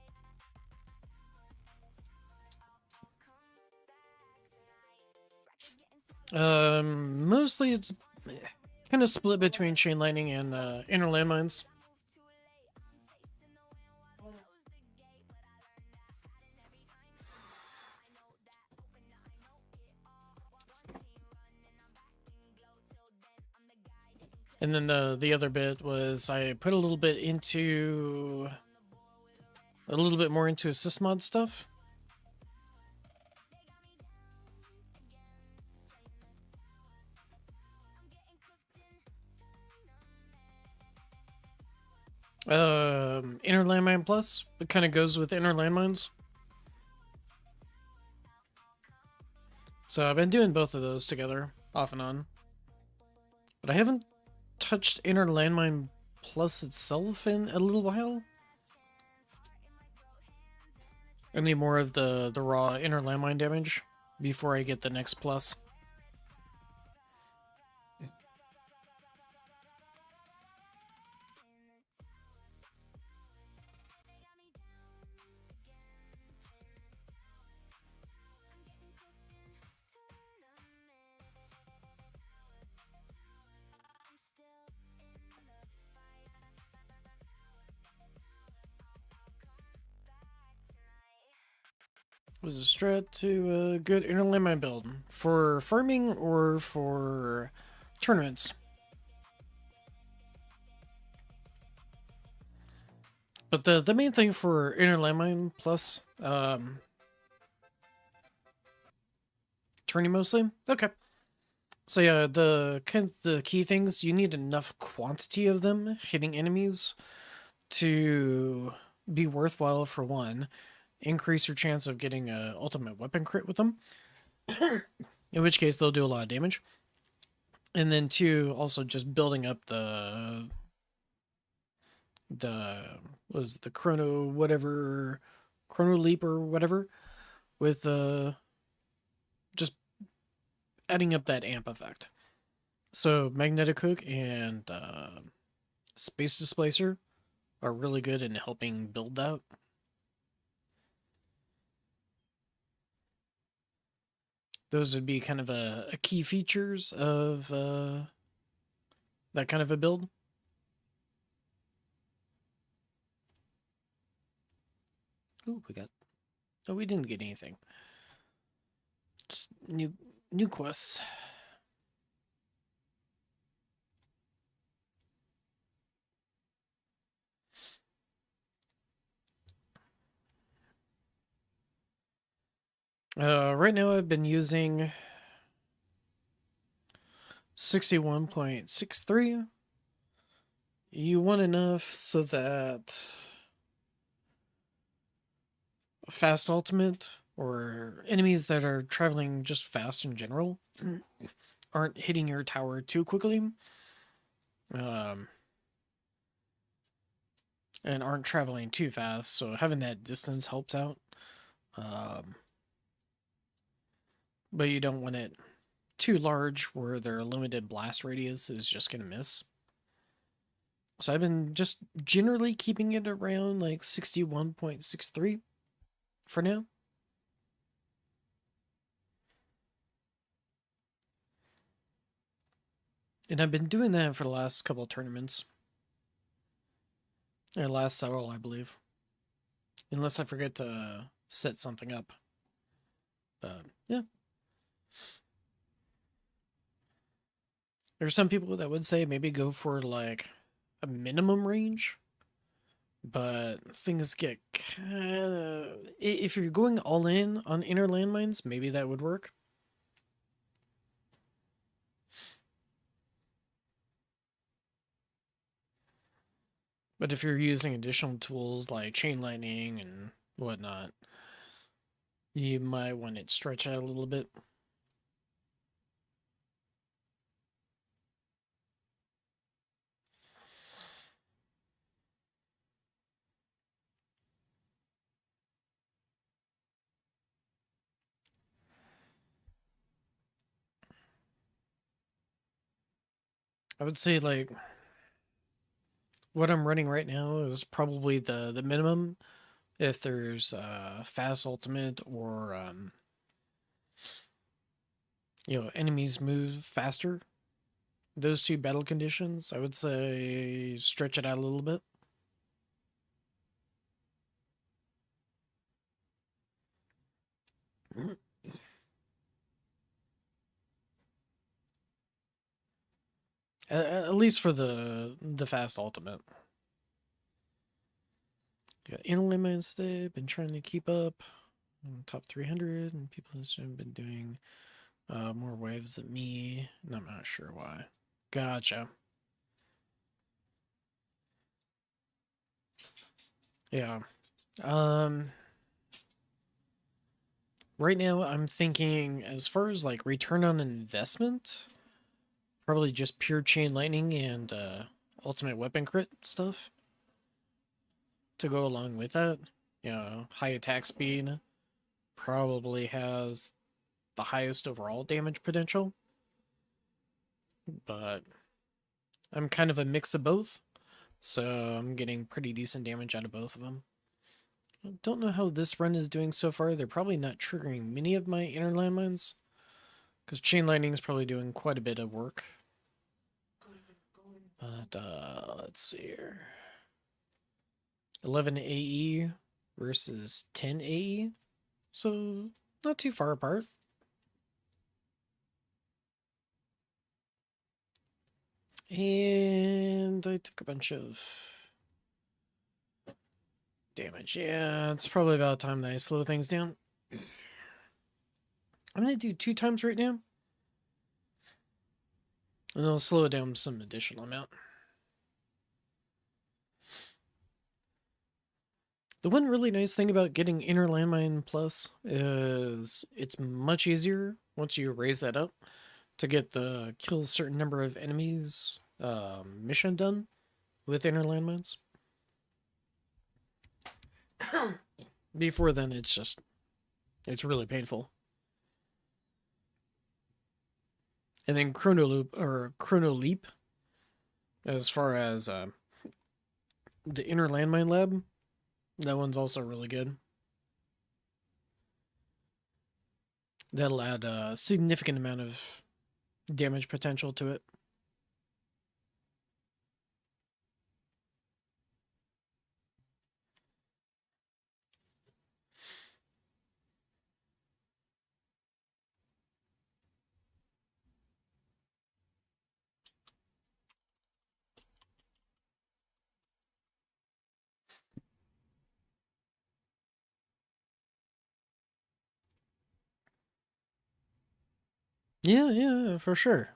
I'll come back tonight. Racket getting smaller. Mostly it's kind of split between chain lightning and inner landmines. And then the other bit was I put a little bit more into assist mod stuff. Inner landmine plus, it kind of goes with inner landmines. So I've been doing both of those together, off and on. But I haven't touched inner landmine plus itself in a little while. I need more of the raw inner landmine damage before I get the next plus. was a strat to a good inner landmine build for farming or for tournaments. But the main thing for inner landmine plus turning mostly. Okay. So yeah, the key things, you need enough quantity of them hitting enemies to be worthwhile for one. Increase your chance of getting a ultimate weapon crit with them. In which case they'll do a lot of damage. And then two, also just building up the was the chrono leap or whatever with just adding up that amp effect. So magnetic hook and space displacer are really good in helping build that. Those would be kind of a key features of that kind of a build. Ooh, we didn't get anything. Just new quests. Right now I've been using 61.63. You want enough so that fast ultimate or enemies that are traveling just fast in general aren't hitting your tower too quickly. And aren't traveling too fast, so having that distance helps out. But you don't want it too large where their limited blast radius is just going to miss. So I've been just generally keeping it around like 61.63 for now. And I've been doing that for the last couple of tournaments. Or last several, I believe. Unless I forget to set something up. But, yeah. There's some people that would say maybe go for like a minimum range. But things get kind of... If you're going all in on inner landmines, maybe that would work. But if you're using additional tools like chain lightning and whatnot, you might want it stretch out a little bit. I would say like what I'm running right now is probably the minimum. If there's fast ultimate or enemies move faster, those two battle conditions, I would say stretch it out a little bit. At least for the fast ultimate. Got inner limits. They've been trying to keep up in top 300, and people have been doing more waves than me, and I'm not sure why. Gotcha. Yeah. Right now I'm thinking as far as like return on investment, probably just pure chain lightning and ultimate weapon crit stuff to go along with that. High attack speed probably has the highest overall damage potential. But I'm kind of a mix of both, so I'm getting pretty decent damage out of both of them. I don't know how this run is doing so far. They're probably not triggering many of my inner landmines, because chain lightning is probably doing quite a bit of work. But let's see here. 11 AE versus 10 AE. so not too far apart. And I took a bunch of damage. Yeah, it's probably about time that I slow things down. I'm gonna do 2 times right now. And I'll slow it down some additional amount. The one really nice thing about getting Inner Landmine Plus is it's much easier once you raise that up to get the kill a certain number of enemies mission done with Inner Landmines. Before then, it's really painful. And then Chrono Loop or Chrono Leap, as far as the Inner Landmine Lab, that one's also really good. That'll add a significant amount of damage potential to it. Yeah, for sure.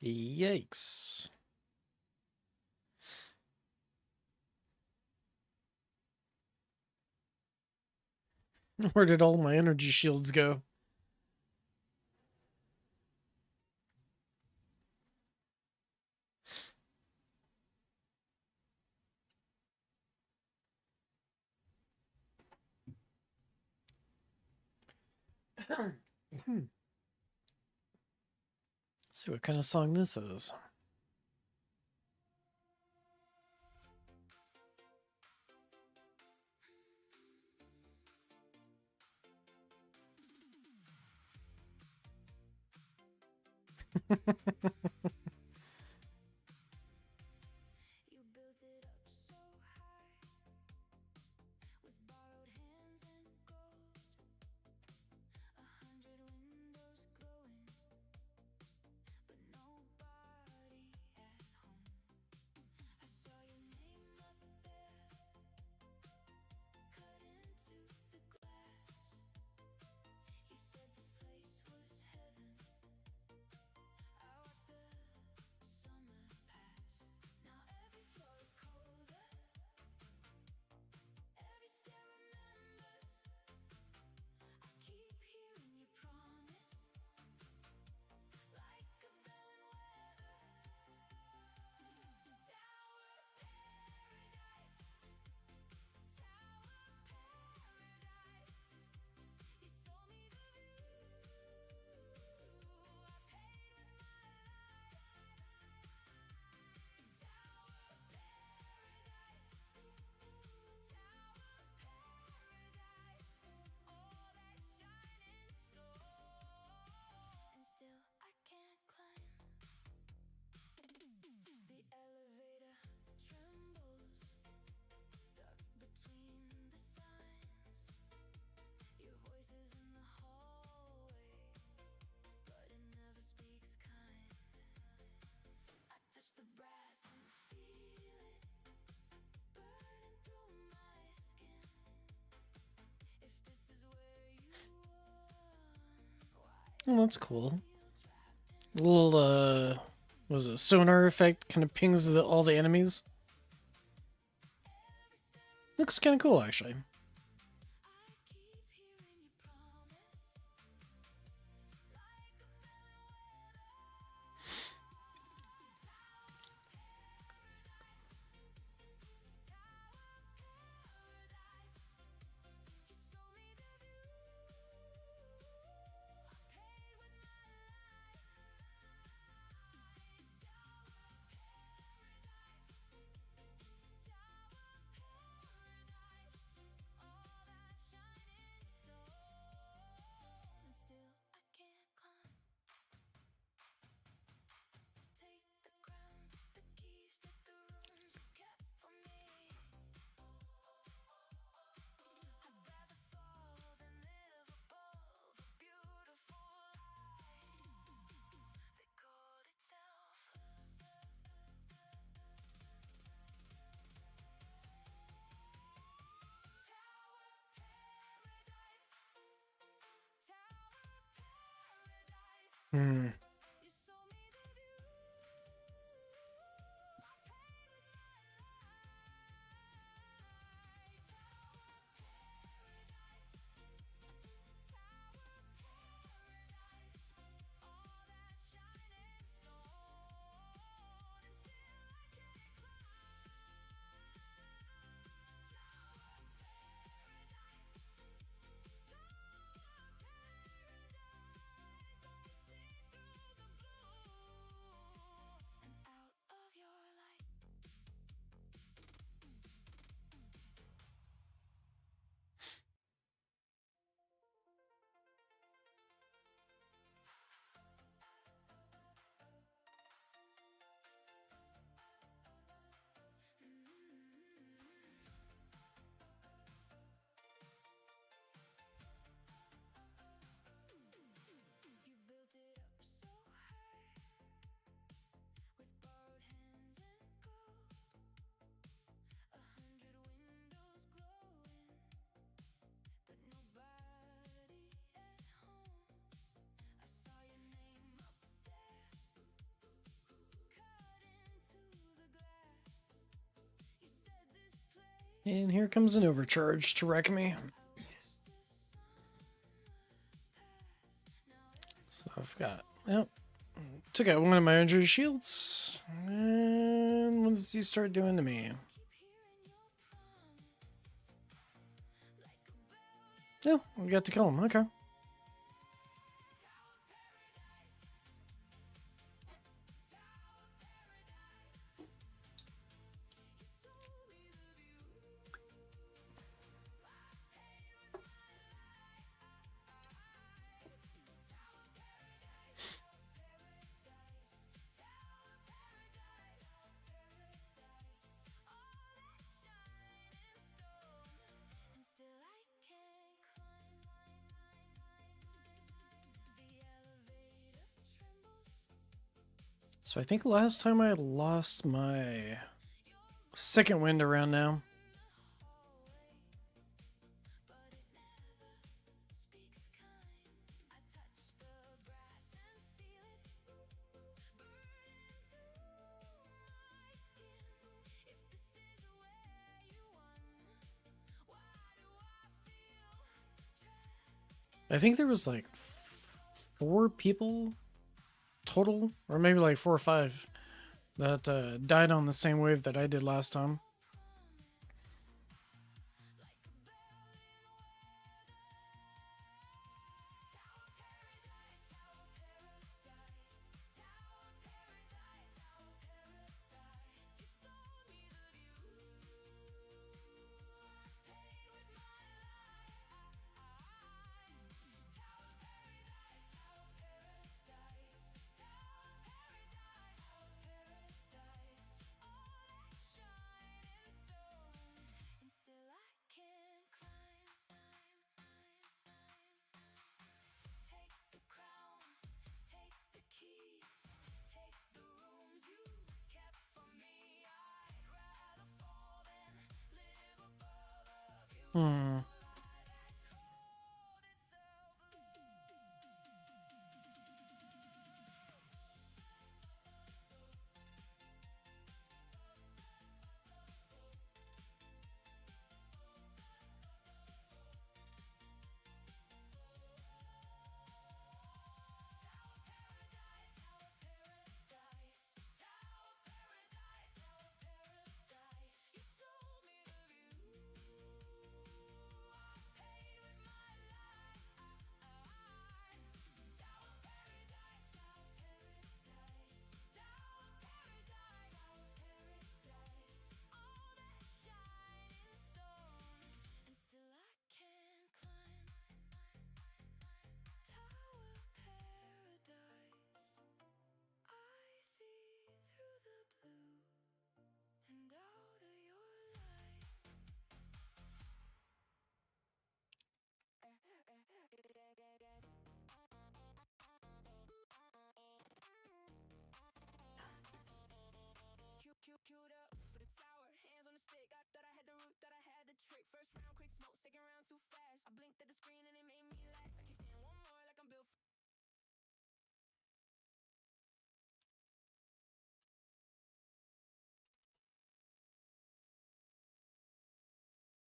Yikes. Where did all my energy shields go? See what kind of song this is. You built it up so high with borrowed hands and gold. 100 windows glowing, but nobody at home. I saw your name up there, cut into the glass. You said this place was heaven. I watched the summer pass. Now every floor is colder, every stair remembers. I keep hearing you promise, like a bell in weather. Tower paradise, tower paradise. You sold me the view, I paid with my life. Tower paradise, tower paradise. All that shining stone, and still I can't climb. The elevator trembles, stuck between the signs. Your voice is in the hallway, but it never speaks kind. I touch the brass and feel it burning through my skin. If this is where you were, Oh, that's cool. A little, was it sonar effect kind of pings all the enemies. Looks kind of cool, actually. I keep hearing you promise, like a bell in weather. Tower paradise, you sold me the view, I paid with my life. Tower paradise, tower paradise. And here comes an overcharge to wreck me. So I've got, yep. Took out one of my injury shields. And what does he start doing to me? Yeah, we got to kill him. Okay. So I think last time I lost my second wind around now. I think there was like 4 people total, or maybe like 4 or 5 that died on the same wave that I did last time. Hmm.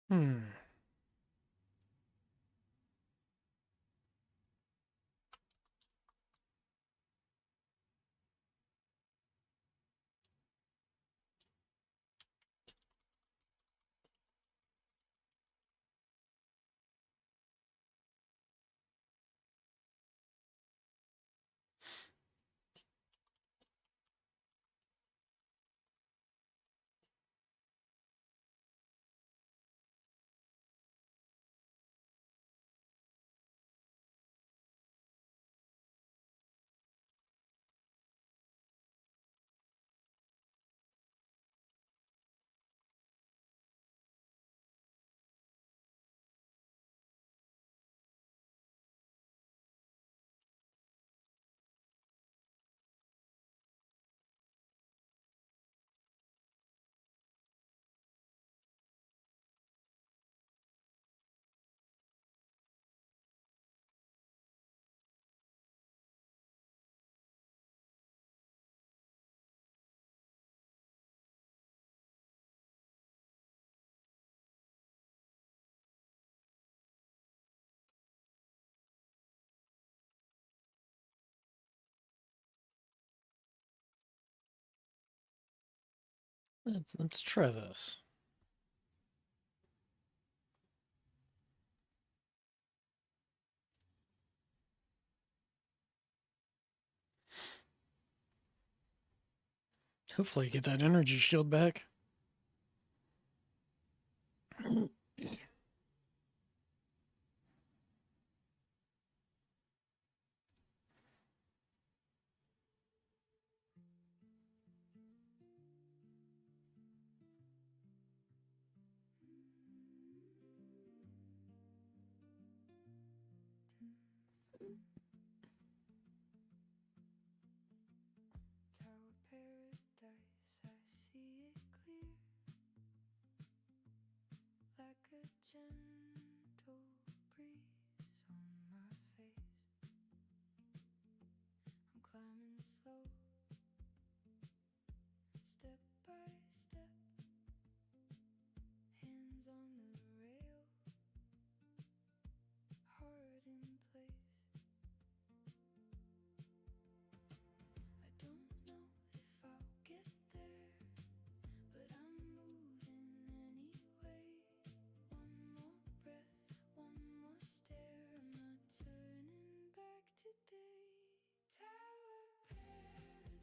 Hmm. Let's try this. Hopefully get that energy shield back. Tower paradise, I see it clear, like a gentle breeze on my face. I'm climbing slow, step by step, hands on the rail, heart in place. I don't know if I'll get there, but I'm moving anyway. One more breath, one more stare, I'm not turning back today. Tower paradise,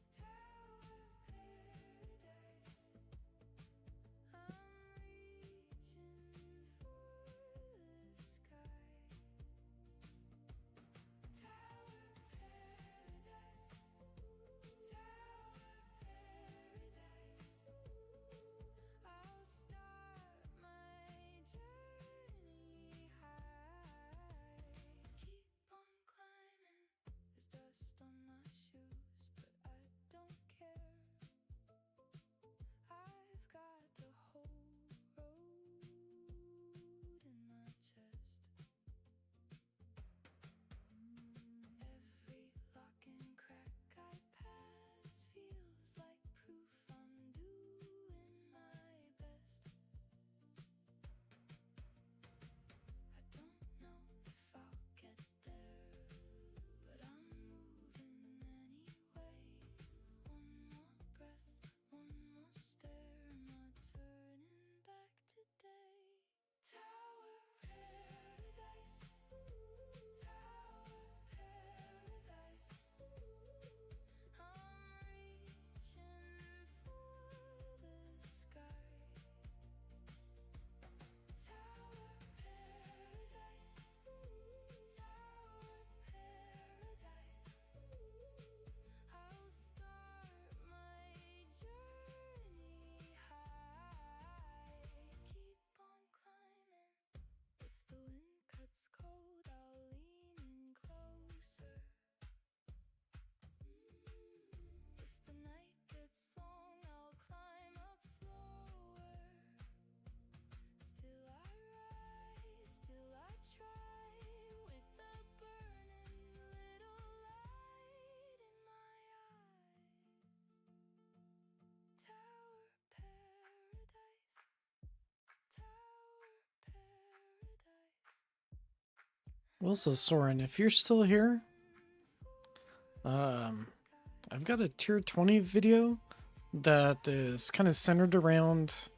tower paradise. I'm reaching for the sky. Tower paradise, tower paradise. I'll start my journey high. Keep on climbing. There's dust on my shoes, but I don't care. I've got the whole road in my chest. Every lock and crack I pass feels like proof I'm doing my best. I don't know if I'll get there, but I'm moving anyway. One more breath, one more stare, I'm not turning back today. Tower paradise, tower paradise. I'm reaching for the sky. Tower paradise, tower paradise. I'll start my journey high. Keep on climbing. If the wind cuts cold, I'll lean in closer. If the night gets long, I'll climb up slower. Still I rise, still I try, with a burning little light in my eyes. Tower paradise, tower paradise. Also, Soren, if you're still here, I've got a tier 20 video that is kind of centered around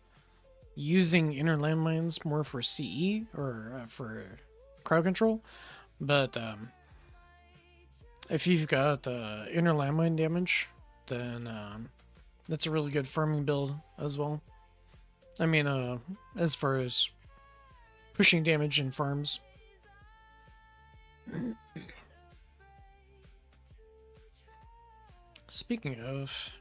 using inner landmines more for CE or for crowd control. But if you've got inner landmine damage, then that's a really good farming build as well. I mean, as far as pushing damage in farms. Speaking of,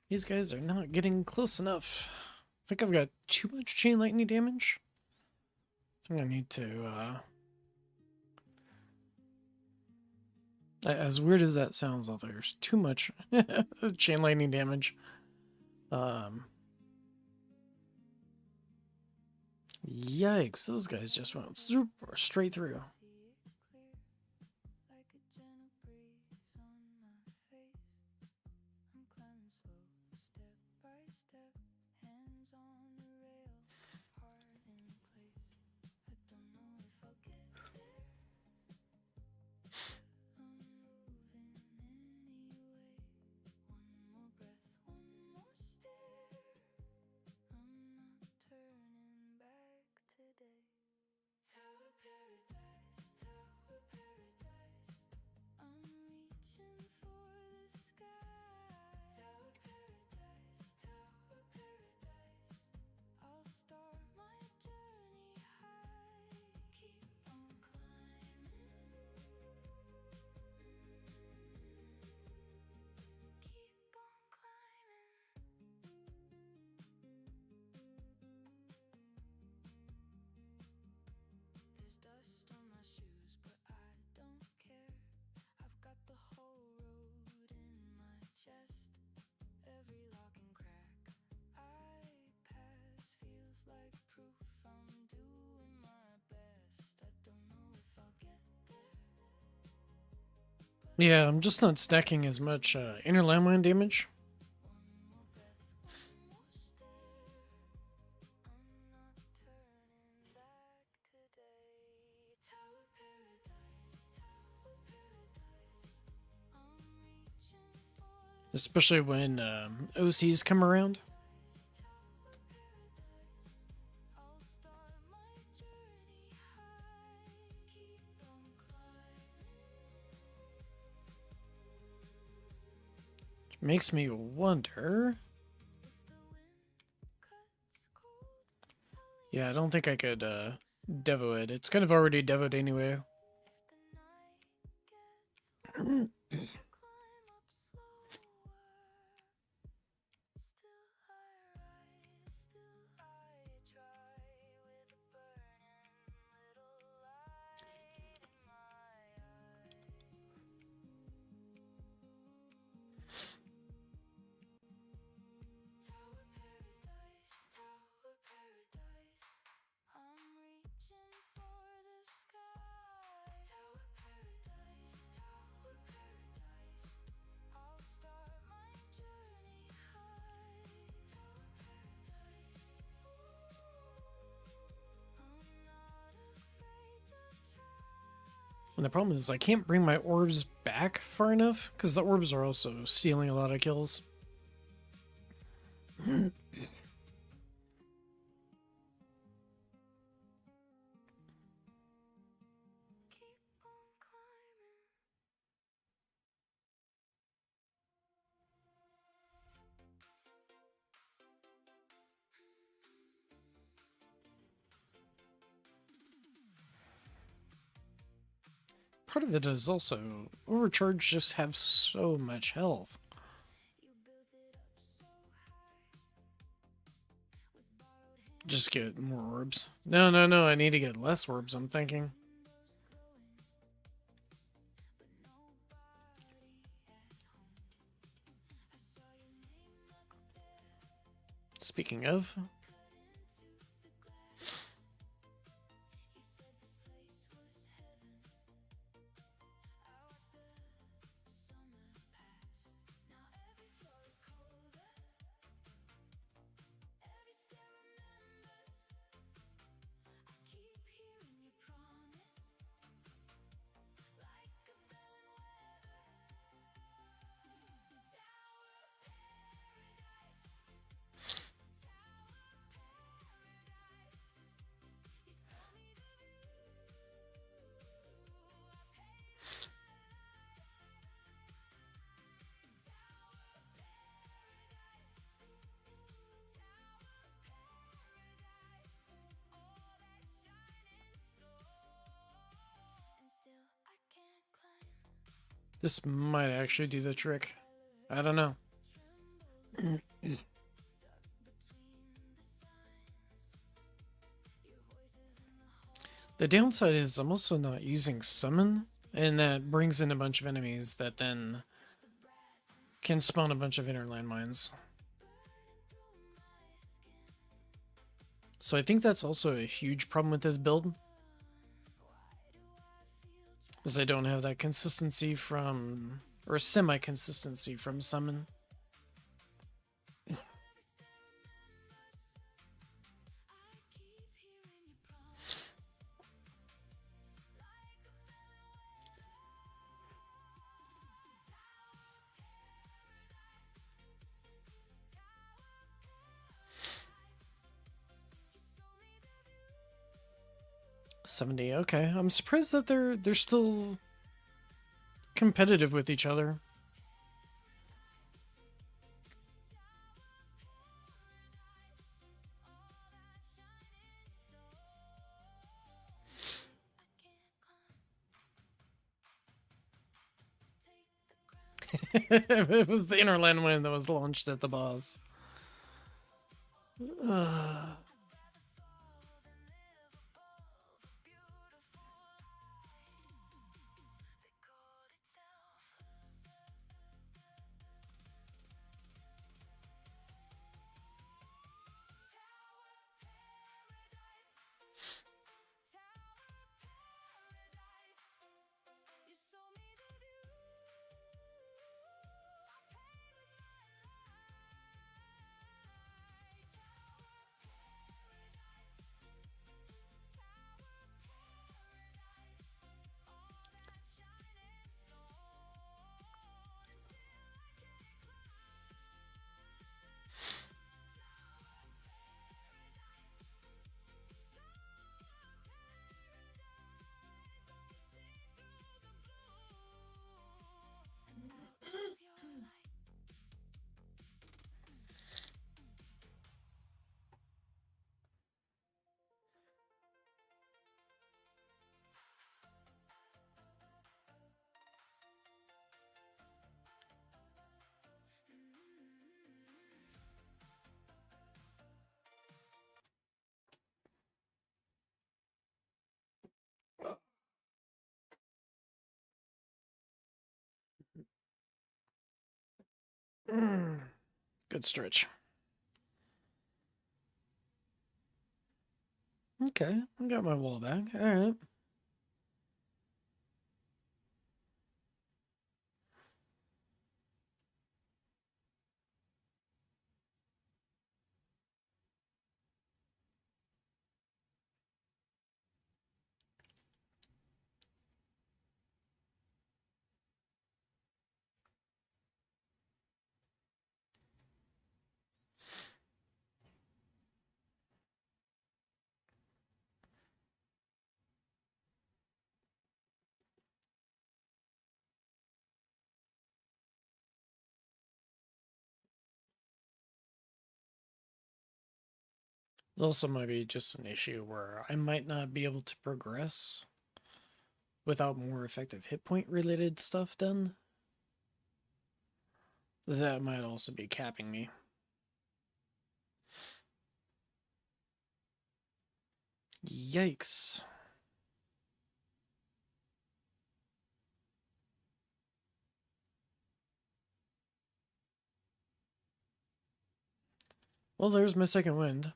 these guys are not getting close enough. I think I've got too much chain lightning damage. I think I need to, as weird as that sounds, there's too much chain lightning damage. Yikes, those guys just went super straight through. Like a gentle breeze on my face. I'm climbing slow, step by step, hands on the rail, heart in place. I don't know if I'll get there. I'm moving anyway. One more breath, Yeah, I'm just not stacking as much inner landmine damage. Especially when OCs come around. Which makes me wonder. Yeah, I don't think I could Devo it. It's kind of already Devoed anyway. And the problem is I can't bring my orbs back far enough because the orbs are also stealing a lot of kills. Part of it is also Overcharge just have so much health. Just get more orbs. No, no, no, I need to get less orbs, I'm thinking. Speaking of, this might actually do the trick. I don't know. The downside is I'm also not using summon, and that brings in a bunch of enemies that then can spawn a bunch of inner landmines. So I think that's also a huge problem with this build. Is I don't have that consistency from, or semi-consistency from summon. $70, okay. I'm surprised that they're still competitive with each other. It was the inner landmine that was launched at the boss. Good stretch. Okay, I got my wall back. All right. It also might be just an issue where I might not be able to progress without more effective hit point related stuff done. That might also be capping me. Yikes. Well, there's my second wind.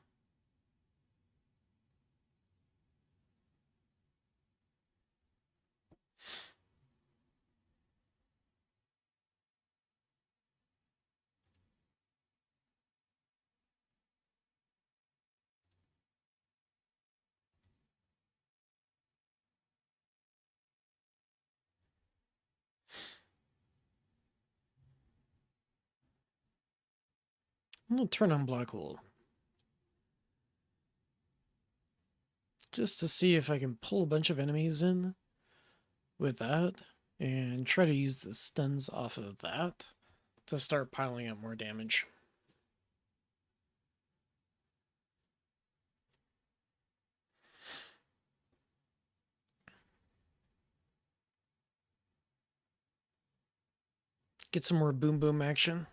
I'm gonna turn on black hole. Just to see if I can pull a bunch of enemies in with that and try to use the stuns off of that to start piling up more damage. Get some more boom boom action.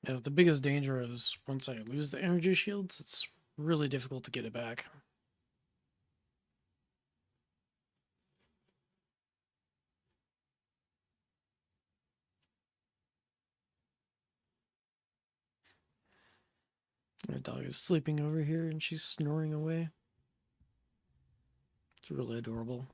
Yeah, the biggest danger is once I lose the energy shields, it's really difficult to get it back. My dog is sleeping over here and she's snoring away. It's really adorable.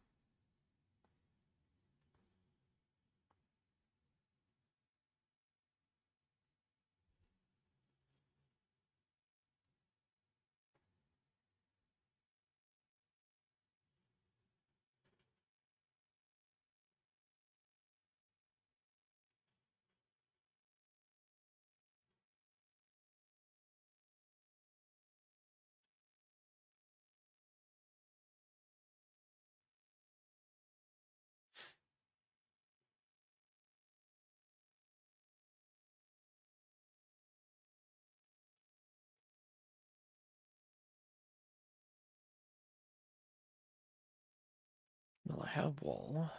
Well, I have wall.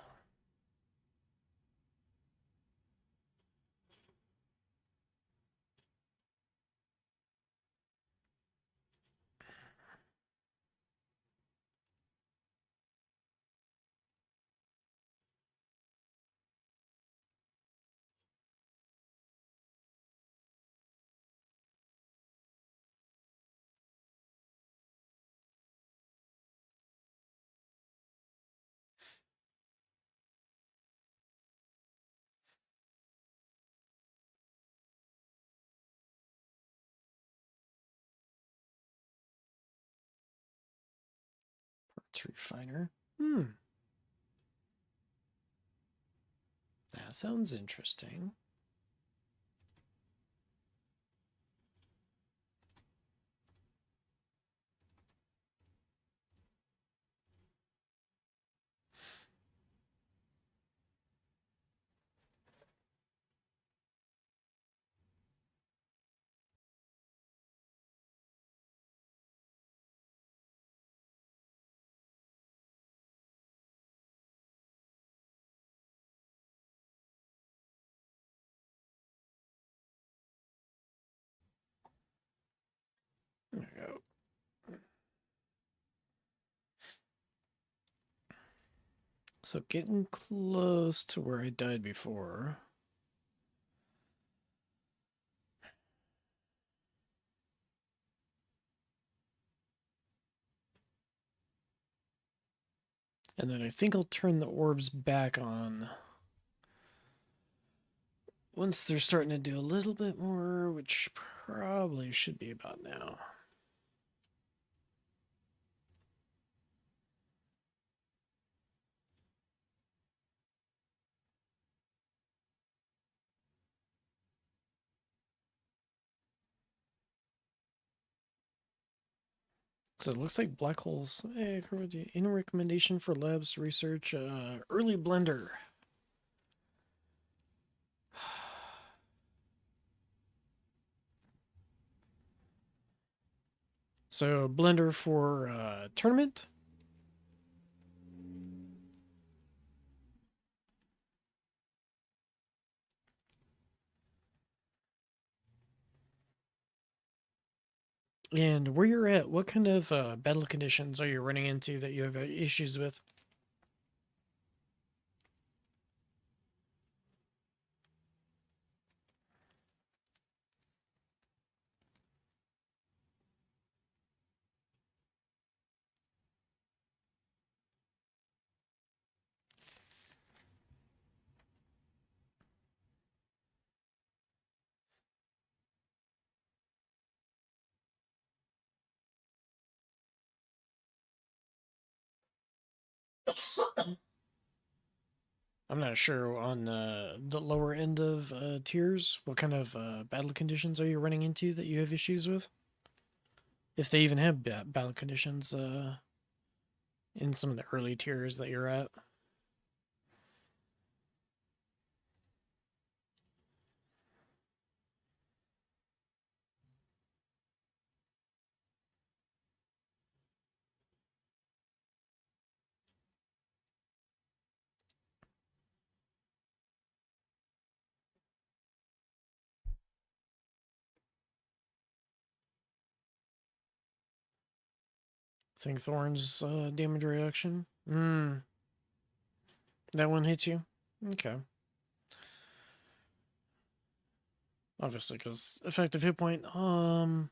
quartz refiner. That sounds interesting. There we go. So getting close to where I died before. And then I think I'll turn the orbs back on once they're starting to do a little bit more, which probably should be about now. So it looks like black holes. Any recommendation for labs to research early blender? So blender for tournament. And where you're at, what kind of battle conditions are you running into that you have issues with? I'm not sure on the lower end of tiers. What kind of battle conditions are you running into that you have issues with? If they even have battle conditions in some of the early tiers that you're at. Think Thorn's damage reduction. That one hits you? Okay. Obviously, because effective hit point. And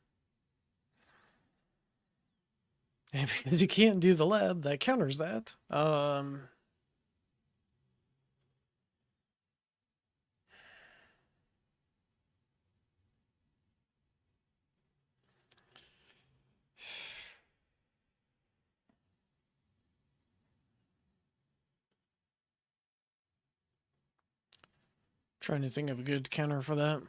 because you can't do the lab, that counters that. Trying to think of a good counter for that.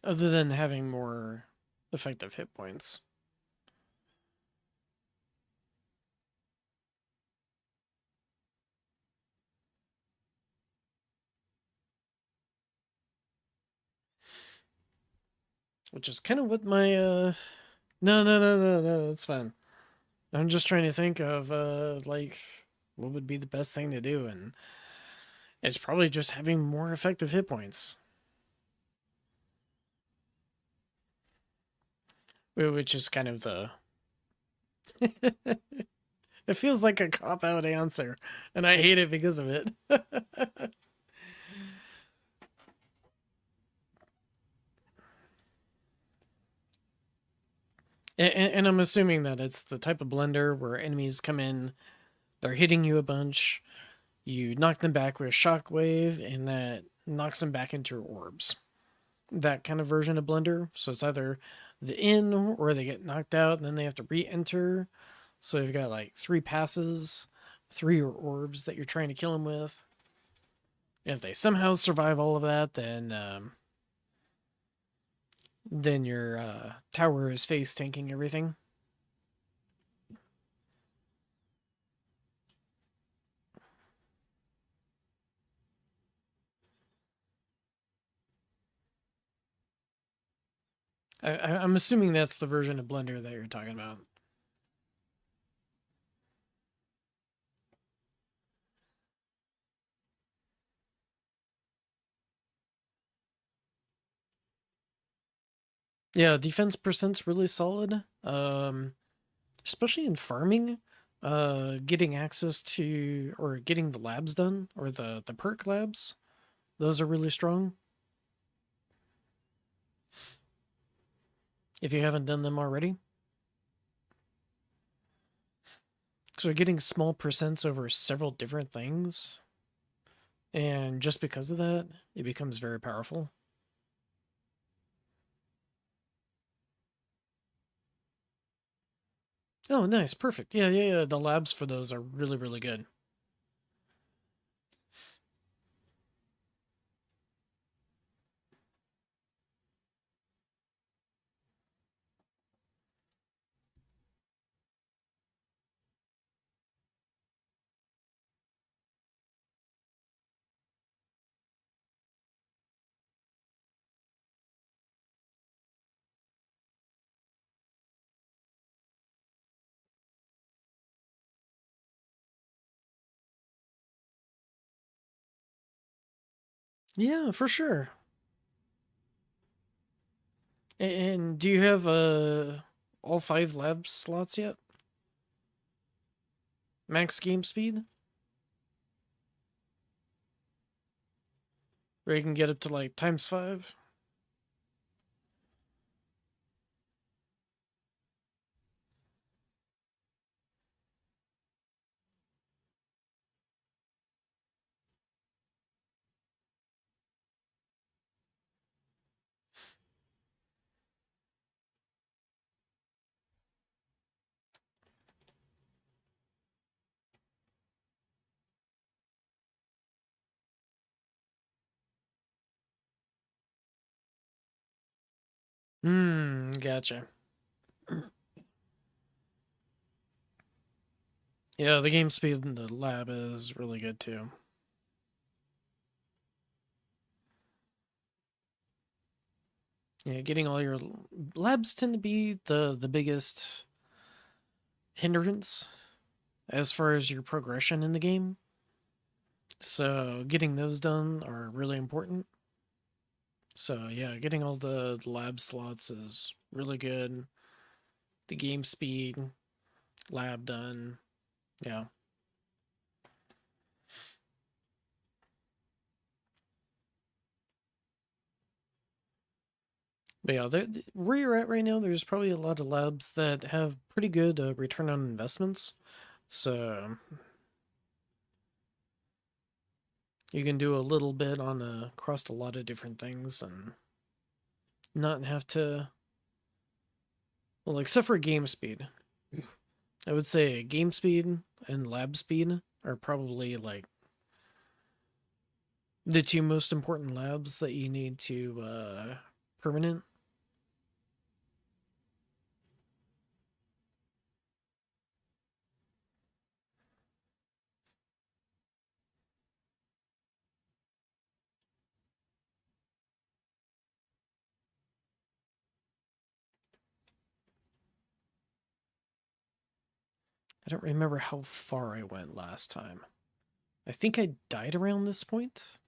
Other than having more effective hit points. Which is kind of what my no, that's fine. I'm just trying to think of like what would be the best thing to do, and it's probably just having more effective hit points. Which is kind of the it feels like a cop-out answer, and I hate it because of it. And I'm assuming that it's the type of blender where enemies come in, they're hitting you a bunch, you knock them back with a shockwave, and that knocks them back into your orbs. That kind of version of blender. So it's either the inn, or they get knocked out and then they have to re-enter. So you've got like 3 passes, 3 orbs that you're trying to kill them with. If they somehow survive all of that, then your tower is face tanking everything. I'm assuming that's the version of Blender that you're talking about. Yeah, defense percent's really solid. Especially in farming, getting access to or getting the labs done or the perk labs, those are really strong. If you haven't done them already. So getting small percents over several different things. And just because of that, it becomes very powerful. Oh, nice. Perfect. Yeah. The labs for those are really, really good. Yeah, for sure. And do you have all 5 lab slots yet? Max game speed? Where you can get up to like ×5? Gotcha. Yeah, the game speed in the lab is really good too. Yeah, getting all your labs tend to be the biggest hindrance as far as your progression in the game. So getting those done are really important. So yeah, getting all the lab slots is really good. The game speed, lab done. Yeah. But yeah, where you're at right now, there's probably a lot of labs that have pretty good return on investments. So you can do a little bit on across a lot of different things and not have to. Well, except for game speed, I would say game speed and lab speed are probably like the 2 most important labs that you need to permanent. I don't remember how far I went last time. I think I died around this point.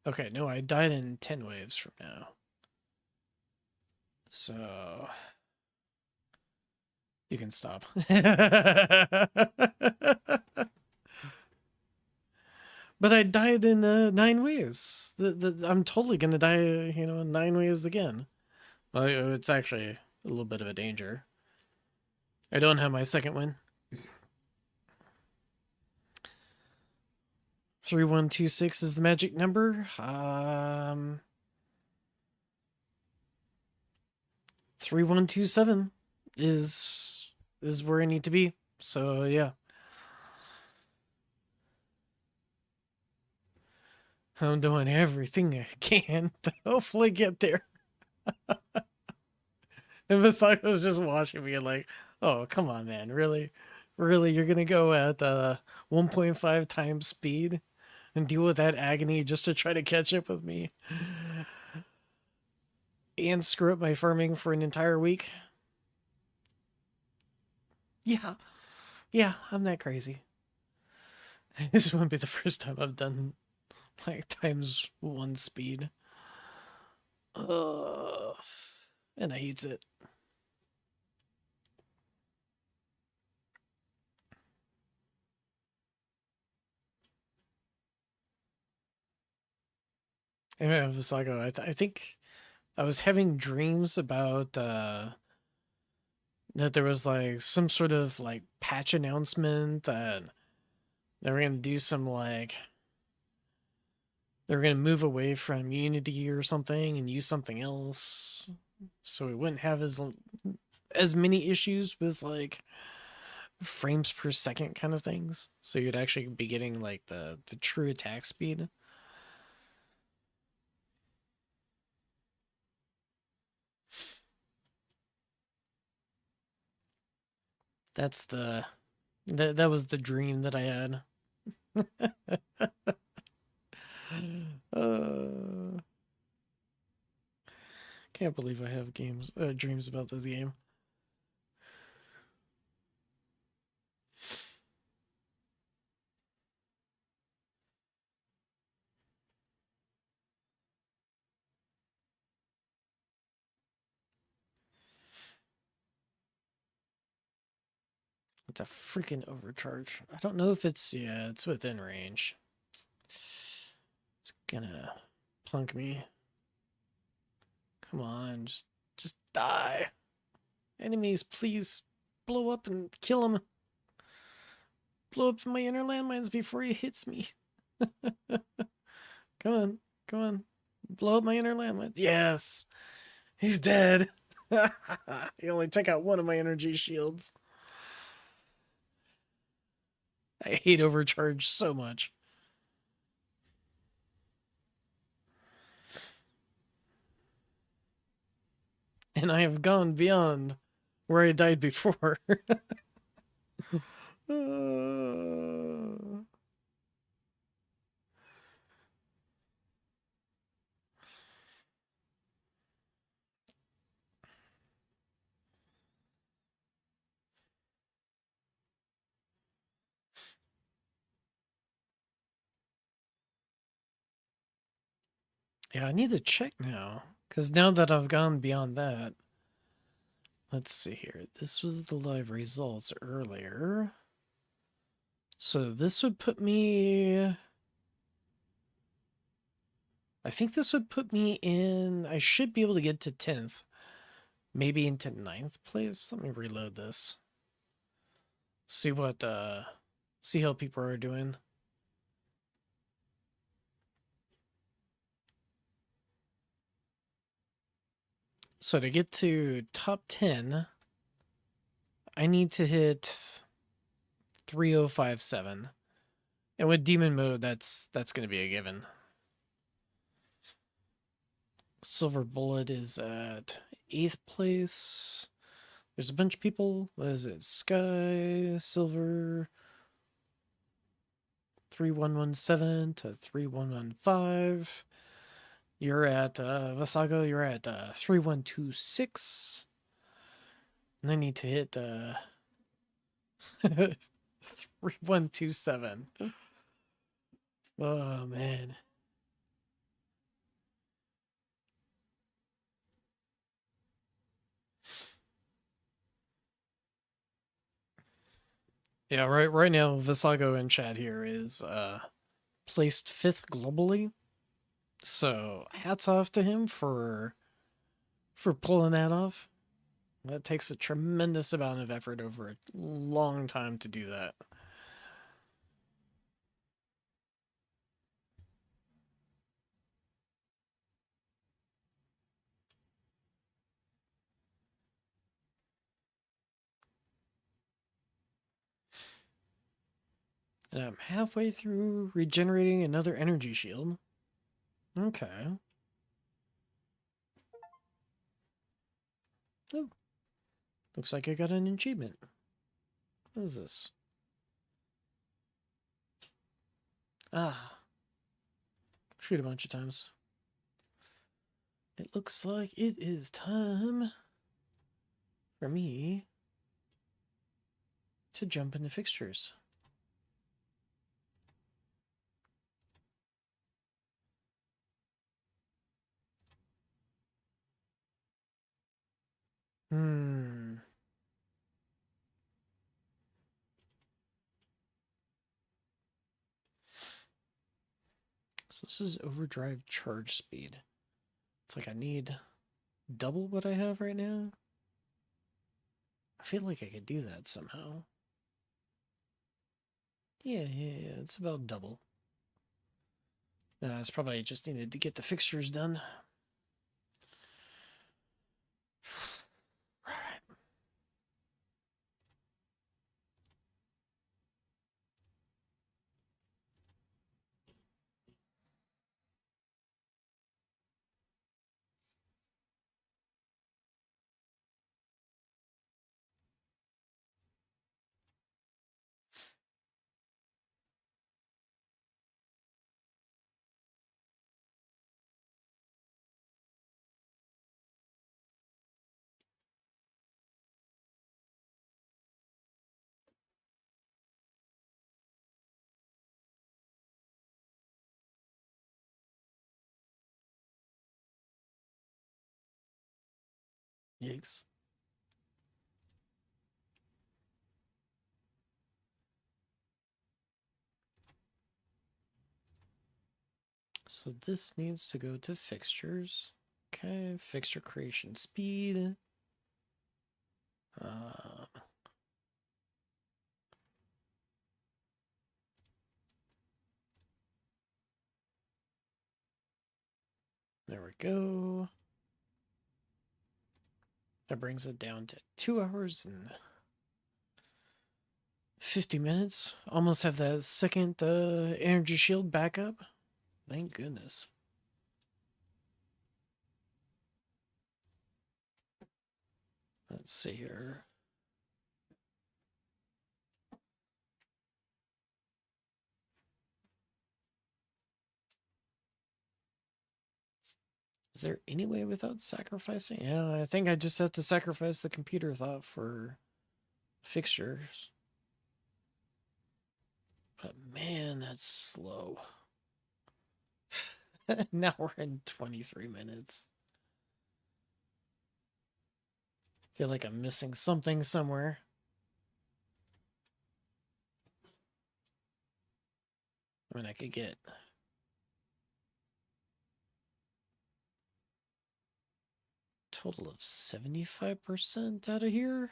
Okay, no, I died in 10 waves from now. So you can stop. But I died in 9 waves. I'm totally gonna die, in 9 waves again. Well, it's actually a little bit of a danger. I don't have my second win. 3126 is the magic number. 3127 is where I need to be. So yeah. I'm doing everything I can to hopefully get there. And Masako's just watching me and like, oh, come on, man. Really? Really? You're going to go at 1.5 times speed and deal with that agony just to try to catch up with me? And screw up my farming for an entire week? Yeah. Yeah, I'm that crazy. This won't be the first time I've done like times one speed. Ugh. And I hates it. Anyway, Visago, I think I was having dreams about that there was like some sort of like patch announcement that they were gonna do some like they were gonna move away from Unity or something and use something else, so we wouldn't have as many issues with like frames per second kind of things. So you'd actually be getting like the true attack speed. That's that was the dream that I had. uh, can't believe I have dreams about this game. It's a freaking overcharge. I don't know if it's within range. It's gonna plunk me. Come on, just die. Enemies, please blow up and kill him. Blow up my inner landmines before he hits me. Come on, come on. Blow up my inner landmines. Yes! He's dead. He only took out one of my energy shields. I hate overcharge so much. And I have gone beyond where I died before. Yeah, I need to check now. Because now that I've gone beyond that, let's see here. This was the live results earlier. So this would put me... I think this would put me in... I should be able to get to 10th. Maybe into 9th place. Let me reload this. See what, see how people are doing. So to get to top 10, I need to hit 3057. And with demon mode, that's going to be a given. Silver Bullet is at 8th place. There's a bunch of people. What is it? Sky, Silver, 3117 to 3115. You're at Vasago, you're at 3126. And I need to hit 3127. Oh man. Yeah, right now Visago in chat here is placed 5th globally. So hats off to him for pulling that off. That takes a tremendous amount of effort over a long time to do that. And I'm halfway through regenerating another energy shield. Okay. Oh, looks like I got an achievement. What is this? Ah, shoot a bunch of times. It looks like it is time for me to jump into fixtures. Hmm. So this is overdrive charge speed. It's like I need double what I have right now. I feel like I could do that somehow. Yeah, it's about double. It's probably just needed to get the fixtures done. Right. Yikes. So this needs to go to fixtures. Okay, fixture creation speed. Uh, there we go. That brings it down to 2 hours and 50 minutes. Almost have that second energy shield back up. Thank goodness. Let's see here. Is there any way without sacrificing? Yeah, I think I just have to sacrifice the computer thought for fixtures. But man, that's slow. Now we're in 23 minutes. Feel like I'm missing something somewhere. I mean, I could get total of 75% out of here.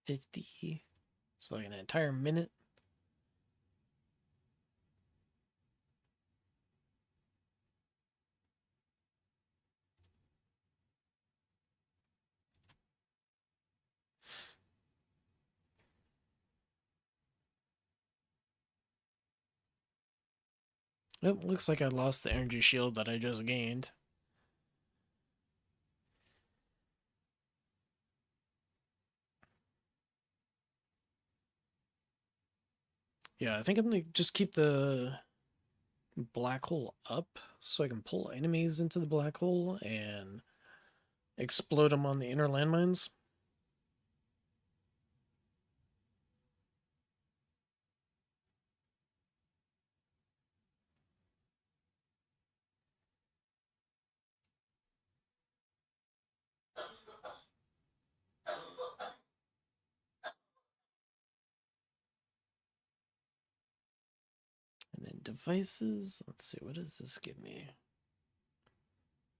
$50. So like an entire minute. It looks like I lost the energy shield that I just gained. Yeah, I think I'm gonna just keep the black hole up so I can pull enemies into the black hole and explode them on the inner landmines. And then devices. Let's see, what does this give me?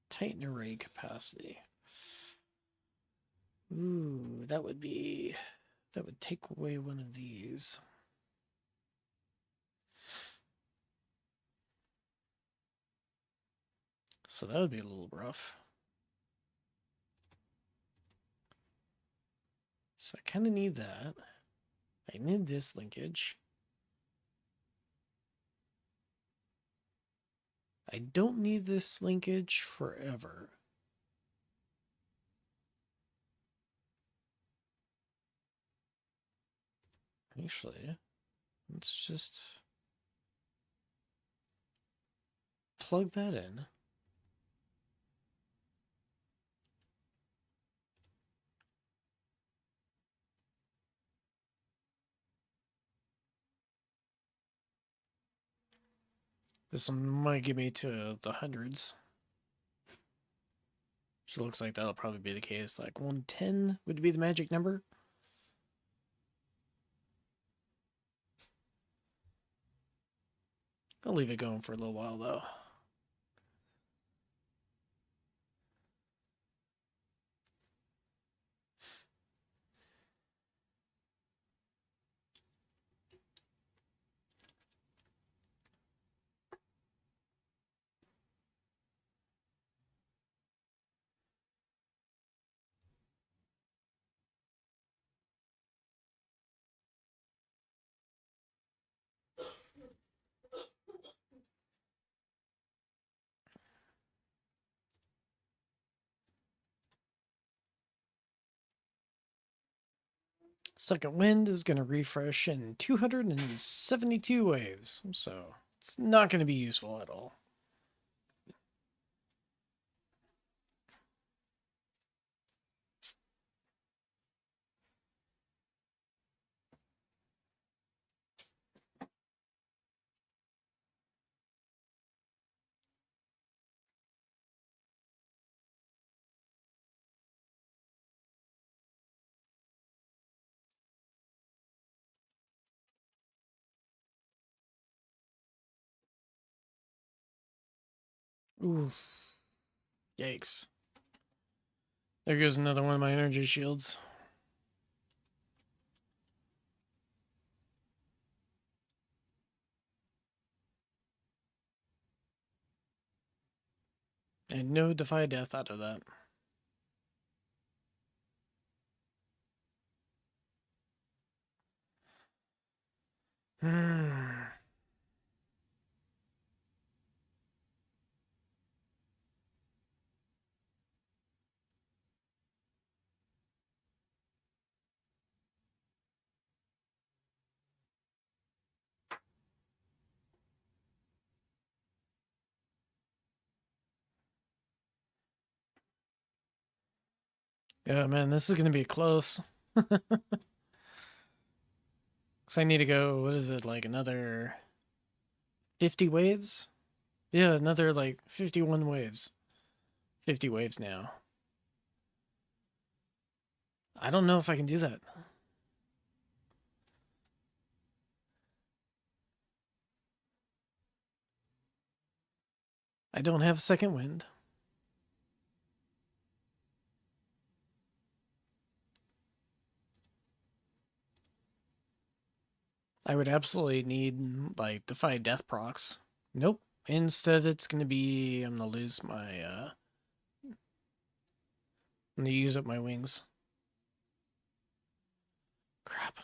Titan array capacity. Ooh, that would be That would take away one of these. So that would be a little rough. So I kind of need that. I need this linkage. I don't need this linkage forever. Actually, let's just plug that in. This might get me to the hundreds. Which looks like that'll probably be the case. Like 110 would be the magic number. I'll leave it going for a little while though. Second wind is going to refresh in 272 waves, so it's not going to be useful at all. Oof. Yikes. There goes another one of my energy shields. And no Defy Death out of that. Yeah, man, this is going to be close. Because I need to go, what is it, like another 50 waves? Yeah, another like 51 waves. 50 waves now. I don't know if I can do that. I don't have a second wind. I would absolutely need, like, Defy Death procs. Nope. Instead, it's going to be, I'm going to lose my, I'm going to use up my wings. Crap.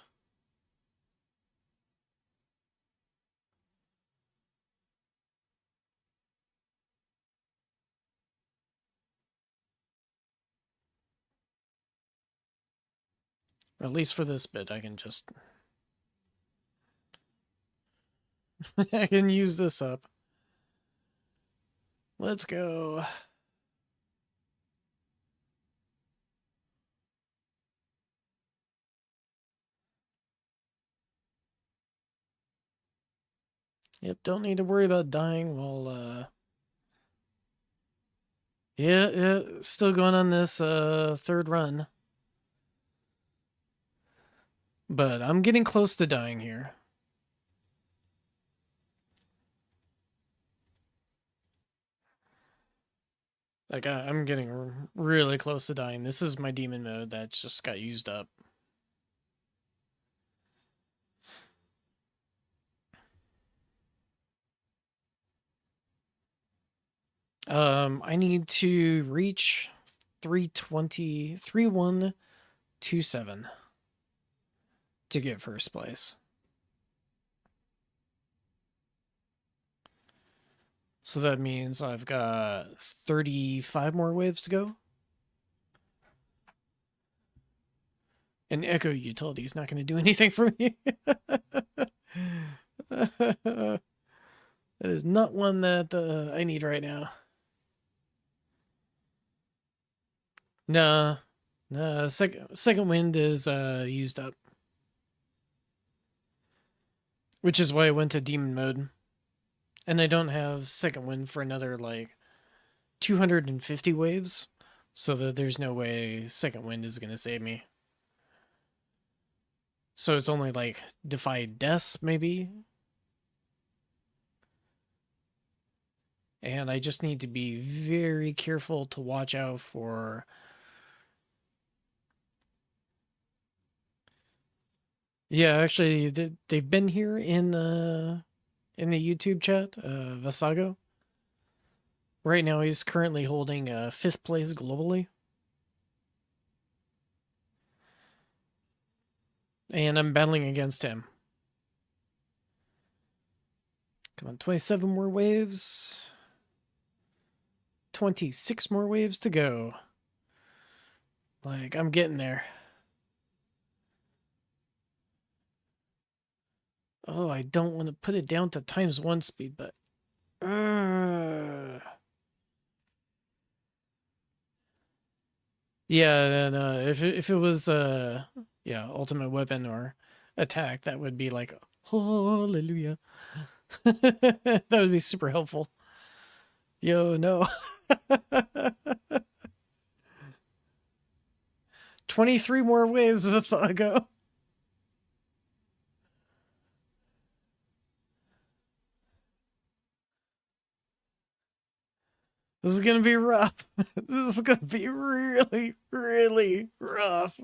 At least for this bit, I can just... I can use this up. Let's go. Yep, don't need to worry about dying while, yeah, still going on this, third run. But I'm getting close to dying here. Like, I'm getting really close to dying. This is my demon mode that just got used up. I need to reach 320, 3127 to get first place. So that means I've got 35 more waves to go. And Echo Utility is not going to do anything for me. That is not one that I need right now. Nah. Nah, second wind is used up. Which is why I went to demon mode. And I don't have second wind for another, like, 250 waves. So that there's no way second wind is going to save me. So it's only, like, Defy Deaths, maybe? And I just need to be very careful to watch out for... Yeah, actually, they've been here in the YouTube chat, Vasago. Right now, he's currently holding 5th place globally. And I'm battling against him. Come on, 27 more waves. 26 more waves to go. Like, I'm getting there. Oh, I don't want to put it down to ×1 speed, but... Yeah, no, if it was, yeah, ultimate weapon or attack, that would be like, hallelujah. That would be super helpful. Yo, no. 23 more waves of Saga. This is gonna be rough. This is gonna be really, really rough.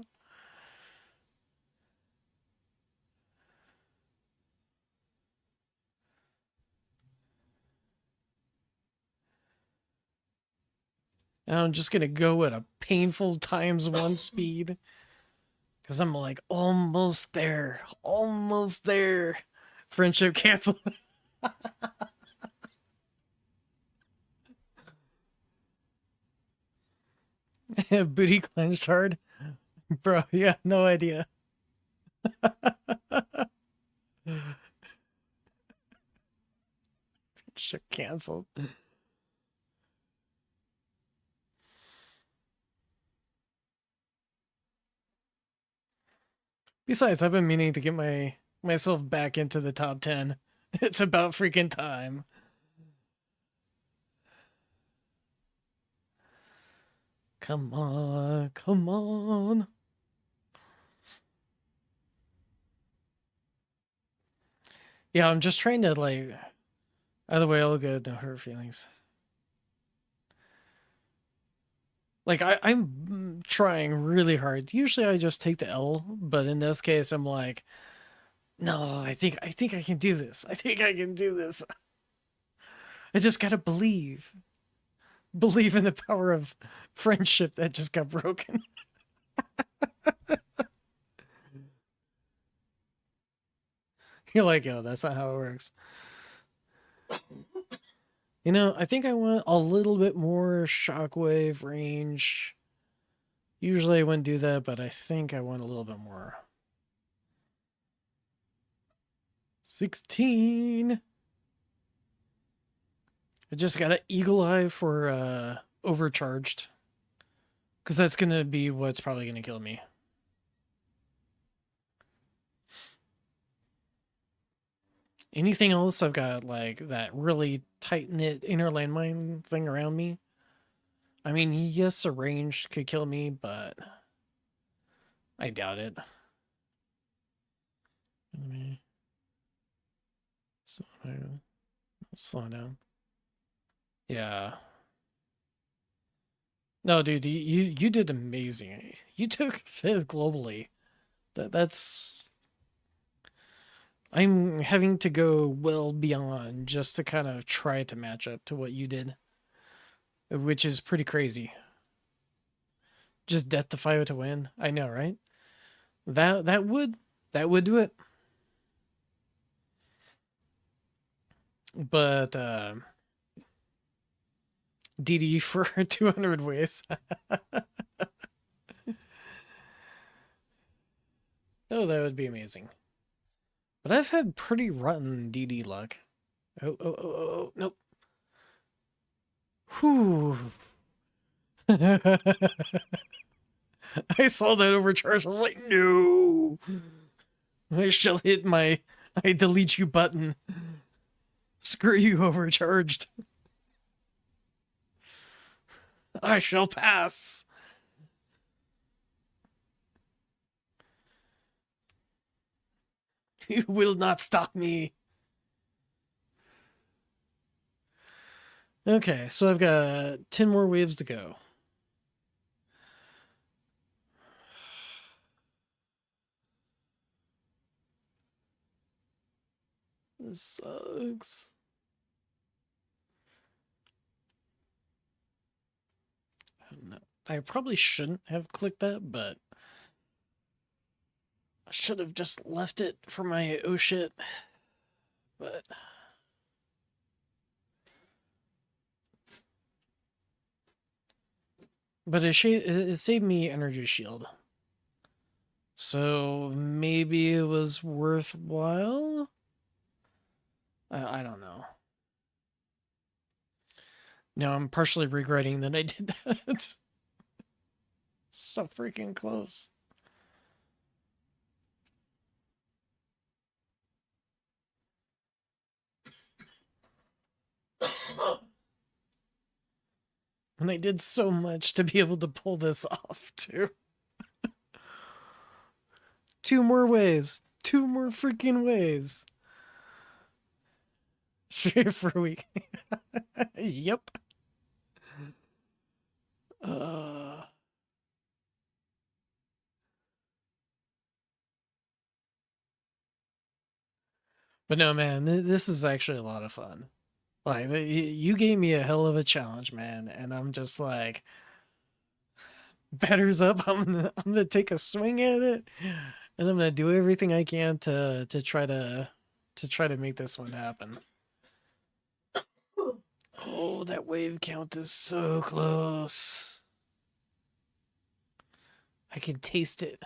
And I'm just gonna go at a painful ×1 speed. Because I'm like almost there. Almost there. Friendship canceled. Booty clenched hard. Bro, yeah, no idea. Friendship canceled. Besides, I've been meaning to get myself back into the top 10. It's about freaking time. Come on, come on. Yeah, I'm just trying to, like, either way, I'll go, no hurt feelings. Like, I'm trying really hard. Usually I just take the L, but in this case, I'm like, no, I think I can do this. I think I can do this. I just gotta believe. Believe in the power of friendship that just got broken. You're like, oh, that's not how it works. You know, I think I want a little bit more shockwave range. Usually I wouldn't do that, but I think I want a little bit more. 16. I just got an eagle eye for overcharged. Because that's going to be what's probably going to kill me. Anything else, I've got like that really tight-knit inner landmine thing around me. I mean, yes, a range could kill me, but I doubt it. Let me slow down. Yeah. No, dude, you did amazing. You took 5th globally. That's I'm having to go well beyond just to kind of try to match up to what you did. which is pretty crazy. Just death to Fio to win. I know, right? That would do it. But DD for 200 ways. Oh, that would be amazing. But I've had pretty rotten DD luck. Oh, nope. Whew. I saw that overcharge. I was like, no. I shall hit my I delete you button. Screw you, overcharged. I shall pass. You will not stop me. Okay, so I've got 10 more waves to go. This sucks. No, I probably shouldn't have clicked that, but I should have just left it for my oh shit. But it saved me energy shield. So maybe it was worthwhile? I don't know. No, I'm partially regretting that I did that. So freaking close. And I did so much to be able to pull this off, too. 2 more waves. 2 more freaking waves. Straight for a week. Yep. But no, man, this is actually a lot of fun. Like, you gave me a hell of a challenge, man, and I'm just like, batters up. I'm gonna take a swing at it, and I'm gonna do everything I can to try to make this one happen. Oh, that wave count is so close. I can taste it.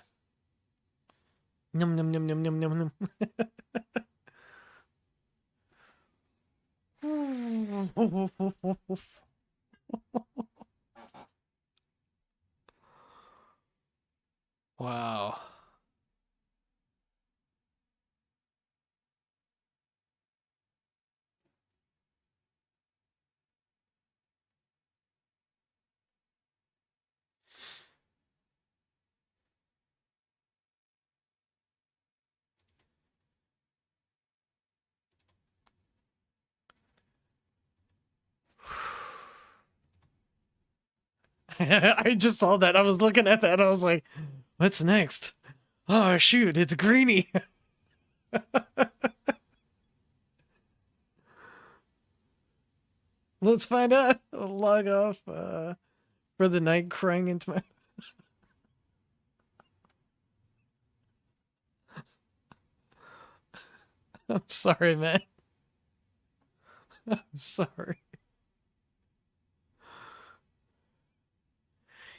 Num num num num num num num. Wow. I just saw that. I was looking at that. I was like, what's next? Oh, shoot. It's Greeny. Let's find out. I'll log off for the night crying into my... I'm sorry, man. I'm sorry.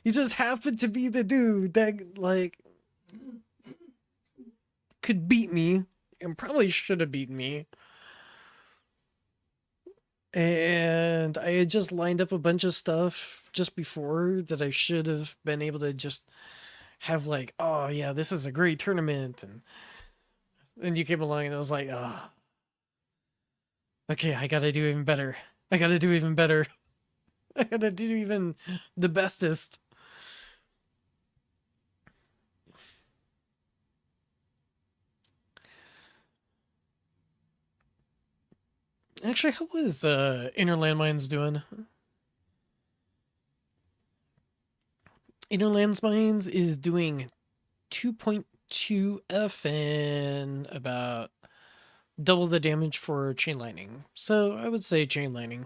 You just happen to be the dude that, like, could beat me and probably should have beaten me. And I had just lined up a bunch of stuff just before that I should have been able to just have, like, oh, yeah, this is a great tournament. And then you came along and I was like, ah, oh, okay, I gotta do even better. I gotta do even better. I gotta do even the bestest. Actually, how was Inner Landmines doing? Inner Landmines is doing 2.2 F and about double the damage for chain lightning. So I would say chain lightning.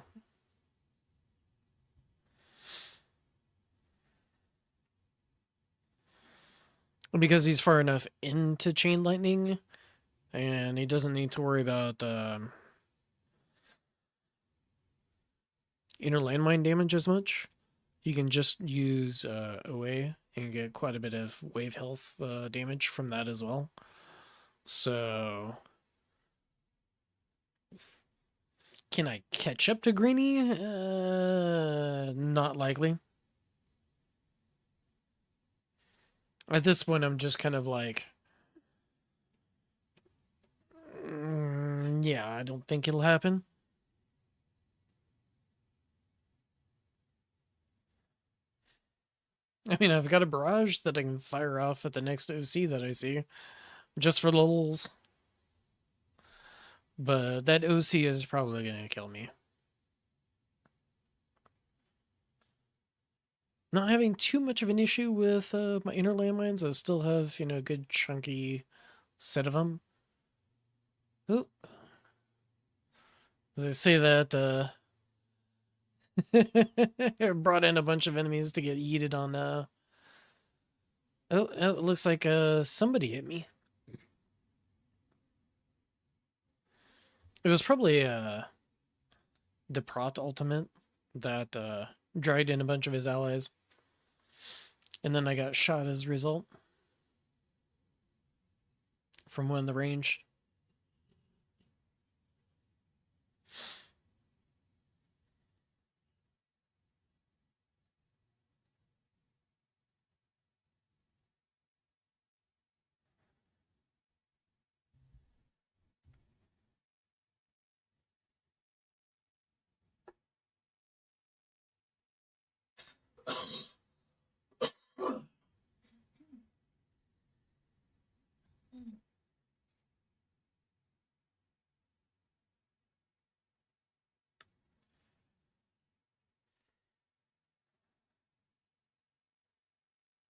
because he's far enough into chain lightning, and he doesn't need to worry about inner landmine damage as much. He can just use OA and get quite a bit of wave health damage from that as well. So, can I catch up to Greeny? Not likely. At this point, I'm just kind of like, yeah, I don't think it'll happen. I mean, I've got a barrage that I can fire off at the next OC that I see, just for lulz. But that OC is probably going to kill me. Not having too much of an issue with my inner landmines. I still have, a good chunky set of them. Oh. As I say that, I brought in a bunch of enemies to get yeeted on, Oh, it looks like, somebody hit me. It was probably, the Prot ultimate that, dried in a bunch of his allies. And then I got shot as a result. From one in the range.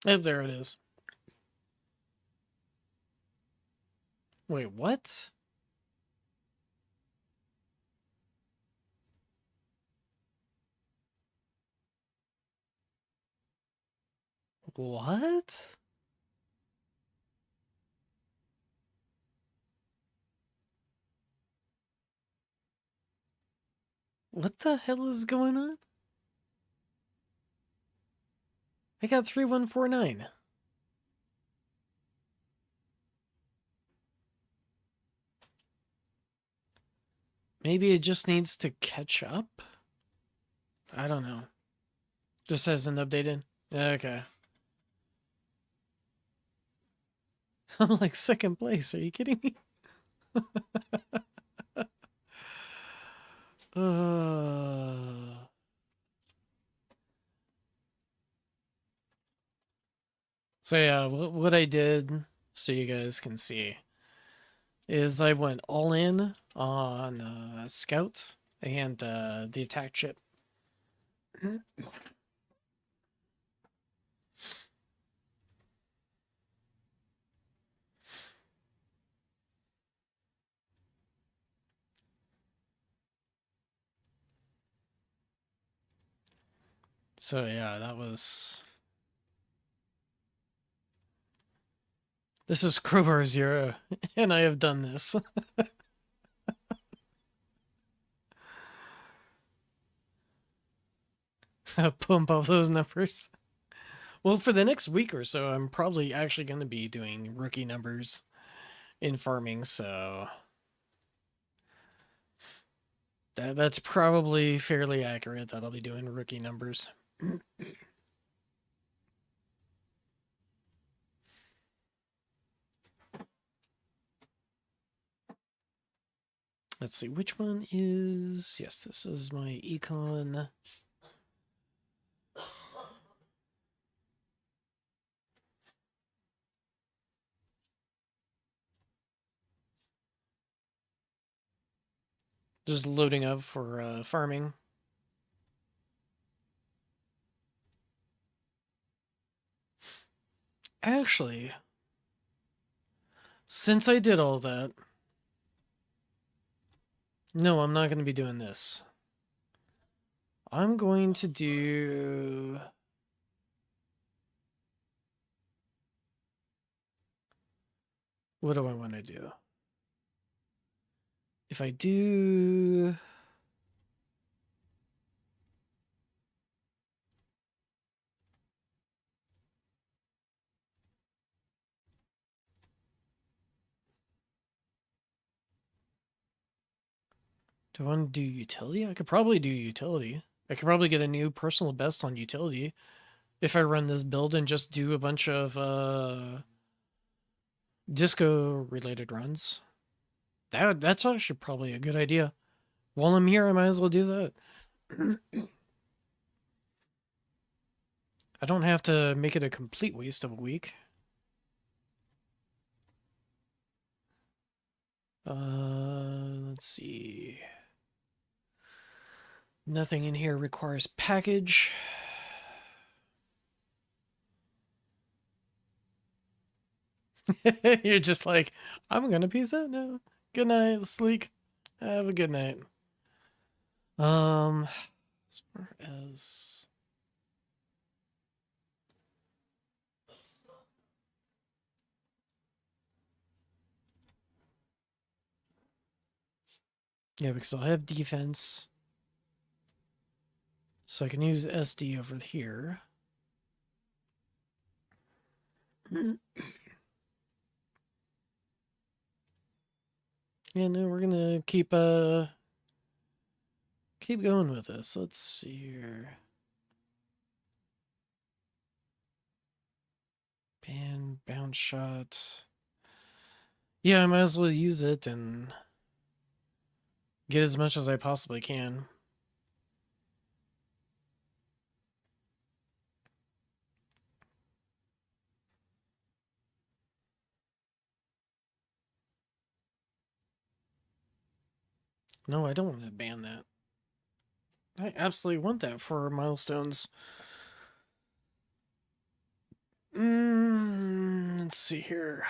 Oh, there it is. Wait, what? What? What the hell is going on? I got 3149. Maybe it just needs to catch up? I don't know. Just hasn't updated. Okay. I'm like second place. Are you kidding me? So yeah, what I did, so you guys can see, is I went all in on Scout and the attack chip. So yeah, that was... This is Crowbar Zero, and I have done this. Pump up those numbers. Well, for the next week or so, I'm probably actually going to be doing rookie numbers in farming, so that's probably fairly accurate that I'll be doing rookie numbers. Let's see, which one is... Yes, this is my econ. Just loading up for farming. Actually, since I did all that... No, I'm not going to be doing this. I'm going to do... What do I want to do? If I do... Do I want to do utility? I could probably do utility. I could probably get a new personal best on utility if I run this build and just do a bunch of disco related runs. That's actually probably a good idea. While I'm here, I might as well do that. I don't have to make it a complete waste of a week. Let's see. Nothing in here requires package. You're just like, I'm gonna peace out now. Good night, Sleek. Have a good night. As far as yeah, because I'll have defense. So I can use SD over here. Yeah, no, we're gonna keep going with this. Let's see here. Ban, bounce shot. Yeah, I might as well use it and get as much as I possibly can. No, I don't want to ban that. I absolutely want that for milestones. Let's see here.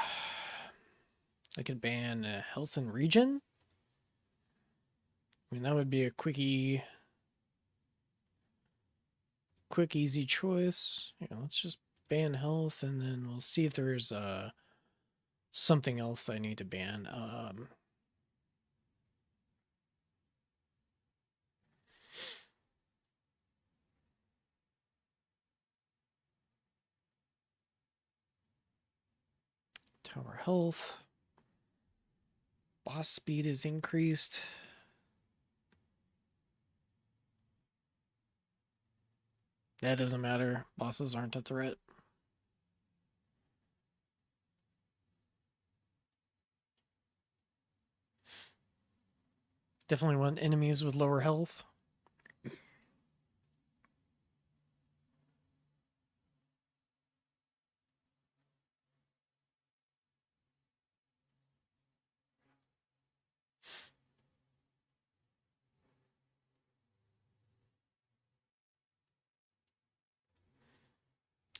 I could ban health and regen. I mean, that would be a quick, easy choice. Yeah, let's just ban health, and then we'll see if there's something else I need to ban. Tower health. Boss speed is increased. That doesn't matter. Bosses aren't a threat. Definitely want enemies with lower health.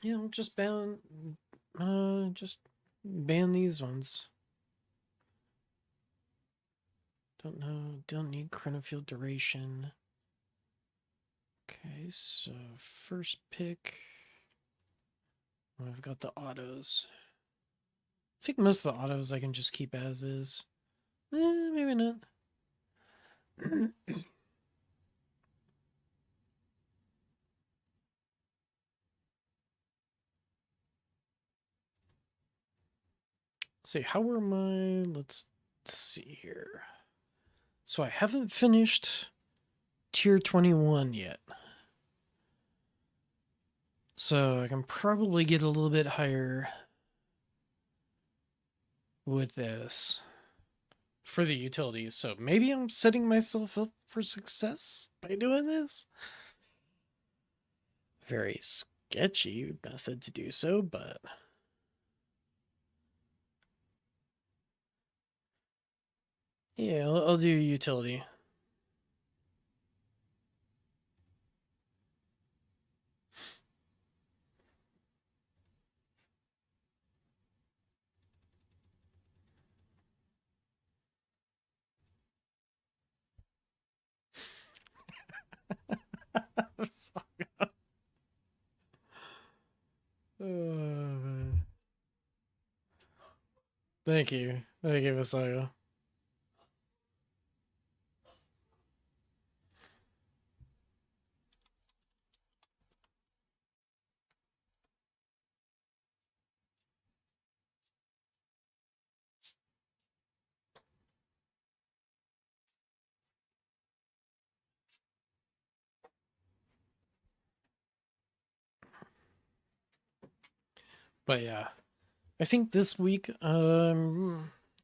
Yeah, just ban these ones. Don't know, don't need chronofield duration. Okay, so first pick. I've got the autos. I think most of the autos I can just keep as is. Maybe not. See, how are my... Let's see here. So I haven't finished tier 21 yet. So I can probably get a little bit higher with this for the utilities. So maybe I'm setting myself up for success by doing this. Very sketchy method to do so, but... Yeah, I'll do utility. Thank you. Thank you, Messiah. But yeah, I think this week, for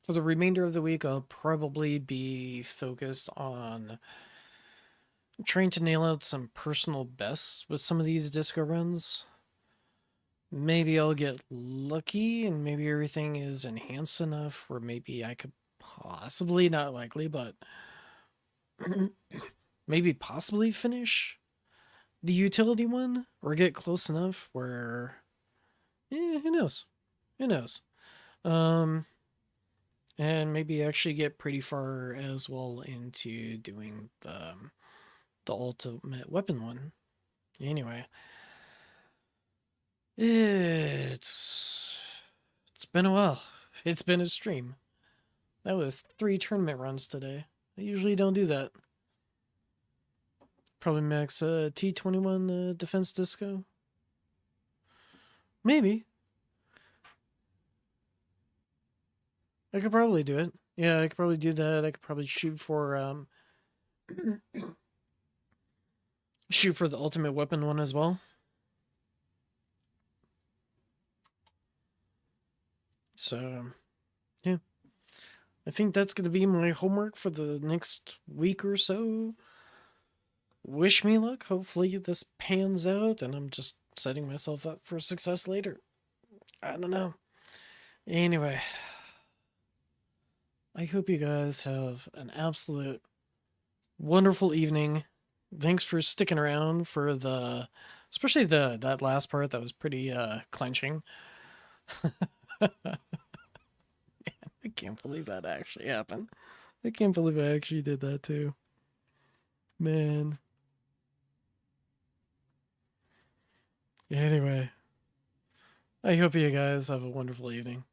the remainder of the week, I'll probably be focused on trying to nail out some personal bests with some of these disco runs. Maybe I'll get lucky and maybe everything is enhanced enough where maybe I could possibly, not likely, but maybe possibly finish the utility one or get close enough where, who knows? Who knows? Um, and maybe actually get pretty far as well into doing the ultimate weapon one. Anyway, it's been a while. It's been a stream. That was 3 tournament runs today. I usually don't do that. Probably max T21 defense disco. Maybe. I could probably do it. Yeah, I could probably do that. I could probably shoot for the ultimate weapon one as well. So, yeah. I think that's going to be my homework for the next week or so. Wish me luck. Hopefully this pans out and I'm just setting myself up for success later. I don't know. Anyway, I hope you guys have an absolute wonderful evening. Thanks for sticking around for especially that last part that was pretty clenching. I can't believe that actually happened. I can't believe I actually did that too. Man. Anyway, I hope you guys have a wonderful evening.